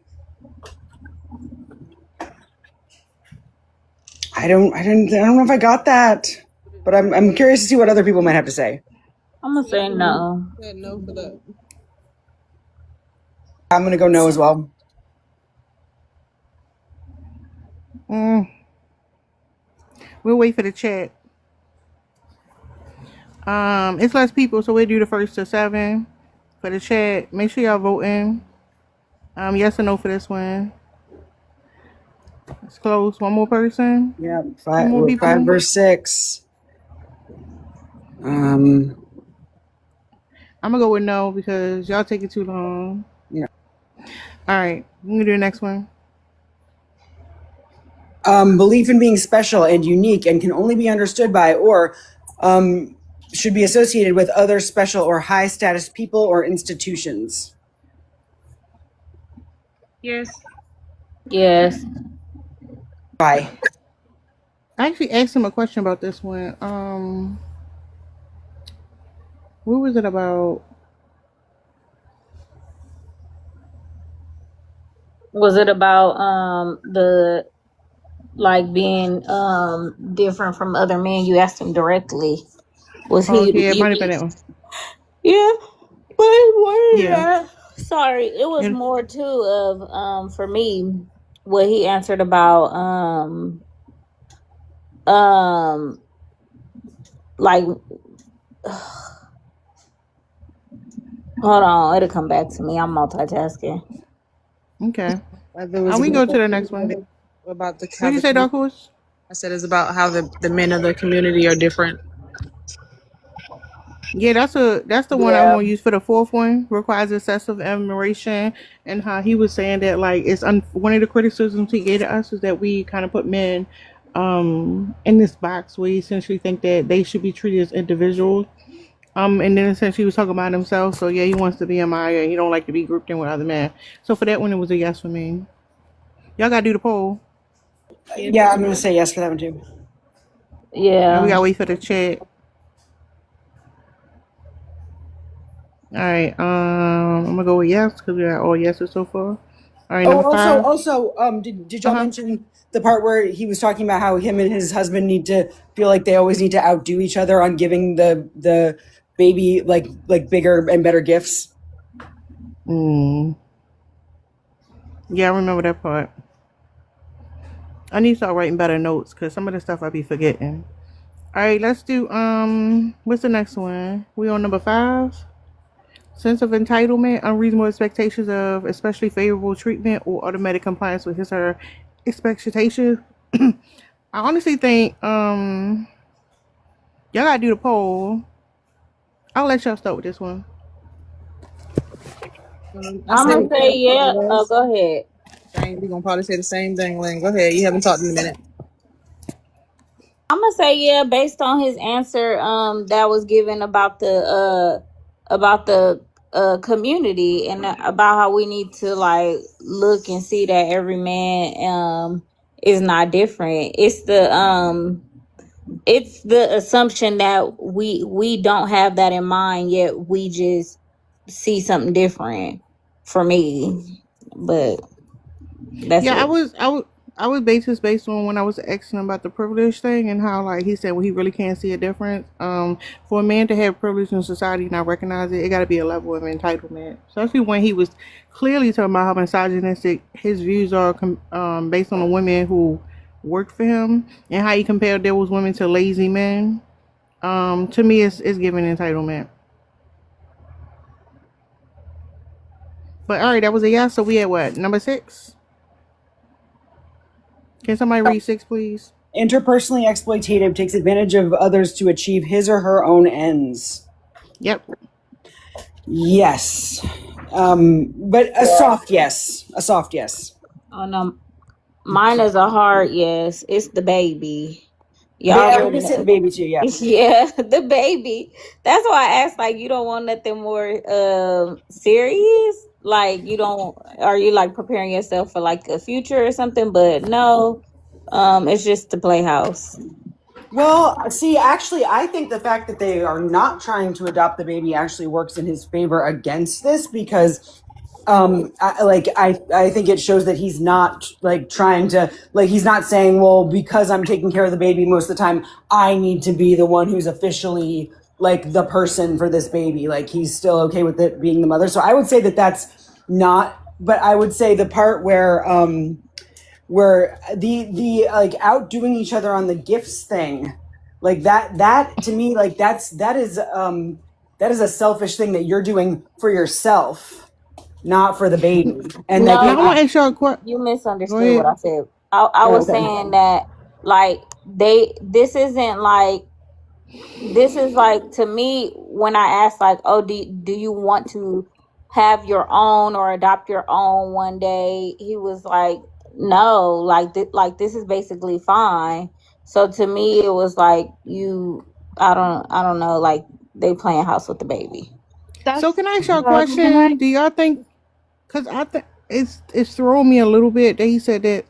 C: I don't know if I got that, but I'm curious to see what other people might have to say.
G: I'm gonna say no.
E: No for that.
C: I'm gonna go no as well.
A: We'll wait for the chat. It's less people, so we'll do the first to 7 for the chat. Make sure y'all voting. Yes or no for this one. It's close. One more person.
C: Yeah,
A: Two
C: five,
A: more people.
C: 5 versus 6.
A: I'm gonna go with no because y'all taking too long.
C: Yeah.
A: All right, I'm gonna do the next one.
C: Belief in being special and unique and can only be understood by or should be associated with other special or high status people or institutions.
D: Yes.
G: Yes.
C: Bye.
A: I actually asked him a question about this one. What was it about?
G: Was it about the like being different from other men? You asked him directly. Was
A: Oh,
G: he?
A: yeah, it might have been that one.
G: Yeah. What is
A: Yeah.
G: that? Sorry, it was
A: And-
G: more too of for me what he answered about like hold on, it'll come back to me. I'm multitasking.
A: Okay.
E: There was
A: We go to the next one.
E: about the.
A: What did you say, Dark Horse?
E: I said it's about how the men of the community are different.
A: Yeah, that's the one I'm gonna use for the fourth one. Requires excessive admiration, and how he was saying that like it's one of the criticisms he gave to us is that we kind of put men in this box where you essentially think that they should be treated as individuals. And then essentially he was talking about himself. So yeah, he wants to be admired. He don't like to be grouped in with other men. So for that one, it was a yes for me. Y'all gotta do the poll.
C: Yeah, I'm gonna say yes for that one too.
G: Yeah.
A: And we gotta wait for the chat. All right. I'm gonna go with yes because we got all yeses so far. All right. Number 5.
C: Also, did y'all mention the part where he was talking about how him and his husband need to feel like they always need to outdo each other on giving the baby like bigger and better gifts?
A: Yeah, I remember that part. I need to start writing better notes because some of the stuff I be forgetting. All right, let's do what's the next one? We on number 5. Sense of entitlement, unreasonable expectations of especially favorable treatment or automatic compliance with his or her expectations. I honestly think y'all gotta do the poll. I'll let y'all start with this one.
G: I'm gonna say yeah. Oh, go ahead.
E: We're gonna probably say the same thing, Lynn. Go ahead. You haven't talked in a minute.
G: I'm gonna say yeah, based on his answer that was given about the community and about how we need to like look and see that every man is not different. It's the assumption that we don't have that in mind, yet we just see something different for me. But that's
A: Yeah,
G: it.
A: I was based on when I was asking him about the privilege thing and how like he said he really can't see a difference. For a man to have privilege in society and not recognize it, it got to be a level of entitlement. Especially when he was clearly talking about how misogynistic his views are, based on the women who worked for him and how he compared those women to lazy men. To me, it's giving entitlement. But all right, that was a yes. So we at what, number 6? Can somebody read 6, please?
C: Interpersonally exploitative, takes advantage of others to achieve his or her own ends.
A: Yep.
C: Yes. But a soft yes. A soft yes.
G: Oh no, mine is a hard yes. It's the baby. Y'all
C: I
G: already
C: would say the baby too, yeah.
G: yeah, the baby. That's why I asked, like, you don't want nothing more serious? Like, you don't, are you like preparing yourself for like a future or something? But no, it's just the playhouse.
C: Well, see, actually, I think the fact that they are not trying to adopt the baby actually works in his favor against this because I think it shows that he's not like trying to, like, he's not saying, well, because I'm taking care of the baby most of the time, I need to be the one who's officially like the person for this baby. Like, he's still okay with it being the mother. So I would say that that's not, but I would say the part where the like outdoing each other on the gifts thing, like that to me, like that is a selfish thing that you're doing for yourself, not for the baby. And
G: No,
C: like,
A: I want to ask y'all a question.
G: you misunderstood what I said. I
C: Oh,
G: was
C: okay.
G: saying that like this isn't like, this is like, to me, when I asked like, oh, do you want to have your own or adopt your own one day, he was like, no, like like this is basically fine. So to me it was like, I don't know, like they playing house with the baby.
A: So
D: That's
A: can I ask y'all a
D: can I?
A: question? Do y'all think? Because I think it's throwing me a little bit that he said that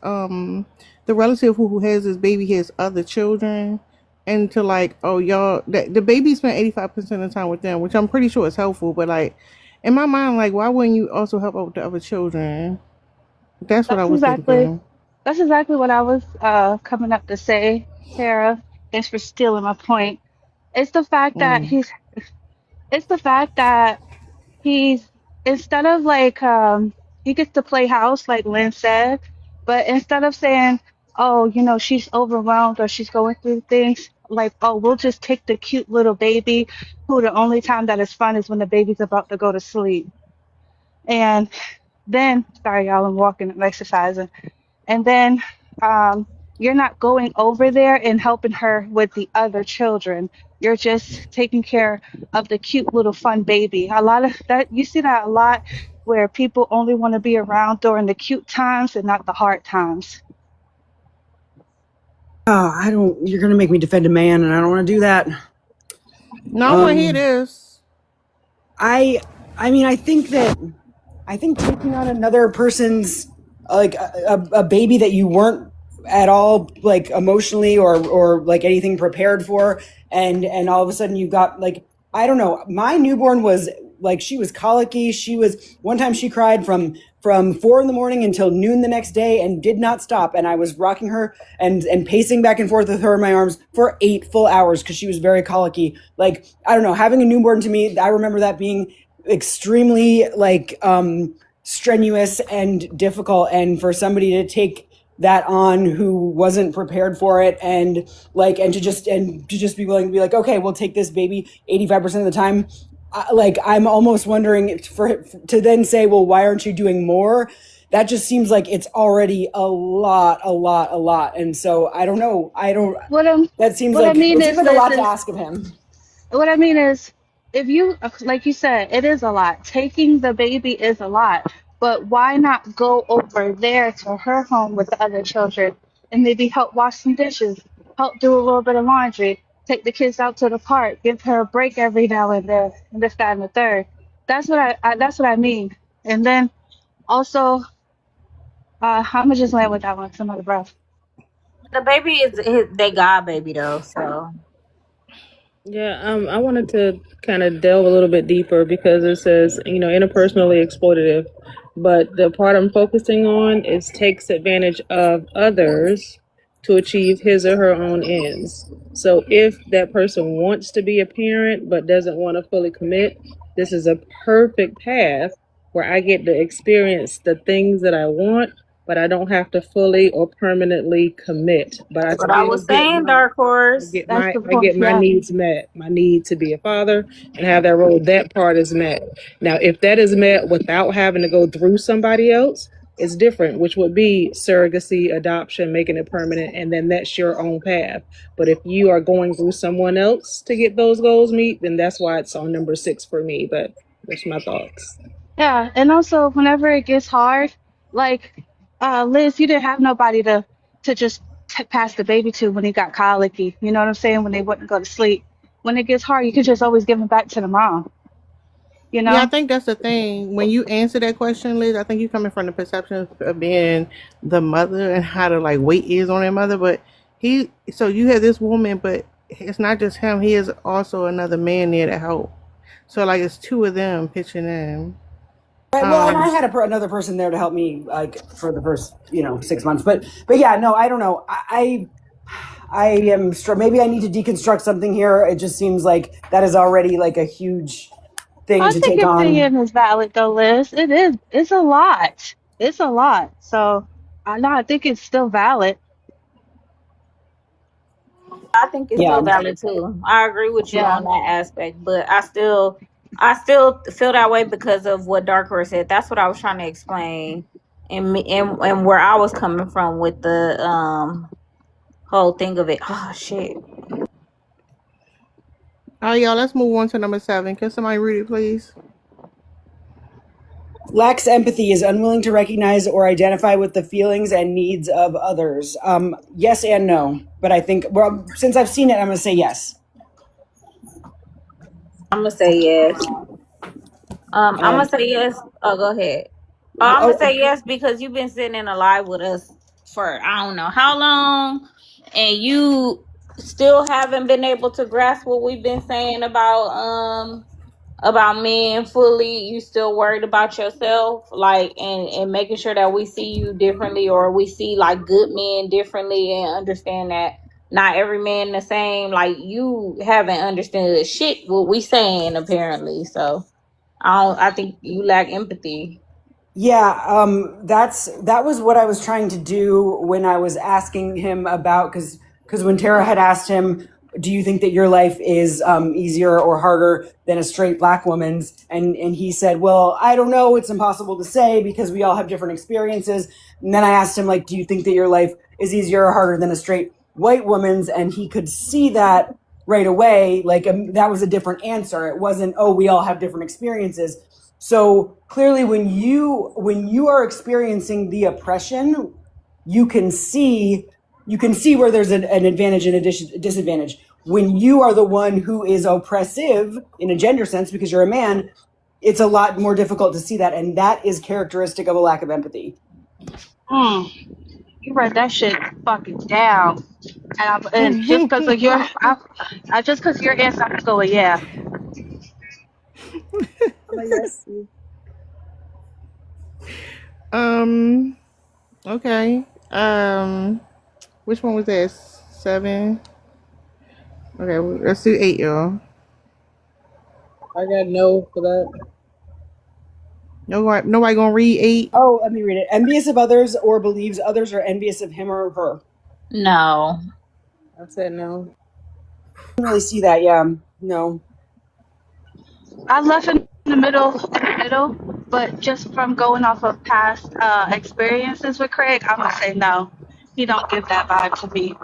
A: the relative who has his baby has other children, and to like, oh y'all, that the baby spent 85% of the time with them, which I'm pretty sure is helpful. But like in my mind, like why wouldn't you also help out with the other children? That's what I
D: That's
A: was
D: exactly
A: thinking.
D: that's exactly what I was coming up to say, Tara. Thanks for stealing my point. It's the fact that
A: Mm.
D: it's the fact that he's, instead of like he gets to play house like Lynn said, but instead of saying, oh, she's overwhelmed or she's going through things, like, oh, we'll just take the cute little baby who the only time that is fun is when the baby's about to go to sleep. And then, sorry y'all, I'm walking, I'm exercising. And then um, you're not going over there and helping her with the other children. You're just taking care of the cute little fun baby. A lot of that, you see that a lot, where people only want to be around during the cute times and not the hard times.
C: Oh, I don't. You're gonna make me defend a man, and I don't want to do that.
A: No, I want to hear
C: Um,
A: this.
C: I mean, I think taking on another person's like a baby that you weren't at all like emotionally or like anything prepared for, and all of a sudden you got like, I don't know. My newborn was like, she was colicky. She was, one time she cried from 4 a.m. until noon the next day and did not stop. And I was rocking her and pacing back and forth with her in my arms for 8 full hours because she was very colicky. Like, I don't know, having a newborn, to me, I remember that being extremely like strenuous and difficult, and for somebody to take that on who wasn't prepared for it, and like, and to just be willing to be like, okay, we'll take this baby 85% of the time. Like, I'm almost wondering to then say, well, why aren't you doing more? That just seems like it's already a lot. And so I don't know.
D: What I'm,
C: That seems
D: what I
C: like,
D: mean
C: it seems
D: is,
C: like a
D: Liz,
C: lot to ask of him.
D: what I mean is, if you, like you said, it is a lot. Taking the baby is a lot, but why not go over there to her home with the other children and maybe help wash some dishes, help do a little bit of laundry, take the kids out to the park, give her a break every now and then, and this, that, and the third. That's what that's what I mean. And then also, I'm gonna just land with that one. Some other breath.
G: The baby is they god baby though, so
E: Yeah, I wanted to kind of delve a little bit deeper because it says, interpersonally exploitative, but the part I'm focusing on is takes advantage of others to achieve his or her own ends. So if that person wants to be a parent but doesn't want to fully commit, this is a perfect path where I get to experience the things that I want, but I don't have to fully or permanently commit. But I
G: that's what I
E: still
G: was
E: get
G: saying, Dark Horse.
D: That's the
E: I
D: point.
E: get my
D: Yeah.
E: needs met. My need to be a father and have that role, that part is met. Now, if that is met without having to go through somebody else, it's different, which would be surrogacy, adoption, making it permanent, and then that's your own path. But if you are going through someone else to get those goals meet, then that's why it's on number 6 for me. But that's my thoughts.
D: Yeah, and also whenever it gets hard, like Liz, you didn't have nobody to just pass the baby to when he got colicky. You know what I'm saying? When they wouldn't go to sleep. When it gets hard, you can just always give him back to the mom. You
A: Yeah, I
D: know?
A: think that's the thing. When you answer that question, Liz, I think you're coming from the perception of being the mother and how the like weight is on their mother. But so you have this woman, but it's not just him. He is also another man there to help. So like it's two of them pitching in.
C: Right. Well, and I
A: Um,
C: had another person there to help me, like, for the first 6 months. But yeah, no, I don't know. I am maybe I need to deconstruct something here. It just seems like that is already like a huge thing
D: I
C: to
D: think
C: take
D: your
C: on.
D: opinion is valid though, Liz. It is. It's a lot. It's a lot. So I know I think it's still valid.
G: I think it's
C: Yeah.
G: still valid too. I agree with you
D: Yeah.
G: on that aspect, but I still feel that way because of what Dark Horse said. That's what I was trying to explain. and where I was coming from with the whole thing of it. Oh shit.
A: All right, y'all, let's move on to number 7. Can somebody read it, please?
C: Lacks empathy, is unwilling to recognize or identify with the feelings and needs of others. Yes and no, but I think, well, since I've seen it, I'm gonna say yes.
G: I'm gonna say yes. I'm gonna say yes. Oh, go ahead. Oh, I'm gonna say yes because you've been sitting in a live with us for I don't know how long, and you still haven't been able to grasp what we've been saying about men fully. You still worried about yourself, like, and making sure that we see you differently, or we see like good men differently, and understand that not every man the same. Like, you haven't understood shit what we saying apparently. So I think you lack empathy.
C: Yeah, that was what I was trying to do when I was asking him about, because when Tara had asked him, do you think that your life is easier or harder than a straight black woman's? And he said, well, I don't know. It's impossible to say because we all have different experiences. And then I asked him, like, do you think that your life is easier or harder than a straight white woman's? And he could see that right away. Like, that was a different answer. It wasn't, oh, we all have different experiences. So clearly, when you are experiencing the oppression, you can see where there's an advantage and a disadvantage. When you are the one who is oppressive in a gender sense because you're a man, it's a lot more difficult to see that, and that is characteristic of a lack of empathy.
J: You write that shit fucking down, and just because of your, just because your answer, I'm just going yeah.
C: Yes.
A: Okay. Which one was that? 7. Okay, let's do 8, y'all.
E: I got no for that.
A: Nobody gonna read 8.
C: Oh, let me read it. Envious of others or believes others are envious of him or her.
G: No.
E: I said no.
C: I don't really see that. Yeah, no.
J: I left in the middle, but just from going off of past experiences with Craig, I'm gonna say no. He don't give that vibe to me.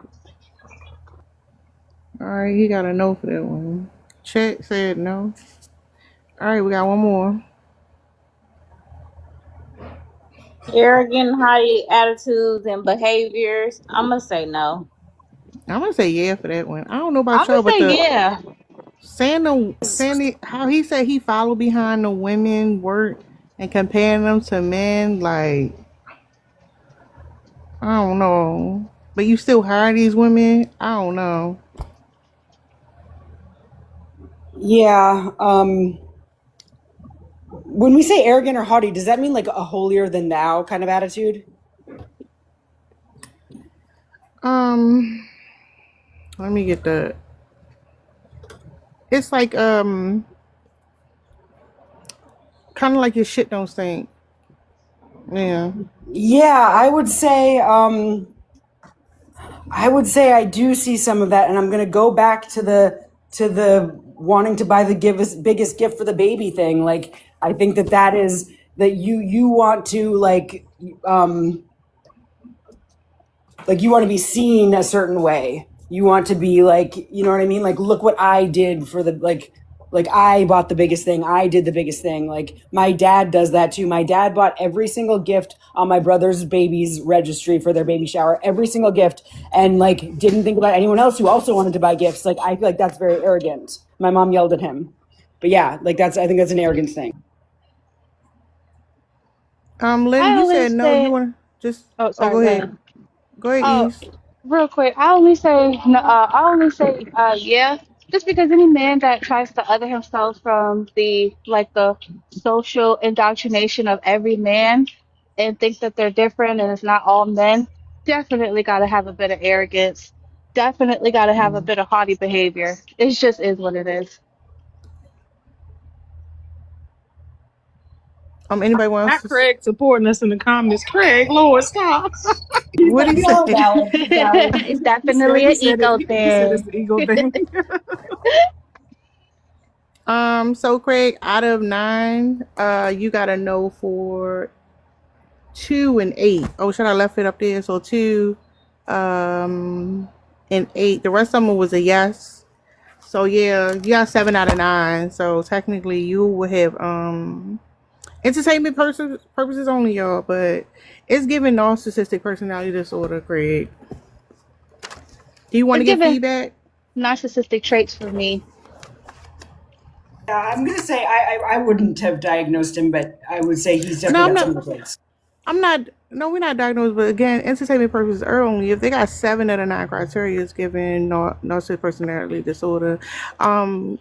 A: All right, he got a no for that one. Chet said no. All right, we got one more.
G: Arrogant, high attitudes and behaviors. I'm gonna say no.
A: I'm gonna say yeah for that one. I don't know about
J: I'm
A: y'all,
J: gonna
A: but
J: say yeah.
A: saying how he said he followed behind the women work and comparing them to men, like, I don't know. But you still hire these women? I don't know.
C: Yeah. When we say arrogant or haughty, does that mean like a holier than thou kind of attitude?
A: Let me get the. It's like kind of like your shit don't stink. Yeah.
C: Yeah, I would say I do see some of that, and I'm gonna go back to the wanting to buy the biggest gift for the baby thing. Like, I think that is that you want to like you want to be seen a certain way. You want to be like, you know what I mean? Like, look what I did for the like I bought the biggest thing. I did the biggest thing. Like, my dad does that too. My dad bought every single gift on my brother's baby's registry for their baby shower, every single gift, and like didn't think about anyone else who also wanted to buy gifts. Like, I feel like that's very arrogant. My mom yelled at him. But yeah, like I think that's an arrogance thing.
A: Lynn, you said no. You want to just?
J: Oh, sorry.
A: Go ahead. Go ahead, East.
J: Real quick, I only say no, yeah, just because any man that tries to other himself from the social indoctrination of every man and think that they're different and it's not all men, definitely got to have a bit of arrogance. Definitely got to have a bit of haughty behavior. It just is what it is.
A: Anybody wants
E: Not
A: to?
E: Craig supporting us in the comments. Craig, Lord, stop.
A: What did he say?
J: It's definitely an ego
E: He said it's
J: thing.
E: the ego thing.
A: So Craig, out of 9, you got a no for 2 and 8. Oh, should I left it up there? So 2 and 8. The rest of them was a yes. So yeah, you got 7 out of 9. So technically you would have entertainment purposes only, y'all, but it's giving narcissistic personality disorder, Craig. Do you want to
J: It's
A: get
J: giving
A: feedback?
J: narcissistic traits for me.
C: I'm gonna say I wouldn't have diagnosed him, but I would say he's
A: No,
C: definitely
A: I'm
C: got some
A: not.
C: of the traits.
A: I'm not. No, we're not diagnosed. But again, entertainment purposes are only. If they got 7 out of 9 criteria, it's given narcissistic personality disorder.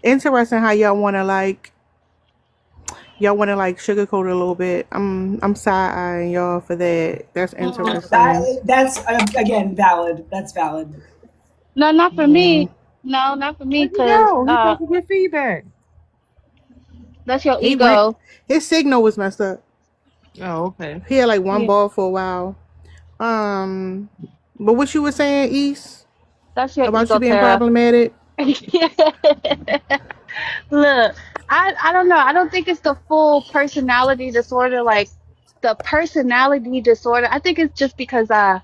A: Interesting how y'all want to like sugarcoat it a little bit. I'm side eyeing y'all for that. That's interesting.
C: That's again valid. That's valid.
J: No, not for
A: Yeah.
J: me. No, not for me,
E: Where'd you
J: because
E: go? You're supposed to get feedback.
J: that's your
A: He went.
J: ego.
A: His signal was messed up.
E: Oh, okay.
A: He had like one
J: Yeah,
A: ball for a while. But what you were saying, East,
J: that's your
A: about
J: ego,
A: you being
J: Tara.
A: problematic?
J: Look, I don't know. I don't think it's the full personality disorder, like the personality disorder. I think it's just because I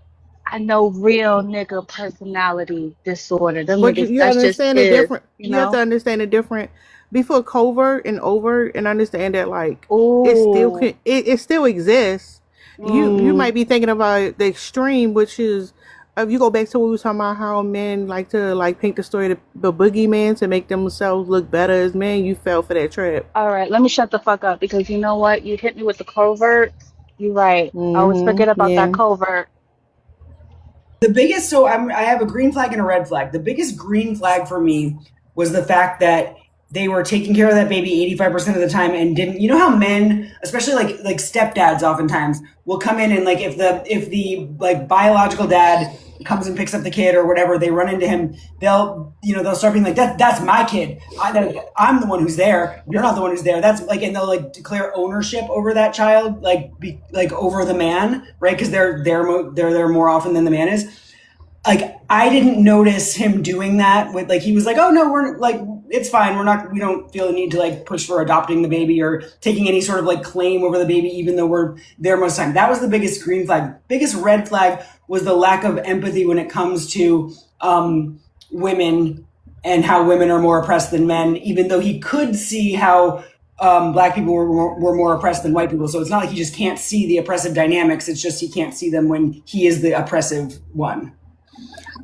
J: know real nigga personality disorder. Them
A: But you,
J: niggas,
A: you
J: that's just
A: understand the
J: is,
A: different.
J: you
A: You have to
J: know?
A: understand the different before covert and overt, and understand that like it
J: Ooh.
A: it still exists. You
J: Mm.
A: might be thinking about the extreme, which is if you go back to what we were talking about how men like to like paint the story of the boogeyman to make themselves look better as men. You fell for that trap.
J: All right, let me shut the fuck up because you know what? You hit me with the covert. You're right. I always forget about that
A: Yeah.
J: covert.
C: The biggest, I have a green flag and a red flag. The biggest green flag for me was the fact that they were taking care of that baby 85% of the time and didn't, you know how men, especially like stepdads oftentimes will come in and like if the like biological dad comes and picks up the kid or whatever, they run into him, they'll start being like, that's my kid. I'm the one who's there. You're not the one who's there. That's like, and they'll like declare ownership over that child, like over the man, right? Because they're there more often than the man is. Like I didn't notice him doing that with like he was like, oh no, we're like it's fine, we don't feel the need to like push for adopting the baby or taking any sort of like claim over the baby, even though we're there most of the time. That was the biggest green flag. Biggest red flag was the lack of empathy when it comes to women and how women are more oppressed than men, even though he could see how black people were more oppressed than white people. So it's not like he just can't see the oppressive dynamics. It's just he can't see them when he is the oppressive one.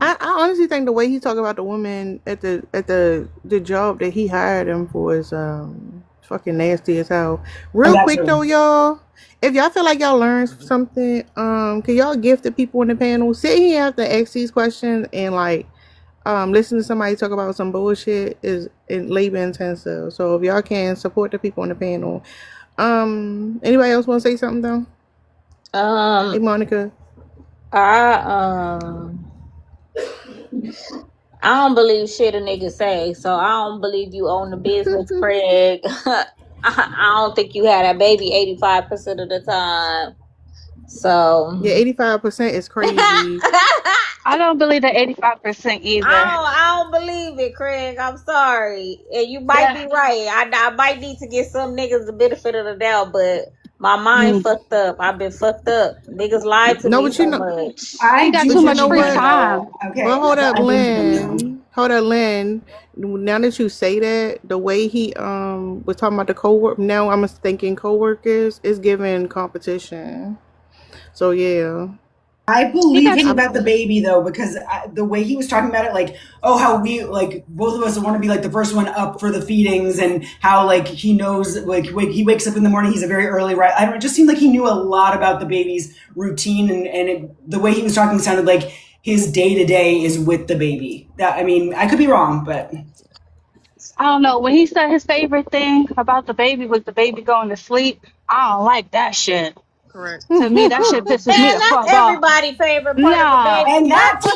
A: I honestly think the way he talk about the woman at the job that he hired him for is fucking nasty as hell. Real quick though, y'all, if y'all feel like y'all learned something, can y'all gift the people in the panel? Sit here after ask these questions and like listen to somebody talk about some bullshit is labor intensive. So if y'all can support the people on the panel. Anybody else want to say something though? Hey Monica.
G: I don't believe shit a nigga say, so I don't believe you own the business, Craig. I don't think you had a baby 85% of the time. So
A: yeah, 85% is crazy.
J: I don't believe the 85% either.
G: I don't believe it, Craig. I'm sorry, and you might be right. I might need to get some niggas the benefit of the doubt, but my mind fucked up. I've been fucked up. Niggas lied to me so much.
J: I got too much free time.
C: Okay.
A: Well, hold up, Lynn. Hold up, Lynn. Now that you say that, the way he was talking about the coworker, now I'm thinking coworkers is giving competition. So yeah.
C: I believe him about the baby though, because the way he was talking about it, like, oh, how we like both of us want to be like the first one up for the feedings, and how like he knows like he wakes up in the morning, he's a very early right. I don't know, it just seemed like he knew a lot about the baby's routine, and the way he was talking sounded like his day to day is with the baby. That I mean, I could be wrong, but
J: I don't know. When he said his favorite thing about the baby was the baby going to sleep, I don't like that shit.
E: Correct.
J: To me, that shit pisses me the fuck off.
G: That's everybody's favorite part of the baby.
C: And that goes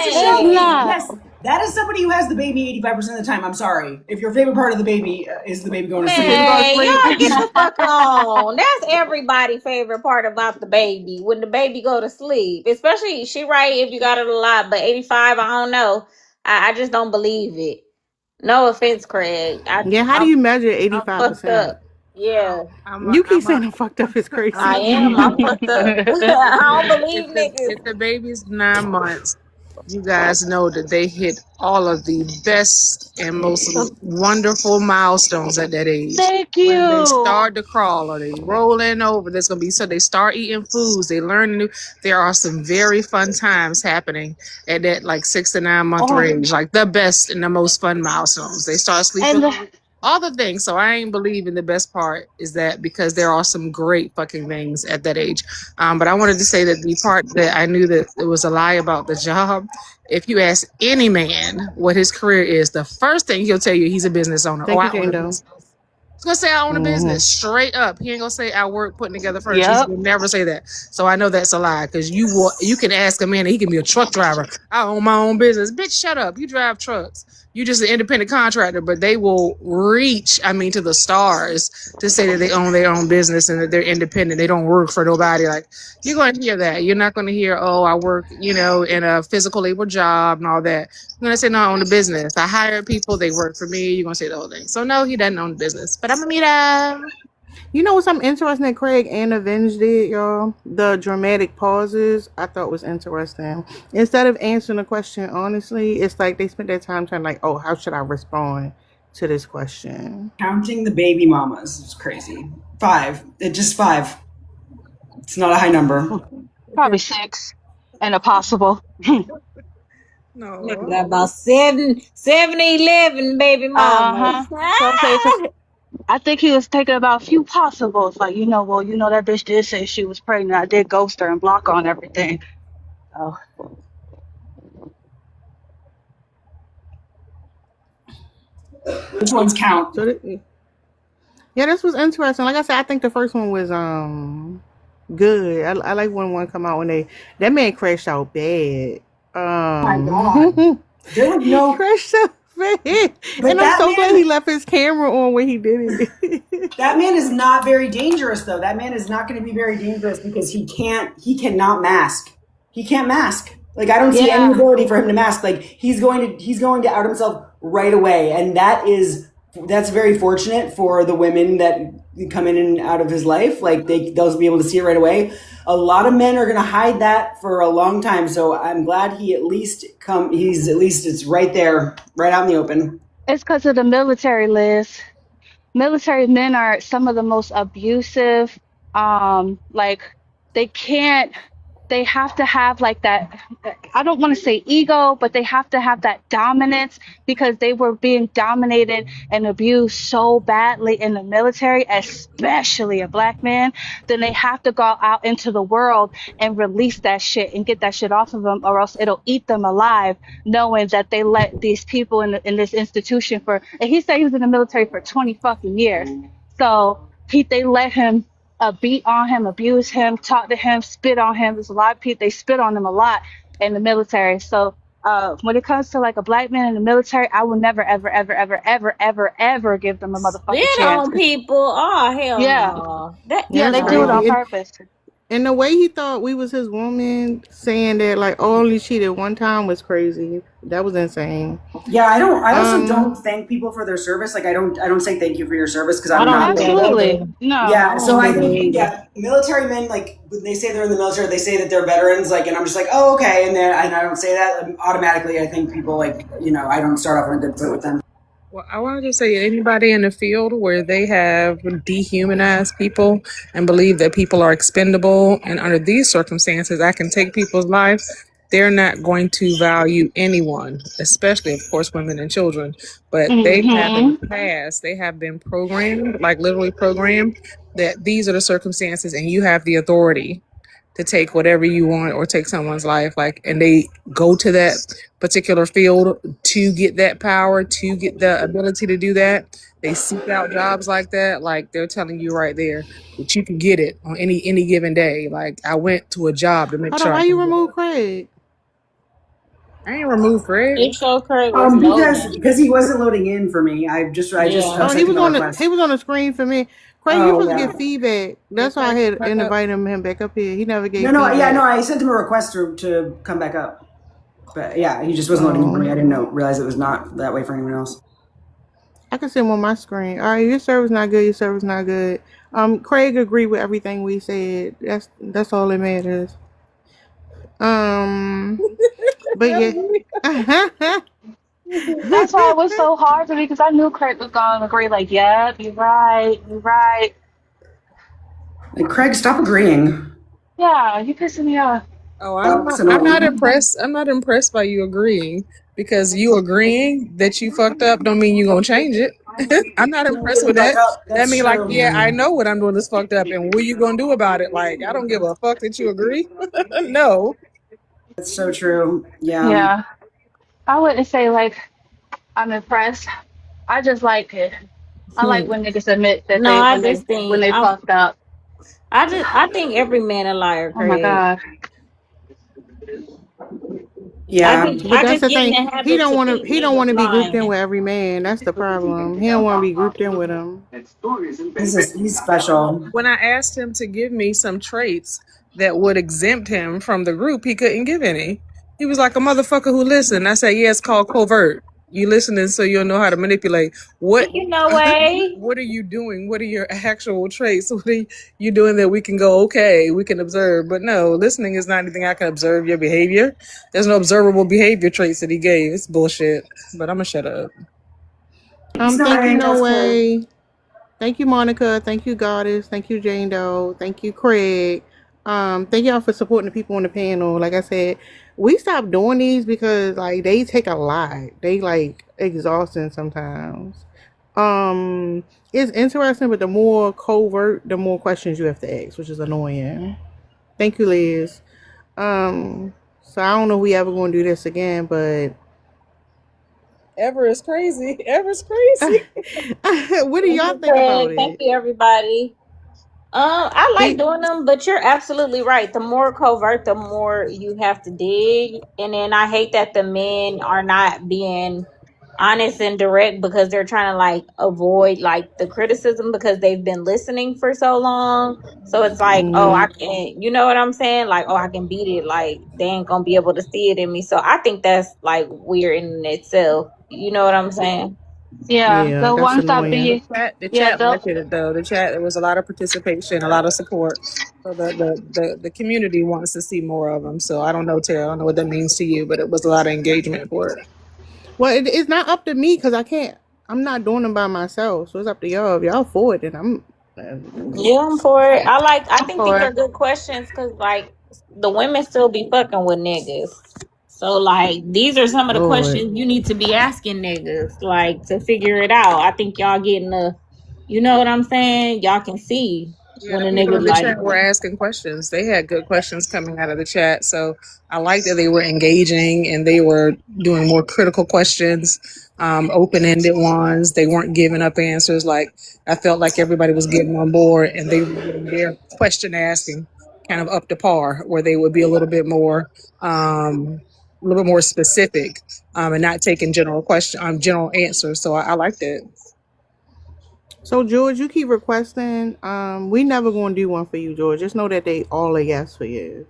C: to show
J: It's
C: me,
J: not.
C: yes, that is somebody who has the baby 85% of the time. I'm sorry. If your favorite part of the baby is the baby going to sleep.
G: Man, y'all get the fuck on. That's everybody's favorite part about the baby. When the baby go to sleep. Especially, she right if you got it a lot, but 85, I don't know. I just don't believe it. No offense, Craig.
A: How do you measure 85%?
G: Yeah,
A: You keep
E: I'm a,
A: saying I'm fucked up. It's
G: I
A: crazy.
G: am. I'm fucked up. I don't believe
E: if
G: niggas.
E: the baby's 9 months, you guys know that they hit all of the best and most wonderful milestones at that age.
J: Thank
E: When they
J: you.
E: start to crawl or they rolling over, there's gonna be so they start eating foods, they learn new. There are some very fun times happening at that like 6 to 9 month
J: Oh,
E: range, like the best and the most fun milestones. They start sleeping,
J: and the,
E: all the things. So I ain't believing the best part is that because there are some great fucking things at that age. But I wanted to say that the part that I knew that it was a lie about the job. If you ask any man what his career is, the first thing he'll tell you he's a business owner. Oh,
A: Thank you,
E: I own
A: Jane
E: a
A: Doe.
E: business. He's gonna say I own a
A: Mm-hmm.
E: business straight up. He ain't gonna say I work putting together furniture. He's
J: yep.
E: gonna never say that. So I know that's a lie because you can ask a man and he can be a truck driver. I own my own business. Bitch, shut up. You drive trucks. You just an independent contractor, but they will reach, to the stars to say that they own their own business and that they're independent. They don't work for nobody. Like you're gonna hear that. You're not gonna hear, oh, I work, in a physical labor job and all that. I'm gonna say no, I own a business. I hire people, they work for me. You're gonna say the whole thing. So no, he doesn't own a business. But I'm gonna meet him.
A: You know what's something interesting that Craig and Avenge did, y'all? The dramatic pauses I thought was interesting. Instead of answering the question honestly, it's like they spent their time trying like, oh, how should I respond to this question?
C: Counting the baby mamas is crazy. 5. Just 5. It's not a high number.
J: Probably 6 and a possible.
G: Nigga
E: No.
G: got about 11 baby mamas.
J: So say, 'cause I think he was taking about a few possibles. Like, that bitch did say she was pregnant. I did ghost her and block her on everything. Oh,
C: Which ones count?
A: So yeah, this was interesting. Like I said, I think the first one was good. I like when one come out when that man crashed out bad.
C: My God. There was no.
A: Crashed out bad.
C: But
A: And I'm
C: that
A: so glad
C: man-
A: he left his camera on when he did it.
C: That man is not very dangerous, though. That man is not going to be very dangerous because he cannot mask. He can't mask. Like, I don't see
J: Yeah.
C: any ability for him to mask. Like, he's going to out himself right away. And that's very fortunate for the women that come in and out of his life. Like, they'll be able to see it right away. A lot of men are going to hide that for a long time. So I'm glad it's right there, right out in the open.
J: it's because of the military, Liz. Military men are some of the most abusive. They have to have like that. I don't want to say ego, but they have to have that dominance because they were being dominated and abused so badly in the military, especially a black man. Then they have to go out into the world and release that shit and get that shit off of them, or else it'll eat them alive, knowing that they let these people in this institution for. And he said he was in the military for 20 fucking years. So they let him beat on him, abuse him, talk to him, spit on him. There's a lot of people, they spit on them a lot in the military. So when it comes to like a black man in the military, I will never, ever, ever, ever, ever, ever, ever give them a motherfucking
G: Spit
J: chance.
G: on people. Oh, hell
J: Yeah.
G: no.
J: Yeah, they
A: That's
J: do it on
A: crazy.
J: purpose.
A: And the way he thought we was his woman, saying that like only cheated one time was crazy. That was insane.
C: Yeah, I also don't thank people for their service. Like I don't say thank you for your service because I'm
G: I don't
C: not.
G: do that.
J: Absolutely. No.
C: Yeah, so I think
G: either.
C: military men, like when they say they're in the military, they say that they're veterans, like, and I'm just like, oh, okay, and I don't say that automatically. I think people like, I don't start off on a good foot with them.
E: Well, I wanted to say anybody in the field where they have dehumanized people and believe that people are expendable, and under these circumstances, I can take people's lives. They're not going to value anyone, especially, of course, women and children. But they have in the past, they have been programmed, like literally programmed, that these are the circumstances and you have the authority to take whatever you want or take someone's life. Like, and they go to that particular field to get that power, to get the ability to do that. They seek out jobs like that. Like they're telling you right there that you can get it on any given day. Like I went to a job to make
A: Hold
E: sure.
A: on,
E: I
A: why you
E: can get
A: remove
E: it.
A: Craig?
E: I ain't removed Craig.
G: It show Craig was loading.
C: Because he wasn't loading in for me. I just
A: Oh, he
C: sent
A: was
C: him a
A: on
C: request.
A: he was on the screen for me. Craig,
C: Oh,
A: you supposed to
C: yeah.
A: get feedback. That's why I had invited him back up here. He never gave
C: No,
A: feedback.
C: I sent him a request to come back up. But yeah, he just wasn't loading in for me. I didn't realize it was not that way for anyone else.
A: I can see him on my screen. All right, your server's not good. Your server's not good. Craig agreed with everything we said. That's all that matters. But yeah.
J: That's why it was so hard for me because I knew Craig was gonna agree. Like, yep, you're right, you're right.
C: Like, Craig, stop agreeing.
J: Yeah, you pissing me off.
E: Oh,
C: That's
E: I'm not
C: annoying.
E: impressed. I'm not impressed by you agreeing, because you agreeing that you fucked up don't mean you gonna change it. I'm not impressed with that. That mean like, yeah, I know what I'm doing is fucked up, and what you gonna do about it? Like, I don't give a fuck that you agree. No.
C: That's so true. Yeah.
J: Yeah, I wouldn't say like I'm impressed. I just like it. I like when niggas admit that
G: No,
J: they
G: I
J: when they
G: just think
J: when they fucked up.
G: I think every man a liar,
J: Oh my
G: Craig.
J: god.
C: Yeah.
A: But
G: I
A: that's
G: just
A: the
G: get in
A: thing.
G: the habit
A: He don't
G: to
A: want to.
G: think
A: He don't want to
G: niggas
A: be grouped in
G: lying.
A: with every man. That's the problem. He don't want to be grouped in with them.
C: He's special.
E: When I asked him to give me some traits that would exempt him from the group, he couldn't give any. He was like a motherfucker who listened. I said, yeah, it's called covert. You listening so you'll know how to manipulate. What
G: You know what?
E: what are you doing? What are your actual traits? What are you doing that we can go, okay, we can observe? But no, listening is not anything I can observe your behavior. There's no observable behavior traits that he gave. It's bullshit. But I'm gonna shut up.
A: Thank you, No Way. Thank you, Monica. Thank you, Goddess. Thank you, Jane Doe. Thank you, Craig. Thank y'all for supporting the people on the panel. Like I said, we stopped doing these because like they take a lot. They like exhausting sometimes. It's interesting, but the more covert, the more questions you have to ask, which is annoying. Thank you, Liz. So I don't know if we ever gonna do this again, but
E: Ever is crazy. Ever's crazy.
A: what do y'all think about it?
G: Thank you, everybody. I like doing them, but you're absolutely right. The more covert, the more you have to dig. And then I hate that the men are not being honest and direct because they're trying to like avoid like the criticism because they've been listening for so long. So it's like, oh, I can, you know what I'm saying? Like, oh, I can beat it. Like, they ain't gonna be able to see it in me. So I think that's like weird in itself. You know what I'm saying?
J: Yeah, the ones that be
E: The chat liked it though. The chat, there was a lot of participation, a lot of support. So the community wants to see more of them. So I don't know, Tara. I don't know what that means to you, but it was a lot of engagement for it.
A: Well, it's not up to me because I'm not doing them by myself. So it's up to y'all. If y'all for it, then I'm.
G: Yeah, I'm for it. I think these are good questions because like the women still be fucking with niggas. So like these are some of the questions you need to be asking niggas like to figure it out. I think y'all getting you know what I'm saying? Y'all can see when a
E: People
G: nigga
E: in the
G: like
E: chat were asking questions. They had good questions coming out of the chat. So I like that they were engaging and they were doing more critical questions, open-ended ones. They weren't giving up answers. Like I felt like everybody was getting on board and they were getting their question asking kind of up to par, where they would be a little bit more specific and not taking general answers. So I liked it.
A: So George, you keep requesting. We never gonna do one for you, George. Just know that they all a yes for you.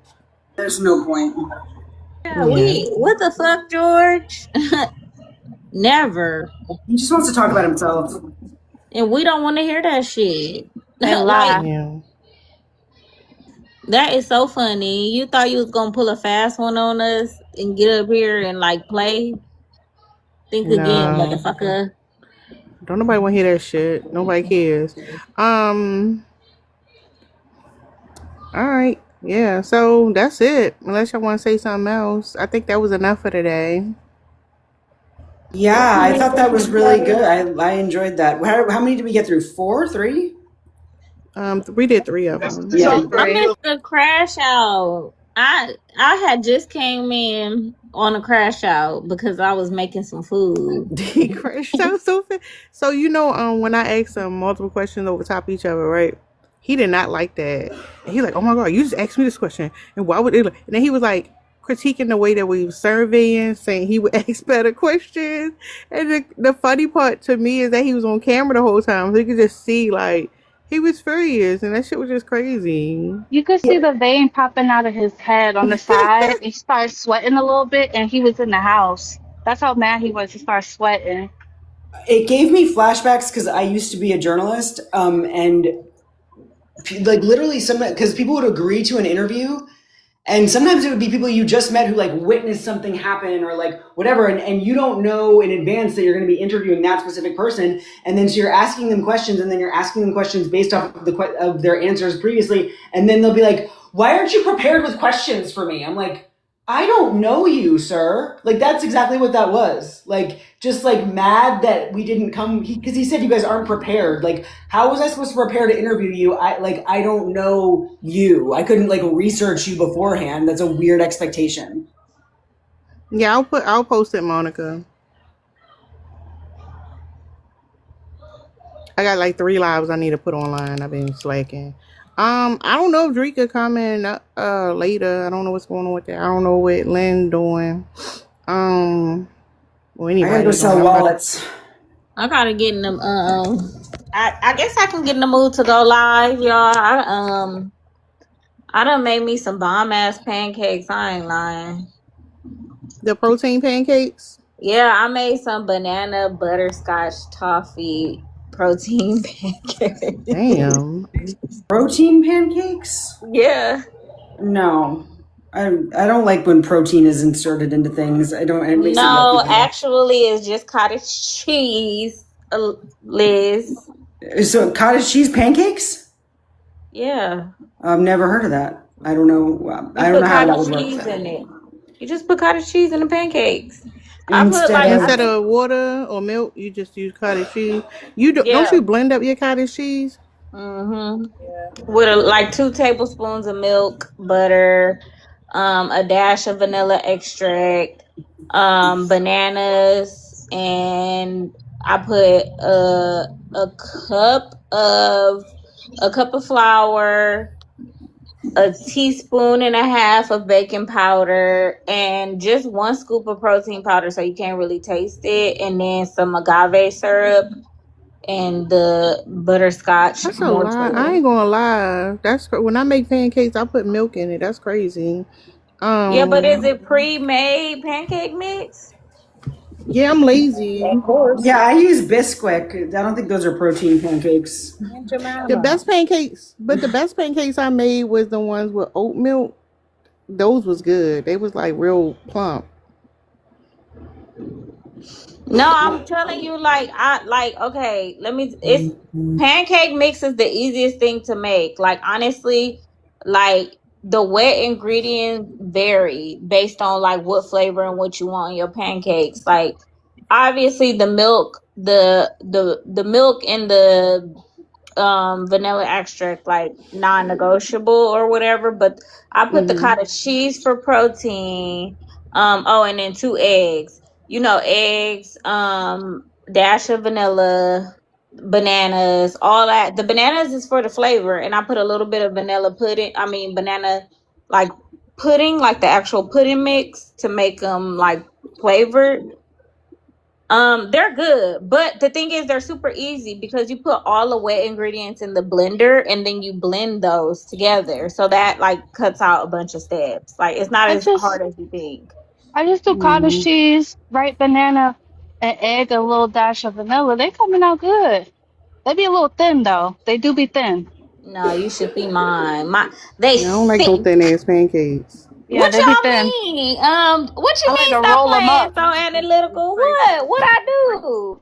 C: There's no point.
G: Yeah, what the fuck, George? Never.
C: He just wants to talk about himself.
G: And we don't want to hear that shit.
A: Yeah.
G: That is so funny. You thought you was gonna pull a fast one on us and get up here and like play? Think again, motherfucker.
A: Don't nobody want to hear that shit. Nobody cares. All right. Yeah. So that's it. Unless y'all want to say something else, I think that was enough for today.
C: Yeah, I thought that was really good. I enjoyed that. How many did we get through? 4, 3?
A: We did 3 of them.
C: Yeah.
G: I missed the crash out. I had just came in on a crash out because I was making some food.
A: He crashed out so fast. So you know, when I asked him multiple questions over top of each other, right? He did not like that. And he's like, "Oh my god, you just asked me this question, and why would it?" And then he was like critiquing the way that we were surveying, saying he would ask better questions. And the funny part to me is that he was on camera the whole time, so you could just see like. He was furious, and that shit was just crazy.
J: You could see the vein popping out of his head on the side. He started sweating a little bit, and he was in the house. That's how mad he was. He started sweating.
C: It gave me flashbacks because I used to be a journalist, and like literally because people would agree to an interview, and sometimes it would be people you just met who like witnessed something happen or like whatever, and you don't know in advance that you're going to be interviewing that specific person, and then so you're asking them questions, and then you're asking them questions based off of their answers previously, and then they'll be like, "Why aren't you prepared with questions for me?" I'm like, I don't know you, sir. Like, that's exactly what that was. Like, just like mad that we didn't come because he said you guys aren't prepared. Like, how was I supposed to prepare to interview you? I don't know you. I couldn't like research you beforehand. That's a weird expectation.
A: Yeah, I'll post it, Monica. I got like 3 lives I need to put online. I've been slacking. I don't know if Drika coming later. I don't know what's going on with that. I don't know what Lynn doing. Well, anyway,
C: I gotta go sell wallets.
G: I gotta get in them. I guess I can get in the mood to go live, y'all. I done made me some bomb ass pancakes. I ain't lying.
A: The protein pancakes.
G: Yeah, I made some banana butterscotch toffee protein pancakes.
A: Damn.
C: Protein pancakes?
G: Yeah.
C: No. I don't like when protein is inserted into things. It makes
G: No,
C: it
G: actually, it's just cottage cheese, Liz.
C: So cottage cheese pancakes?
G: Yeah.
C: I've never heard of that. I don't know. I don't know how that would work.
G: Cheese in it. You just put cottage cheese in the pancakes.
A: Instead of water or milk, you just use cottage cheese. Don't you blend up your cottage cheese?
G: Mm-hmm. With like 2 tablespoons of milk, butter, a dash of vanilla extract, bananas, and I put a cup of flour, a teaspoon and a half of baking powder, and just 1 scoop of protein powder so you can't really taste it, and then some agave syrup and the butterscotch.
A: That's a lie. I ain't gonna lie. That's when I make pancakes, I put milk in it. That's crazy.
G: Yeah, but is it pre-made pancake mix?
A: Yeah, I'm lazy.
G: Of course.
C: Yeah, I use Bisquick. I don't think those are protein pancakes.
A: The best pancakes I made was the ones with oat milk. Those was good. They was like real plump.
G: No, I'm telling you, okay, it's pancake mix is the easiest thing to make. Like, honestly, like the wet ingredients vary based on like what flavor and what you want in your pancakes. Like, obviously the milk, the milk and the vanilla extract, like non-negotiable or whatever, but I put the cottage cheese for protein. And then 2 eggs. Eggs, dash of vanilla, bananas, all that. The bananas is for the flavor, and I put a little bit of banana like pudding, like the actual pudding mix to make them like flavored. They're good, but the thing is they're super easy because you put all the wet ingredients in the blender and then you blend those together, so that like cuts out a bunch of steps. Like, it's not as hard as you think.
J: I just do cottage cheese, right, banana, an egg, a little dash of vanilla. They coming out good. They be a little thin though. They do be thin.
G: No, you should be mine. I
A: don't like those thin ass pancakes.
J: Yeah,
G: what
J: they be
G: y'all
J: thin.
G: mean? What you
J: I
G: mean?
J: like to
G: Stop
J: roll 'em
G: playing
J: up.
G: so analytical. What I do?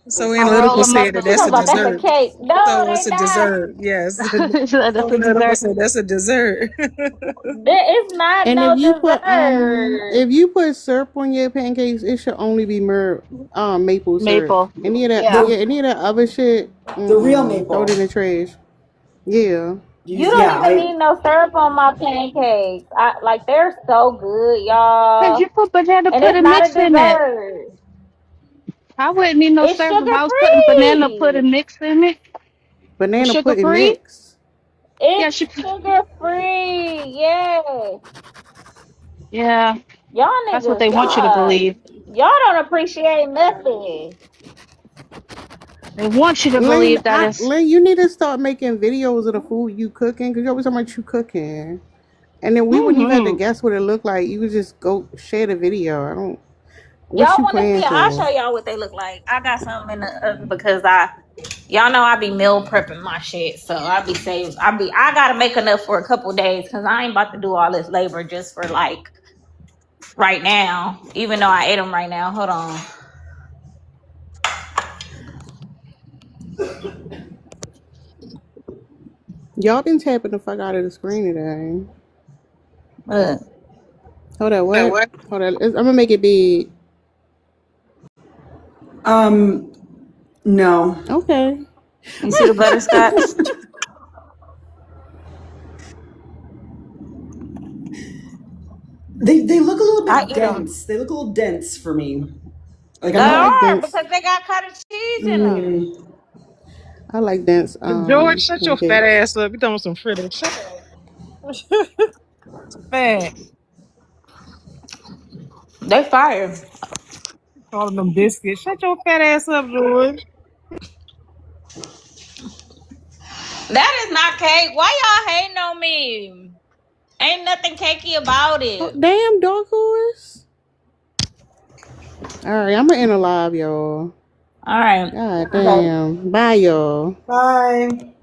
E: So analytical said that that's a
G: That's a
E: dessert.
G: cake. No,
E: So it's
G: they
E: a
G: not.
E: dessert. Yes.
J: That's a
E: Analytical
J: dessert.
E: said that's a dessert.
G: It's not
A: And
G: no
A: if you
G: dessert.
A: if you put syrup on your pancakes, it should only be maple syrup.
J: Maple.
A: Any of that,
J: Yeah.
A: any of that other shit,
C: The real maple.
A: throw it in the trash. Yeah.
G: You don't even need no syrup on my pancakes. They're so good, y'all.
J: Cause you put banana
G: And it's
J: pudding
G: not a
J: mix in it.
G: dessert.
J: I wouldn't need no
G: It's
J: syrup if I was putting banana pudding mix in it.
A: Banana
J: Sugar
A: pudding
J: free?
A: mix.
G: It's sugar free. Yeah.
J: Yeah.
G: Y'all niggas.
J: That's what they want you to believe.
G: Y'all don't appreciate nothing.
J: They want you to believe that it's.
A: Lynn, you need to start making videos of the food you cooking, because you always talking about you cooking. And then we wouldn't even have to guess what it looked like. You would just go share the video. What
G: Y'all
A: you
G: want to see
A: playing
G: it? I'll
A: for?
G: show y'all what they look like. I got something in the oven because y'all know I be meal prepping my shit, so I be saved. I gotta make enough for a couple days because I ain't about to do all this labor just for like right now. Even though I ate them right now. Hold on.
A: Y'all been tapping the fuck out of the screen today.
G: Look.
A: Hold on, what? Hold on, I'm gonna make it big.
C: No.
A: Okay.
G: You see the butterscotch?
C: They look a little
G: I
C: bit
G: eat them.
C: dense. They look a little dense for me. Like
G: They
C: I'm not.
A: like
G: are
A: dense.
G: because they got cottage cheese in them.
A: I like dense.
E: George, shut your fat
A: cakes.
E: ass up. You throwing some fritters. Shut up. Fat.
G: They fire.
E: Calling them biscuits. Shut your fat ass up, George.
G: That is not cake. Why y'all hating on me? Ain't nothing cakey about
A: Oh,
G: it.
A: damn, dark horse. All right, I'm gonna end a live, y'all.
G: All right.
A: God damn. Bye, y'all.
C: Bye.